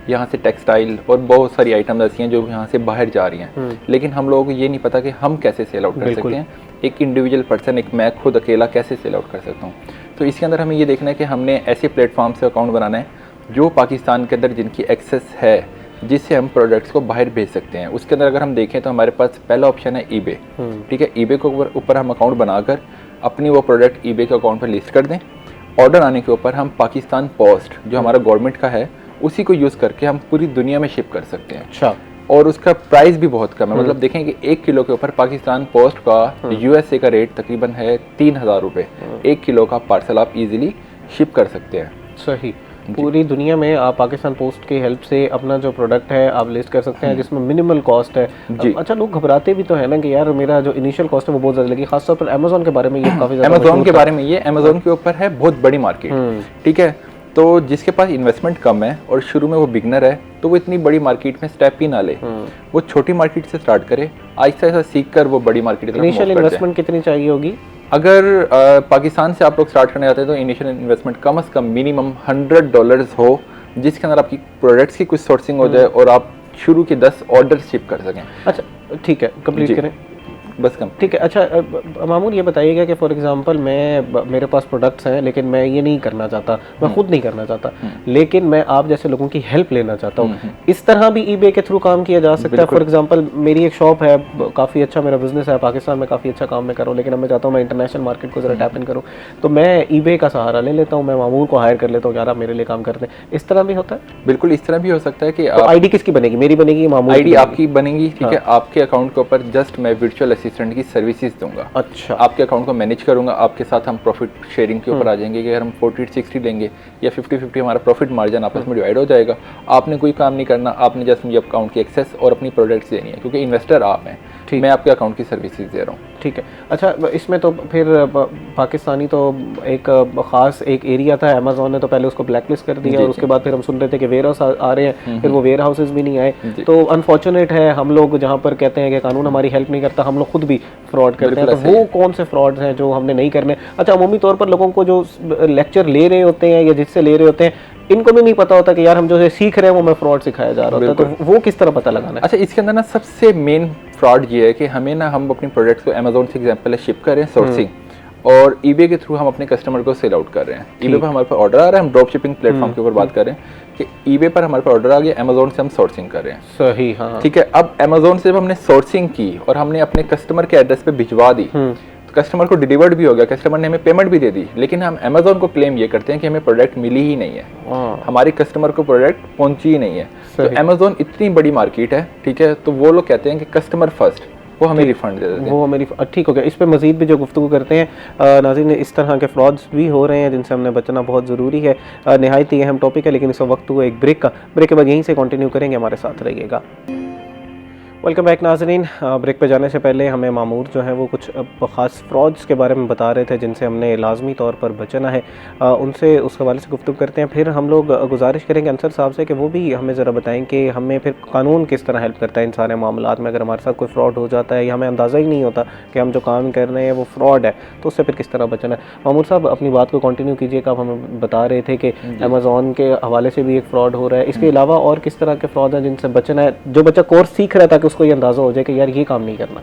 यहाँ से टेक्सटाइल और बहुत सारी आइटम्स ऐसी हैं जो यहाँ से बाहर जा रही हैं, लेकिन हम लोगों को ये नहीं पता कि हम कैसे सेल आउट कर सकते हैं। एक इंडिविजुअल पर्सन, एक मैं खुद अकेला कैसे सेल आउट कर सकता हूँ। तो इसके अंदर हमें ये देखना है कि हमने ऐसे प्लेटफॉर्म से अकाउंट बनाना है जो पाकिस्तान के अंदर जिनकी एक्सेस है, जिससे हम प्रोडक्ट्स को बाहर भेज सकते हैं। उसके अंदर अगर हम देखें तो हमारे पास पहला ऑप्शन है ईबे। ठीक है, ईबे के ऊपर हम अकाउंट बनाकर अपनी वो प्रोडक्ट ईबे के अकाउंट पर लिस्ट कर दें। ऑर्डर आने के ऊपर हम पाकिस्तान पोस्ट जो हमारा गवर्नमेंट का है उसी को यूज़ करके हम पूरी दुनिया में शिप कर सकते हैं। अच्छा, और उसका प्राइस भी बहुत कम है, मतलब देखें कि 1 किलो के ऊपर पाकिस्तान पोस्ट का यूएसए का रेट तकरीबन है 3000 रुपये। 1 किलो का पार्सल आप इजीली शिप कर सकते हैं। सही, पूरी दुनिया में आप पाकिस्तान पोस्ट की हेल्प से अपना जो प्रोडक्ट है आप लिस्ट कर सकते हैं जिसमें मिनिमल कॉस्ट है जी। अच्छा, लोग घबराते भी तो है ना कि यार मेरा जो इनिशियल कॉस्ट है वो बहुत ज़्यादा लगी, खासतौर पर अमेजोन के बारे में ये काफ़ी ज़्यादा। अमेजोन के बारे में ये अमेजोन के ऊपर है बहुत बड़ी मार्केट, ठीक है। तो जिसके पास इन्वेस्टमेंट कम है और शुरू में वो बिगनर है तो वो इतनी बड़ी मार्केट में स्टेप ही ना ले, वो छोटी मार्केट से स्टार्ट करे, आहिस्ता आहिस्ता सीख कर वो बड़ी मार्केट। इनिशियल इन्वेस्टमेंट कितनी चाहिए होगी? अगर पाकिस्तान से आप लोग स्टार्ट करने जाते हैं तो इनिशियल इन्वेस्टमेंट कम से कम मिनिमम $100 हो, जिसके अंदर आपकी प्रोडक्ट्स की कुछ सोर्सिंग हो जाए और आप शुरू के 10 ऑर्डर शिप कर सकें। अच्छा ठीक है, कंप्लीट करें बस कम, ठीक है। अच्छा मामून, ये बताइएगा कि फॉर एग्जांपल मेरे पास प्रोडक्ट्स हैं लेकिन मैं ये नहीं करना चाहता, मैं खुद नहीं करना चाहता, लेकिन मैं आप जैसे लोगों की हेल्प लेना चाहता हूँ। इस तरह भी ईबे के थ्रू काम किया जा सकता है? फॉर एग्जांपल मेरी एक शॉप है, काफ़ी अच्छा मेरा बिजनेस है, पाकिस्तान में काफ़ी अच्छा काम मैं कर रहा हूँ, लेकिन अब मैं चाहता हूँ मैं इंटरनेशनल मार्केट को ज़रा टैप इन करूँ, तो मैं ईबे का सहारा ले लेता हूँ, मैं मामून को हायर कर लेता हूँ, यार आप मेरे लिए काम करते हैं। इस तरह भी होता है? बिल्कुल, इस तरह भी हो सकता है कि आईडी किसकी बनेगी? मेरी बनेगी, मामून आईडी आपकी बनेगी, ठीक है। आपके अकाउंट के ऊपर जस्ट मैं वर्चुअल असिस्टेंट की सर्विसेज दूंगा। अच्छा, आपके अकाउंट को मैनेज करूंगा, आपके साथ हम प्रॉफिट शेयरिंग के ऊपर आ जाएंगे कि अगर हम 40-60 लेंगे या 50-50 हमारा प्रॉफिट मार्जिन आपस में डिवाइड हो जाएगा। आपने कोई काम नहीं करना, आपने जस्ट मुझे अकाउंट की एक्सेस और अपनी प्रोडक्ट्स देनी है, क्योंकि इन्वेस्टर आप हैं, मैं आपके अकाउंट की सर्विसेज दे रहा हूँ। ठीक है। अच्छा, इसमें तो फिर पाकिस्तानी तो एक ख़ास एक एरिया था, अमेज़ॉन ने तो पहले उसको ब्लैक लिस्ट कर दिया और उसके बाद फिर हम सुन रहे थे कि वेयर हाउस आ रहे हैं, फिर वो वेयर हाउसेज भी नहीं आए। तो अनफॉर्चुनेट है, हम लोग जहाँ पर कहते हैं कि कानून हमारी हेल्प नहीं करता, हम लोग खुद भी फ्रॉड करते हैं। तो वो कौन से फ्रॉड्स हैं जो हमने नहीं करने? अच्छा, अमूमी तौर पर लोगों को जो लेक्चर ले रहे होते हैं या जिससे ले रहे होते हैं, इनको भी नहीं पता होता कि यार हम जो सीख रहे हैं वो मैं फ्रॉड सिखाया जा रहा होता है, तो वो किस तरह पता लगाना है? अच्छा, इसके अंदर ना सबसे मेन फ्रॉड ये है कि हमें ना हम अपने प्रोडक्ट्स को अमेजोन से एग्जांपल है शिप कर रहे हैं सोर्सिंग, और ईबे के थ्रू हम अपने कस्टमर को सेल आउट कर रहे हैं। ईबे पर हमारे पास ऑर्डर आ रहा है, हम ड्रॉप शिपिंग प्लेटफॉर्म के ऊपर बात कर रहे हैं कि ईबे पर हमारे पास ऑर्डर आ गया, अमेजोन से हम सोर्सिंग कर रहे हैं। सही, हाँ ठीक है। अब अमेजोन से जब हमने सोर्सिंग की और हमने अपने कस्टमर के एड्रेस पे भिजवा दी, कस्टमर को डिलीवर्ड भी हो गया, कस्टमर ने हमें पेमेंट भी दे दी, लेकिन हम अमेजोन को क्लेम ये करते हैं कि हमें प्रोडक्ट मिली ही नहीं है, हमारी कस्टमर को प्रोडक्ट पहुंची ही नहीं है। तो अमेजोन इतनी बड़ी मार्केट है, ठीक है, तो वो लोग कहते हैं कि कस्टमर फर्स्ट, वो हमें रिफंड दे देते हैं। वो मेरी ठीक हो गया। इस पे मजीद भी जो गुफ्तगू करते हैं नाज़रीन, इस तरह के फ्रॉड्स भी हो रहे हैं जिनसे हमने बचना बहुत ज़रूरी है। नहायत ही अहम टॉपिक है, लेकिन इस वक्त हुआ एक ब्रेक का। ब्रेक के बाद यहीं से कंटिन्यू करेंगे, हमारे साथ रहिएगा। वेलकम बैक नाज़रीन। ब्रेक पे जाने से पहले हमें मामूर जो है वो कुछ ख़ास फ्रॉड्स के बारे में बता रहे थे जिनसे हमने लाजमी तौर पर बचना है, उनसे उस हवाले से गुफ्तगू करते हैं। फिर हम लोग गुजारिश करेंगे अंसर साहब से कि वो भी हमें ज़रा बताएं कि हमें फिर कानून किस तरह हेल्प करता है इन सारे मामलात में। अगर हमारे साथ कोई फ्रॉड हो जाता है या हमें अंदाज़ा ही नहीं होता कि हम जो काम कर रहे हैं वो फ्रॉड है, तो उससे फिर किस तरह बचना है। मामूर साहब, अपनी बात को कंटिन्यू कीजिएगा। आप हमें बता रहे थे कि अमेज़ॉन के हवाले से भी एक फ़्रॉड हो रहा है, इसके अलावा और किस तरह के फ्रॉड हैं जिनसे बचना है, जो बच्चा कोर्स सीख रहा था कि उसको ये अंदाज़ा हो जाए कि यार ये काम नहीं करना?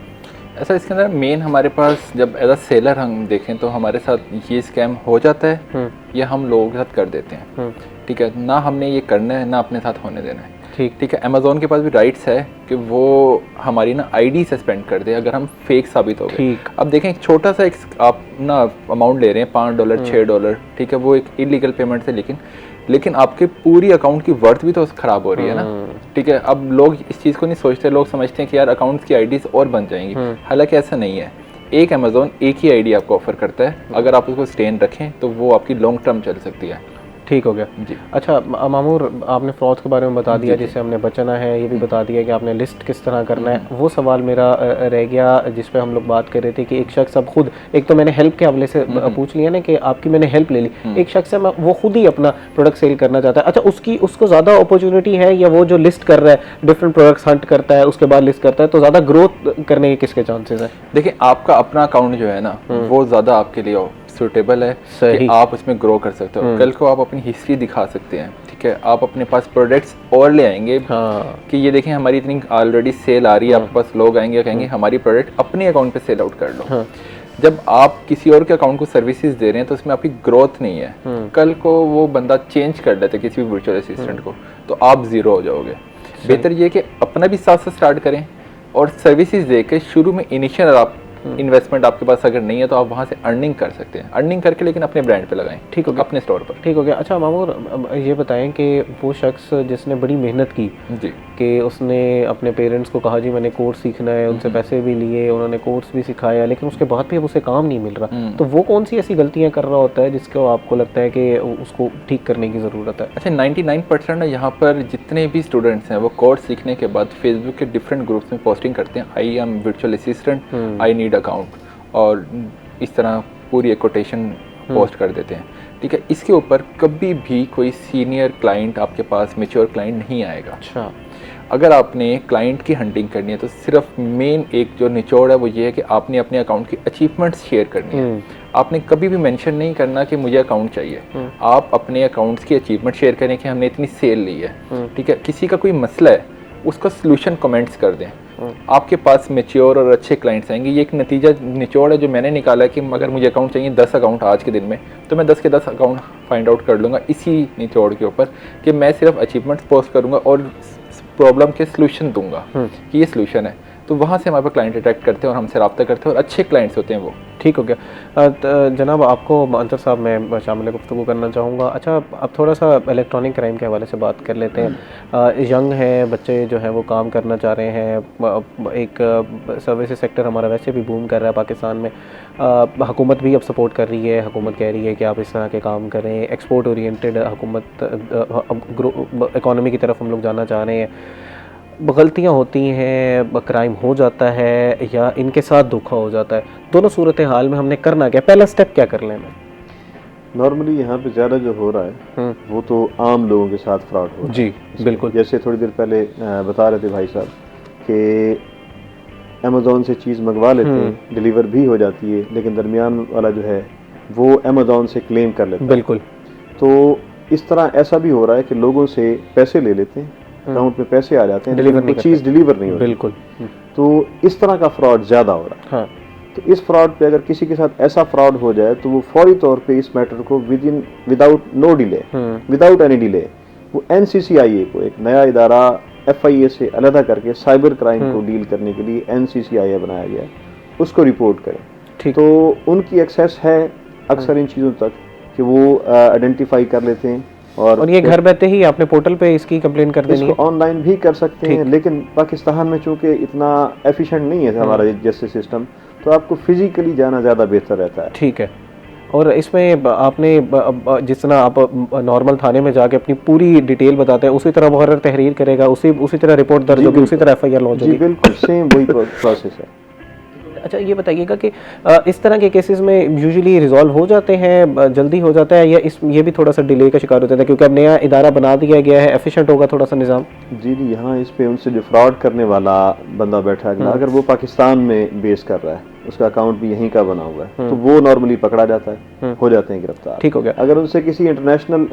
ऐसा इसके अंदर मेन हमारे पास जब एज अ सेलर हम देखें तो हमारे साथ ये स्कैम हो जाता है या हम लोगों के साथ कर देते हैं, ठीक है। ना हमने ये करना है ना अपने साथ होने देना है, ठीक है। अमेज़ॉन के पास भी राइट्स है कि वो हमारी ना आईडी सस्पेंड कर दे अगर हम फेक साबित हो गए। अब देखें, एक छोटा सा एक आप ना अमाउंट ले रहे हैं $5 $6, ठीक है, वो एक इलीगल पेमेंट है, लेकिन आपके पूरी अकाउंट की वर्थ भी तो खराब हो रही है ना, ठीक है। अब लोग इस चीज़ को नहीं सोचते, लोग समझते हैं कि यार अकाउंट्स की आईडीज और बन जाएंगी, हालांकि ऐसा नहीं है। एक अमेज़ॉन एक ही आईडी आपको ऑफर करता है, अगर आप उसको स्टेन रखें तो वो आपकी लॉन्ग टर्म चल सकती है। ठीक हो गया जी। अच्छा मामूर, आपने फ्रॉड के बारे में बता दिया जिससे हमने बचना है, ये भी बता दिया कि आपने लिस्ट किस तरह करना है। वो सवाल मेरा रह गया जिस पे हम लोग बात कर रहे थे कि एक शख्स अब खुद, एक तो मैंने हेल्प के हवाले से पूछ लिया ना कि आपकी मैंने हेल्प ले ली, एक शख्स है वो खुद ही अपना प्रोडक्ट सेल करना चाहता है, अच्छा उसको ज़्यादा अपॉर्चुनिटी है या वो जो लिस्ट कर रहा है डिफरेंट प्रोडक्ट्स हंट करता है उसके बाद लिस्ट करता है, तो ज़्यादा ग्रोथ करने के किसके चांसेस है? देखिए, आपका अपना अकाउंट जो है ना वो ज़्यादा आपके लिए सूटेबल है कि आप उसमें ग्रो कर सकते हो। कल को आप अपनी हिस्ट्री दिखा सकते हैं, ठीक है, आप अपने पास प्रोडक्ट्स और ले आएंगे कि ये देखें हमारी इतनी ऑलरेडी सेल आ रही है, आपके पास लोग आएंगे कहेंगे हमारी प्रोडक्ट अपने अकाउंट पे सेल आउट कर लो। जब आप किसी और के अकाउंट को सर्विसेज दे रहे हैं तो उसमें आपकी ग्रोथ नहीं है, कल को वो बंदा चेंज कर लेते किसी भी वर्चुअल असिस्टेंट को तो आप जीरो हो जाओगे। बेहतर ये कि अपना भी साथ साथ स्टार्ट करें और सर्विसेज दे के शुरू में इनिशियल आप इन्वेस्टमेंट आपके पास अगर नहीं है तो आप वहाँ से अर्निंग कर सकते हैं, अर्निंग करके लेकिन अपने ब्रांड पे लगाएं, ठीक हो गया, अपने स्टोर पर। ठीक हो गया। अच्छा मामूर, ये बताएं कि वो शख्स जिसने बड़ी मेहनत की जी कि उसने अपने पेरेंट्स को कहा जी मैंने कोर्स सीखना है, उनसे पैसे भी लिए, उन्होंने कोर्स भी सिखाया, लेकिन उसके बाद भी अब उसे काम नहीं मिल रहा, तो वो कौन सी ऐसी गलतियाँ कर रहा होता है जिसको आपको लगता है कि उसको ठीक करने की ज़रूरत है? अच्छा, 99% है यहाँ पर जितने भी स्टूडेंट्स हैं वो कोर्स सीखने के बाद फेसबुक के डिफरेंट ग्रुप्स में पोस्टिंग करते हैं, I am virtual assistant, I need account, और इस तरह पूरी एक कोटेशन पोस्ट कर देते हैं, ठीक है। इसके ऊपर कभी भी कोई सीनियर क्लाइंट आपके पास, मैच्योर क्लाइंट नहीं आएगा। अच्छा, अगर आपने क्लाइंट की हंटिंग करनी है तो सिर्फ मेन एक जो निचोड़ है वो ये है कि आपने अपने अकाउंट की अचीवमेंट्स शेयर करनी है। आपने कभी भी मेंशन नहीं करना कि मुझे अकाउंट चाहिए, आप अपने अकाउंट्स की अचीवमेंट शेयर करें कि हमने इतनी सेल ली है, ठीक है। किसी का कोई मसला है उसका सलूशन कमेंट्स कर दें, आपके पास मैच्योर और अच्छे क्लाइंट्स आएंगे। ये एक नतीजा निचोड़ है जो मैंने निकाला कि अगर मुझे अकाउंट चाहिए 10 अकाउंट आज के दिन में तो मैं 10 के 10 अकाउंट फाइंड आउट कर लूँगा इसी निचोड़ के ऊपर कि मैं सिर्फ अचीवमेंट्स पोस्ट करूँगा और प्रॉब्लम के सलूशन दूंगा कि ये सलूशन है, तो वहाँ से हमारे पास क्लाइंट अट्रैक्ट करते हैं और हमसे रब्ता करते हैं और अच्छे क्लाइंट्स होते हैं वो। ठीक हो गया। जनाब आपको अंतर साहब मैं शामिल गुफ्तगू करना चाहूँगा। अच्छा, अब थोड़ा सा इलेक्ट्रॉनिक क्राइम के हवाले से बात कर लेते हैं। यंग हैं बच्चे जो हैं वो काम करना चाह रहे हैं, एक सर्विसेज सेक्टर हमारा वैसे भी बूम कर रहा है पाकिस्तान में, हुकूमत भी अब सपोर्ट कर रही है, हुकूमत कह रही है कि आप इस तरह के काम करें, एक्सपोर्ट ओरिएंटेड हुकूमत इकॉनमी की तरफ हम लोग जाना चाह रहे हैं। गलतियाँ होती हैं, क्राइम हो जाता है या इनके साथ धोखा हो जाता है, दोनों सूरत हाल में हमने करना क्या, पहला स्टेप क्या कर लेना? नॉर्मली यहाँ पे ज़्यादा जो हो रहा है वो तो आम लोगों के साथ फ्रॉड हो रहा है। जी बिल्कुल, जैसे थोड़ी देर पहले बता रहे थे भाई साहब कि अमेज़ॉन से चीज़ मंगवा लेते हैं, डिलीवर भी हो जाती है, लेकिन दरमियान वाला जो है वो अमेज़ॉन से क्लेम कर लेता है। बिल्कुल। तो इस तरह ऐसा भी हो रहा है कि लोगों से पैसे ले लेते हैं, अकाउंट में पैसे आ जाते हैं, डिलीवर चीज़ डिलीवर नहीं होती। बिल्कुल। तो इस तरह का फ्रॉड ज़्यादा हो रहा है। हाँ। तो इस फ्रॉड पे अगर किसी के साथ ऐसा फ्रॉड हो जाए तो वो फौरी तौर पे इस मैटर को without no delay, without any delay, वो NCCIA को, एक नया इदारा FIA से अलग करके साइबर क्राइम को डील करने के लिए NCCIA बनाया गया है, उसको रिपोर्ट करें। तो उनकी एक्सेस है अक्सर इन चीज़ों तक कि वो आइडेंटिफाई कर लेते हैं और ये घर बैठे ही आपने पोर्टल पे इसकी कंप्लेन कर देनी है, इसको ऑनलाइन भी कर सकते हैं। लेकिन पाकिस्तान में चूंकि इतना एफिशिएंट नहीं है हमारा जस्टिस सिस्टम, तो आपको फिजिकली जाना ज़्यादा बेहतर रहता है। ठीक है। और इसमें आपने जिस तरह आप नॉर्मल थाने में जाके अपनी पूरी डिटेल बताते हैं उसी तरह मुहर्रर तहरीर करेगा, उसी तरह रिपोर्ट दर्ज होगी, उसी तरह FIR लॉन्च होगी। जी बिल्कुल सेम वही प्रोसेस है। अच्छा, ये बताइएगा कि इस तरह के केसेस में यूजुअली रिजॉल्व हो जाते हैं, जल्दी हो जाता है, या ये भी थोड़ा सा डिले का शिकार हो जाता है क्योंकि अब नया इदारा बना दिया गया है, एफिशिएंट होगा थोड़ा सा निज़ाम? जी यहाँ इस पे उनसे जो फ्रॉड करने वाला बंदा बैठा है, अगर वो पाकिस्तान में बेस कर रहा है, उसका अकाउंट भी यहीं का बना हुआ है, तो वो नॉर्मली पकड़ा जाता है, हो जाते हैं गिरफ्तार। ठीक हो गया। अगर उनसे किसी इंटरनेशनल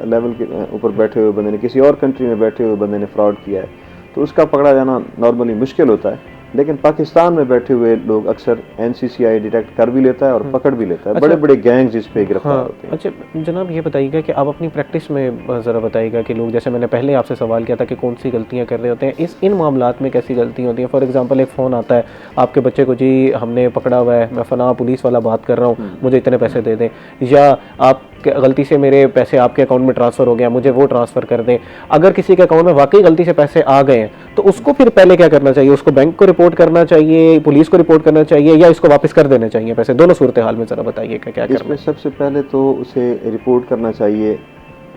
लेवल के ऊपर बैठे हुए बंदे ने, किसी और कंट्री में बैठे हुए बंदे ने फ्रॉड किया है, तो उसका पकड़ा जाना नॉर्मली मुश्किल होता है। लेकिन पाकिस्तान में बैठे हुए लोग अक्सर NCCI डिटेक्ट कर भी लेता है और पकड़ भी लेता है। अच्छा, बड़े बड़े गैंग्स इस पे गिरफ्तार होते हैं। अच्छा जनाब, ये बताइएगा कि आप अपनी प्रैक्टिस में ज़रा बताइएगा कि लोग, जैसे मैंने पहले आपसे सवाल किया था कि कौन सी गलतियां कर रहे होते हैं, इन मामलात में कैसी गलतियां होती हैं? फॉर एग्जांपल एक फ़ोन आता है आपके बच्चे को, जी हमने पकड़ा हुआ है, मैं फ़लाँ पुलिस वाला बात कर रहा हूँ, मुझे इतने पैसे दे दें, या आप गलती से मेरे पैसे आपके अकाउंट में ट्रांसफ़र हो गया, मुझे वो ट्रांसफ़र कर दें। अगर किसी के अकाउंट में वाकई गलती से पैसे आ गए हैं तो उसको फिर पहले क्या करना चाहिए? उसको बैंक को रिपोर्ट करना चाहिए, पुलिस को रिपोर्ट करना चाहिए, या इसको वापस कर देने चाहिए पैसे? दोनों सूरत हाल में ज़रा बताइए क्या करना है। सबसे पहले तो उसे रिपोर्ट करना चाहिए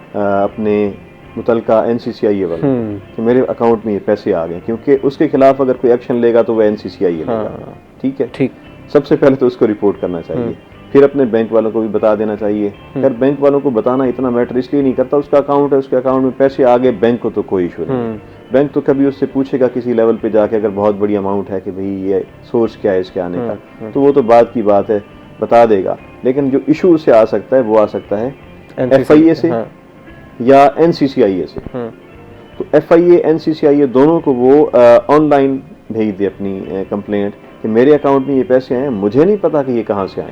अपने मुतलका NCCIA वाले कि मेरे अकाउंट में ये पैसे आ गए, क्योंकि उसके खिलाफ अगर कोई एक्शन लेगा तो वह NCCIA लेगा। ठीक है, ठीक। सबसे पहले तो उसको रिपोर्ट करना चाहिए, फिर अपने बैंक वालों को भी बता देना चाहिए। अगर बैंक वालों को बताना इतना मैटर इसलिए नहीं करता, उसका अकाउंट है, उसके अकाउंट में पैसे आ गए, बैंक को तो कोई इशू नहीं। बैंक तो कभी उससे पूछेगा किसी लेवल पे जाके, अगर बहुत बड़ी अमाउंट है कि भाई ये सोर्स क्या है इसके आने का, तो वो तो बात की बात है, बता देगा। लेकिन जो इशू उससे आ सकता है वो आ सकता है FIA से या NCCIA से। तो FIA NCCIA दोनों को वो ऑनलाइन भेज दे अपनी कंप्लेंट कि मेरे अकाउंट में ये पैसे आए, मुझे नहीं पता कि ये कहाँ से आए।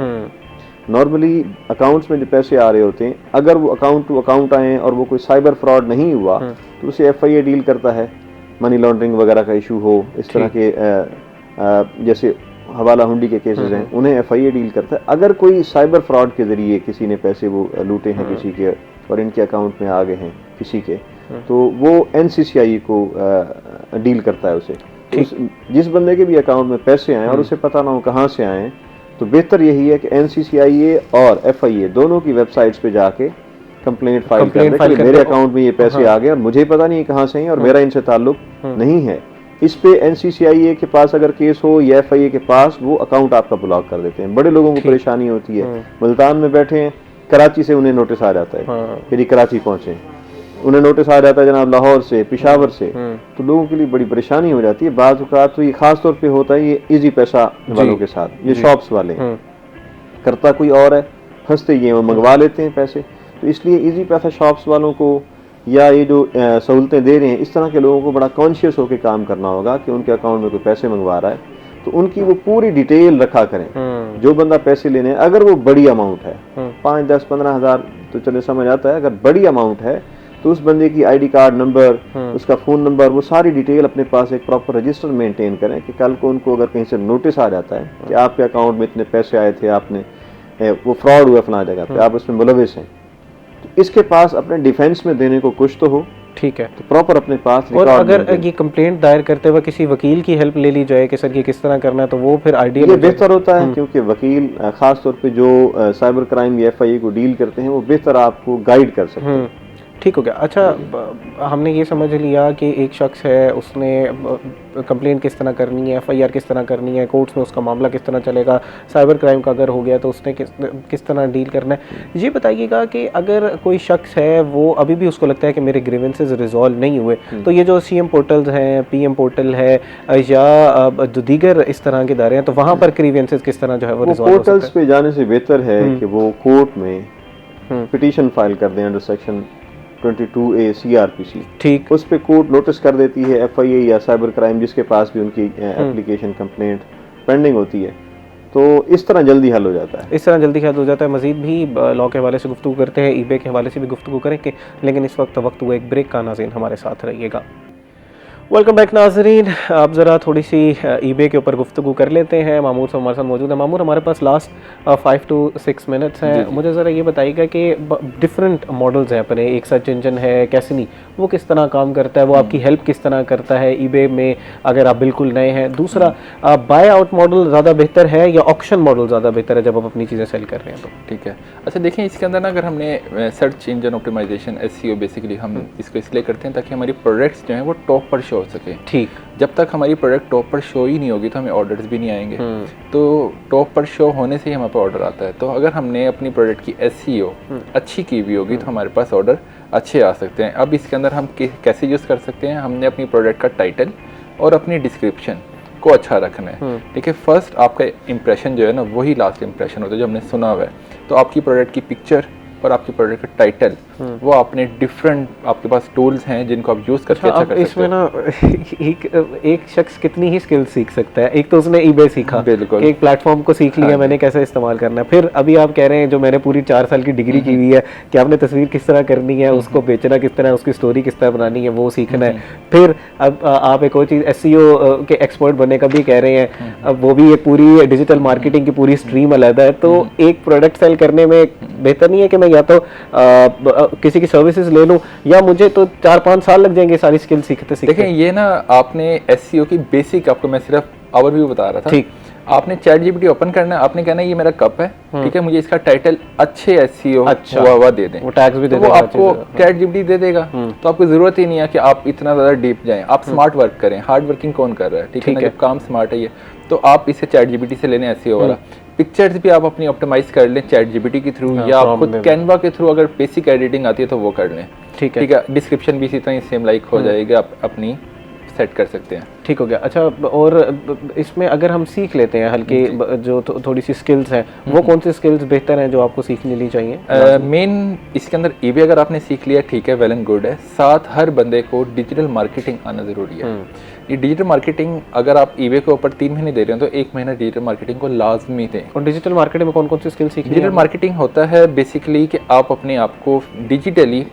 नॉर्मली अकाउंट्स में जो पैसे आ रहे होते हैं, अगर वो अकाउंट टू अकाउंट आए और वो कोई साइबर फ्रॉड नहीं हुआ तो उसे FIA डील करता है। मनी लॉन्ड्रिंग वगैरह का इशू हो, इस तरह के जैसे हवाला हुंडी के केसेस हैं, उन्हें FIA डील करता है। अगर कोई साइबर फ्रॉड के जरिए किसी ने पैसे वो लूटे हैं किसी के और इनके अकाउंट में आ गए हैं किसी के, तो वो NCCIA को डील करता है उसे। जिस बंदे के भी अकाउंट में पैसे आए और उसे पता ना हो कहाँ से आए, तो बेहतर यही है कि NCCIA और FIA दोनों की वेबसाइट्स पे जाके कंप्लेंट फाइल कर दे कि मेरे अकाउंट में ये पैसे आ गए और मुझे पता नहीं कहाँ से हैं और मेरा इनसे ताल्लुक नहीं है। इस पे NCCIA के पास अगर केस हो या FIA के पास, वो अकाउंट आपका ब्लॉक कर देते हैं। बड़े लोगों को परेशानी होती है, मुल्तान में बैठे हैं, कराची से उन्हें नोटिस आ जाता है, फिर कराची पहुंचे, उन्हें नोटिस आ जाता है जनाब लाहौर से, पेशावर से, तो लोगों के लिए बड़ी परेशानी हो जाती है। बाज़ औक़ात तो ये खास तौर पे होता है ये इजी पैसा वालों के साथ, ये शॉप्स वाले करता कोई और है, फंसते ये वो मंगवा लेते हैं पैसे। तो इसलिए इजी पैसा शॉप्स वालों को या ये जो सहूलतें दे रहे हैं, इस तरह के लोगों को बड़ा कॉन्शियस होकर काम करना होगा कि उनके अकाउंट में कोई पैसे मंगवा रहा है तो उनकी वो पूरी डिटेल रखा करें। जो बंदा पैसे लेने, अगर वो बड़ी अमाउंट है, 5, 10, 15 हज़ार तो चले समझ आता है, अगर बड़ी अमाउंट है तो उस बंदे की ID कार्ड नंबर, उसका फ़ोन नंबर, वो सारी डिटेल अपने पास एक प्रॉपर रजिस्टर मेंटेन करें कि कल को उनको अगर कहीं से नोटिस आ जाता है कि आपके अकाउंट में इतने पैसे आए थे, आपने वो फ्रॉड हुआ फला जगह पे, आप उसमें मुलविस हैं, तो इसके पास अपने डिफेंस में देने को कुछ तो हो। ठीक है, तो प्रॉपर अपने पास। और अगर ये कंप्लेंट दायर करते हुए किसी वकील की हेल्प ले ली जाए कि सर ये किस तरह करना है, तो वो फिर आइडियल बेहतर होता है, क्योंकि वकील खास तौर पे जो साइबर क्राइम या FIA को डील करते हैं वो बेहतर आपको गाइड कर सकते हैं। ठीक हो गया। अच्छा, हमने ये समझ लिया कि एक शख्स है, उसने कंप्लेंट किस तरह करनी है, FIR किस तरह करनी है, कोर्ट्स में उसका मामला किस तरह चलेगा, साइबर क्राइम का अगर हो गया तो उसने किस तरह डील करना है। ये बताइएगा कि अगर कोई शख्स है वो अभी भी उसको लगता है कि मेरे ग्रीवेंसेस रिजॉल्व नहीं हुए, तो ये जो CM पोर्टल्स हैं, PM पोर्टल है या जो दीगर इस तरह के इदारे हैं, तो वहाँ पर ग्रीवेंसेस किस तरह जो है वो रिजॉल्व हो सकता है? पोर्टल्स पे जाने से बेहतर है कि वो कोर्ट में पिटीशन फाइल कर दें अंडर सेक्शन 22A CRPC। ठीक, उस पे कोर्ट नोटिस कर देती है FIA या साइबर क्राइम जिसके पास भी उनकी एप्लीकेशन कंप्लेंट पेंडिंग होती है, तो इस तरह जल्दी हल हो जाता है। इस तरह जल्दी हल हो जाता है। मज़ीद भी लॉ के हवाले से गुफ्तगू करते हैं, eBay के हवाले से भी गुफ्तगू करेंगे, लेकिन इस वक्त हुआ एक ब्रेक का। नाज़रीन हमारे साथ रहिएगा। वेलकम बैक नाजरीन। आप ज़रा थोड़ी सी eBay के ऊपर गुफ्तगू कर लेते हैं। मामूर से हमारे साथ मौजूद है। मामूर, हमारे पास लास्ट 5 to 6 मिनट्स हैं। मुझे ज़रा ये बताइएगा कि डिफरेंट मॉडल्स हैं अपने, एक सर्च इंजन है कैसिनी, वो किस तरह काम करता है, वो आपकी हेल्प किस तरह करता है eBay में अगर आप बिल्कुल नए हैं। दूसरा, बाय आउट मॉडल ज़्यादा बेहतर है या ऑक्शन मॉडल ज़्यादा बेहतर है जब आप अपनी चीज़ें सेल कर रहे हैं तो? ठीक है, अच्छा देखिए, इसके अंदर ना अगर हमने search engine optimization SEO basically हम इसको इसलिए करते हैं ताकि हमारी प्रोडक्ट्स जो हैं वो टॉप पर हो सके। ठीक, जब तक हमारी प्रोडक्ट टॉप पर शो ही नहीं होगी तो हमें ऑर्डर्स भी नहीं आएंगे। तो टॉप पर शो होने से ही हमारे पास ऑर्डर आता है। तो अगर हमने अपनी प्रोडक्ट की SEO अच्छी की हुई होगी तो हमारे पास ऑर्डर अच्छे आ सकते हैं। अब इसके अंदर हम कैसे यूज़ कर सकते हैं, हमने अपनी प्रोडक्ट का टाइटल और अपनी डिस्क्रिप्शन को अच्छा रखना है। ठीक है, फर्स्ट आपका इंप्रेशन जो है ना वही लास्ट इंप्रेशन होता है जो हमने सुना हुआ है। तो आपकी प्रोडक्ट की पिक्चर और आपकी प्रोडक्ट का टाइटल वो आपने डिफरेंट, आपके पास टूल्स हैं जिनको आप यूज़ करके अच्छा कर सकते इसमें ना एक शख्स कितनी ही स्किल सीख सकता है। एक तो उसने eBay सीखा, बिल्कुल, एक प्लेटफॉर्म को सीख लिया मैंने कैसे इस्तेमाल करना है, फिर अभी आप कह रहे हैं जो मैंने पूरी 4 साल की डिग्री की हुई है कि आपने तस्वीर किस तरह करनी है, उसको बेचना किस तरह है, उसकी स्टोरी किस तरह बनानी है, वो सीखना है। फिर अब आप एक और चीज़ SEO के एक्सपर्ट बनने का भी कह रहे हैं, अब वो भी एक पूरी डिजिटल मार्केटिंग की पूरी स्ट्रीम अलग है। तो एक प्रोडक्ट सेल करने में बेहतर नहीं है कि मैं या तो किसी की सर्विसेज ले लूं, या मुझे तो 4-5 साल लग जाएंगे सारी स्किल सीखते सीखते। देखें ये ना, आपने SEO की बेसिक, आपको मैं सिर्फ ओवरव्यू बता रहा था। ठीक, आपने ChatGPT ओपन करना है, आपने कहना है ये मेरा कप है, ठीक है, मुझे इसका टाइटल अच्छे SEO हुआ दे दें, वो टैग्स भी दे देगा, वो आपको ChatGPT दे देगा। तो आपको जरूरत ही नहीं है कि आप इतना ज्यादा डीप जाएं, आप स्मार्ट वर्क करें। हार्ड वर्किंग कौन कर रहा है, ठीक है ना, जब काम स्मार्ट है ये, तो आप इसे ChatGPT से लेने SEO वाला। पिक्चर्स भी आप अपनी ऑप्टिमाइज कर लें ChatGPT के थ्रू, या आप खुद कैनवा के थ्रू अगर बेसिक एडिटिंग आती है तो वो कर लें, ठीक है। डिस्क्रिप्शन भी इसी तरह सेम लाइक हो जाएगा, आप अपनी सेट कर सकते हैं। ठीक हो गया। अच्छा, और इसमें अगर हम सीख लेते हैं हल्की जो थोड़ी सी स्किल्स हैं, वो कौन सी स्किल्स बेहतर हैं जो आपको सीखने ली चाहिए? मेन इसके अंदर eBay अगर आपने सीख लिया, ठीक है, वेल एंड गुड है। साथ हर बंदे को डिजिटल मार्केटिंग आना ज़रूरी है। ये डिजिटल मार्केटिंग अगर आप eBay के ऊपर 3 महीने दे रहे हो तो 1 महीना डिजिटल मार्केटिंग को लाजमी दें। और डिजिटल मार्केटिंग में कौन कौन सी स्किल सीखनी है? डिजिटल मार्केटिंग होता है बेसिकली कि आप अपने आप को डिजिटली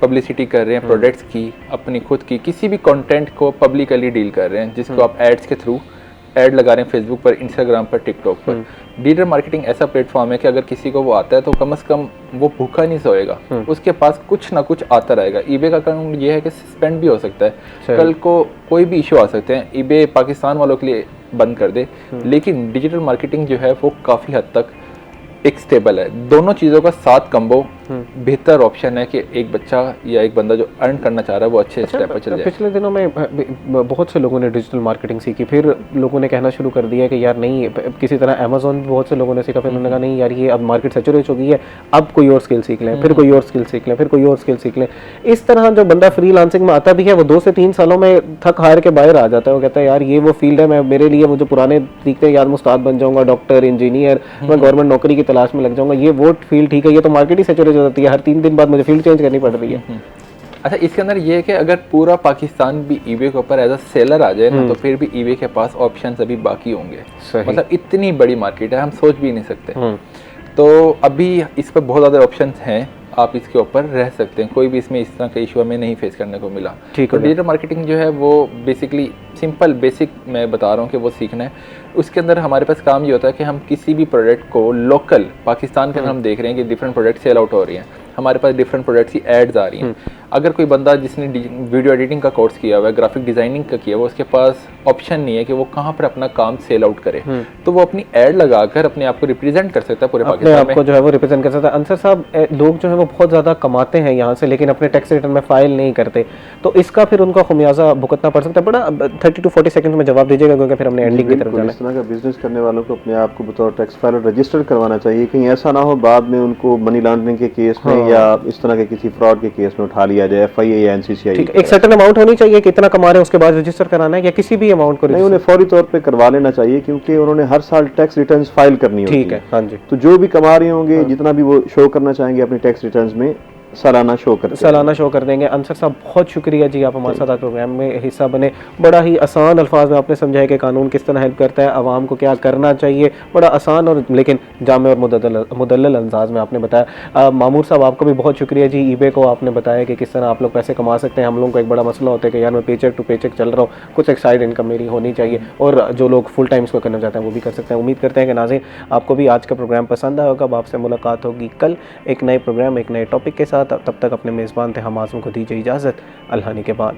पब्लिसिटी कर रहे हैं प्रोडक्ट्स की, अपनी खुद की किसी भी कंटेंट को पब्लिकली डील कर रहे हैं, जिसको आप एड्स के थ्रू ऐड लगा रहे हैं फेसबुक पर, इंस्टाग्राम पर, टिकटॉक पर। डिजिटल मार्केटिंग ऐसा प्लेटफॉर्म है कि अगर किसी को वो आता है तो कम से कम वो भूखा नहीं सोएगा, उसके पास कुछ ना कुछ आता रहेगा। eBay का कारण ये है कि सस्पेंड भी हो सकता है, कल को कोई भी इशू आ सकते हैं, eBay पाकिस्तान वालों के लिए बंद कर दे। लेकिन डिजिटल मार्केटिंग जो है वो काफ़ी हद तक एक स्टेबल है। दोनों चीज़ों का साथ कम्बो बेहतर ऑप्शन है कि एक बच्चा या एक बंदा जो अर्न करना चाह रहा है वो अच्छे स्टेप पर चल जाए। पिछले दिनों में बहुत से लोगों ने डिजिटल मार्केटिंग सीखी, फिर लोगों ने कहना शुरू कर दिया कि यार नहीं, किसी तरह अमेजोन भी बहुत से लोगों ने सीखा, फिर उन्होंने कहा नहीं यार ये अब मार्केट सैचुरेट हो गई है, अब कोई और स्किल सीख लें, फिर कोई और स्किल सीख लें, फिर कोई और स्किल सीख लें। इस तरह जो बंदा फ्रीलांसिंग में आता भी है वो 2 से 3 सालों में थक हार के बाहर आ जाता है। वो कहता है यार ये वो फील्ड है, मैं मेरे लिए वो जो पुराने सीखते हैं यार, मैं उस्ताद बन जाऊंगा, डॉक्टर, इंजीनियर, मैं गवर्नमेंट नौकरी की तलाश में लग जाऊंगा, ये वो फील्ड ठीक है, ये तो मार्केट ही सैचुरेट हो जाती है, हर 3 दिन बाद मुझे फील्ड चेंज करनी पड़ रही है। अच्छा, इसके अंदर ये है कि अगर पूरा पाकिस्तान भी eBay के ऊपर एज अ सेलर आ जाए ना, तो फिर भी eBay के पास ऑप्शंस अभी बाकी होंगे। मतलब इतनी बड़ी मार्केट है, हम सोच भी नहीं सकते। तो अभी इस पर बहुत ज़्यादा ऑप्शंस हैं, आप इसके ऊपर रह सकते हैं, कोई भी इसमें इस तरह का इशू हमें नहीं फेस करने को मिला। ठीक है। डिजिटल मार्केटिंग जो है वो बेसिकली सिंपल बेसिक मैं बता रहा हूँ कि वो सीखना है। उसके अंदर हमारे पास काम ये होता है कि हम किसी भी प्रोडक्ट को लोकल पाकिस्तान के अंदर हम देख रहे हैं कि डिफरेंट प्रोडक्ट सेल आउट हो रही हैं, हमारे पास डिफरेंट प्रोडक्ट्स की एड्स आ रही हैं। अगर कोई बंदा जिसने वीडियो एडिटिंग का कोर्स किया हुआ है, ग्राफिक डिजाइनिंग का किया हुआ है, उसके पास ऑप्शन नहीं है कि वो कहाँ पर अपना काम सेल आउट करे, तो वो अपनी एड लगाकर अपने आप को रिप्रेजेंट कर सकता है पूरे पाकिस्तान में, जो है वो रिप्रेजेंट कर सकता है। अंसर साहब, लोग जो है वो बहुत ज़्यादा कमाते हैं यहाँ से, लेकिन अपने टैक्स रिटर्न में फाइल नहीं करते, तो इसका फिर उनका खुमियाजा भुगतना पड़ सकता है। बड़ा 30 to 40 सेकंड में जवाब दीजिएगा क्योंकि फिर हमने एंडिंग की तरफ जाना है। इस तरह का बिजनेस करने वालों को अपने आप को बतौर टैक्स फाइलर रजिस्टर करवाना चाहिए, कहीं ऐसा ना हो बाद में उनको मनी लॉन्ड्रिंग के केस में या इस तरह के किसी फ्रॉड के केस में उठा लिया जाए, FIA या NCCI। एक सर्टेन अमाउंट होनी चाहिए, कितना कमा रहे हैं उसके बाद रजिस्टर कराना है, या किसी भी अमाउंट को नहीं, उन्हें फौरी तौर पे करवा लेना चाहिए क्योंकि उन्होंने हर साल टैक्स रिटर्न्स फाइल करनी होती है। ठीक है, हाँ जी। तो जो भी कमा रहे होंगे, जितना भी वो शो करना चाहेंगे अपने टैक्स रिटर्न्स में, सालाना शो कर देंगे। अंसर साहब, बहुत शुक्रिया जी, आप हमारे साथ आज प्रोग्राम में हिस्सा बने। बड़ा ही आसान अल्फाज में आपने समझाया कि कानून किस तरह हेल्प करता है, आवाम को क्या करना चाहिए, बड़ा आसान और लेकिन जामे और मुदल्लल अंदाज में आपने बताया। मामूर साहब, आपको भी बहुत शुक्रिया जी, eBay को आपने बताया कि किस तरह आप लोग पैसे कमा सकते हैं। हम लोगों को एक बड़ा मसला होता है कि यार मैं पेचेक टू पेचेक चल रहा हूँ, कुछ एक साइड इनकम मेरी होनी चाहिए, और जो लोग फुल टाइम इसको करना चाहते हैं वो भी कर सकते हैं। उम्मीद करते हैं कि नाज़रीन आपको भी आज का प्रोग्राम पसंद आया होगा। अब आपसे मुलाकात होगी कल एक नए प्रोग्राम, एक नए टॉपिक के साथ। तब तक अपने मेज़बान थे हम आज़म को दीजिए इजाज़त। अल्लाह के बाद।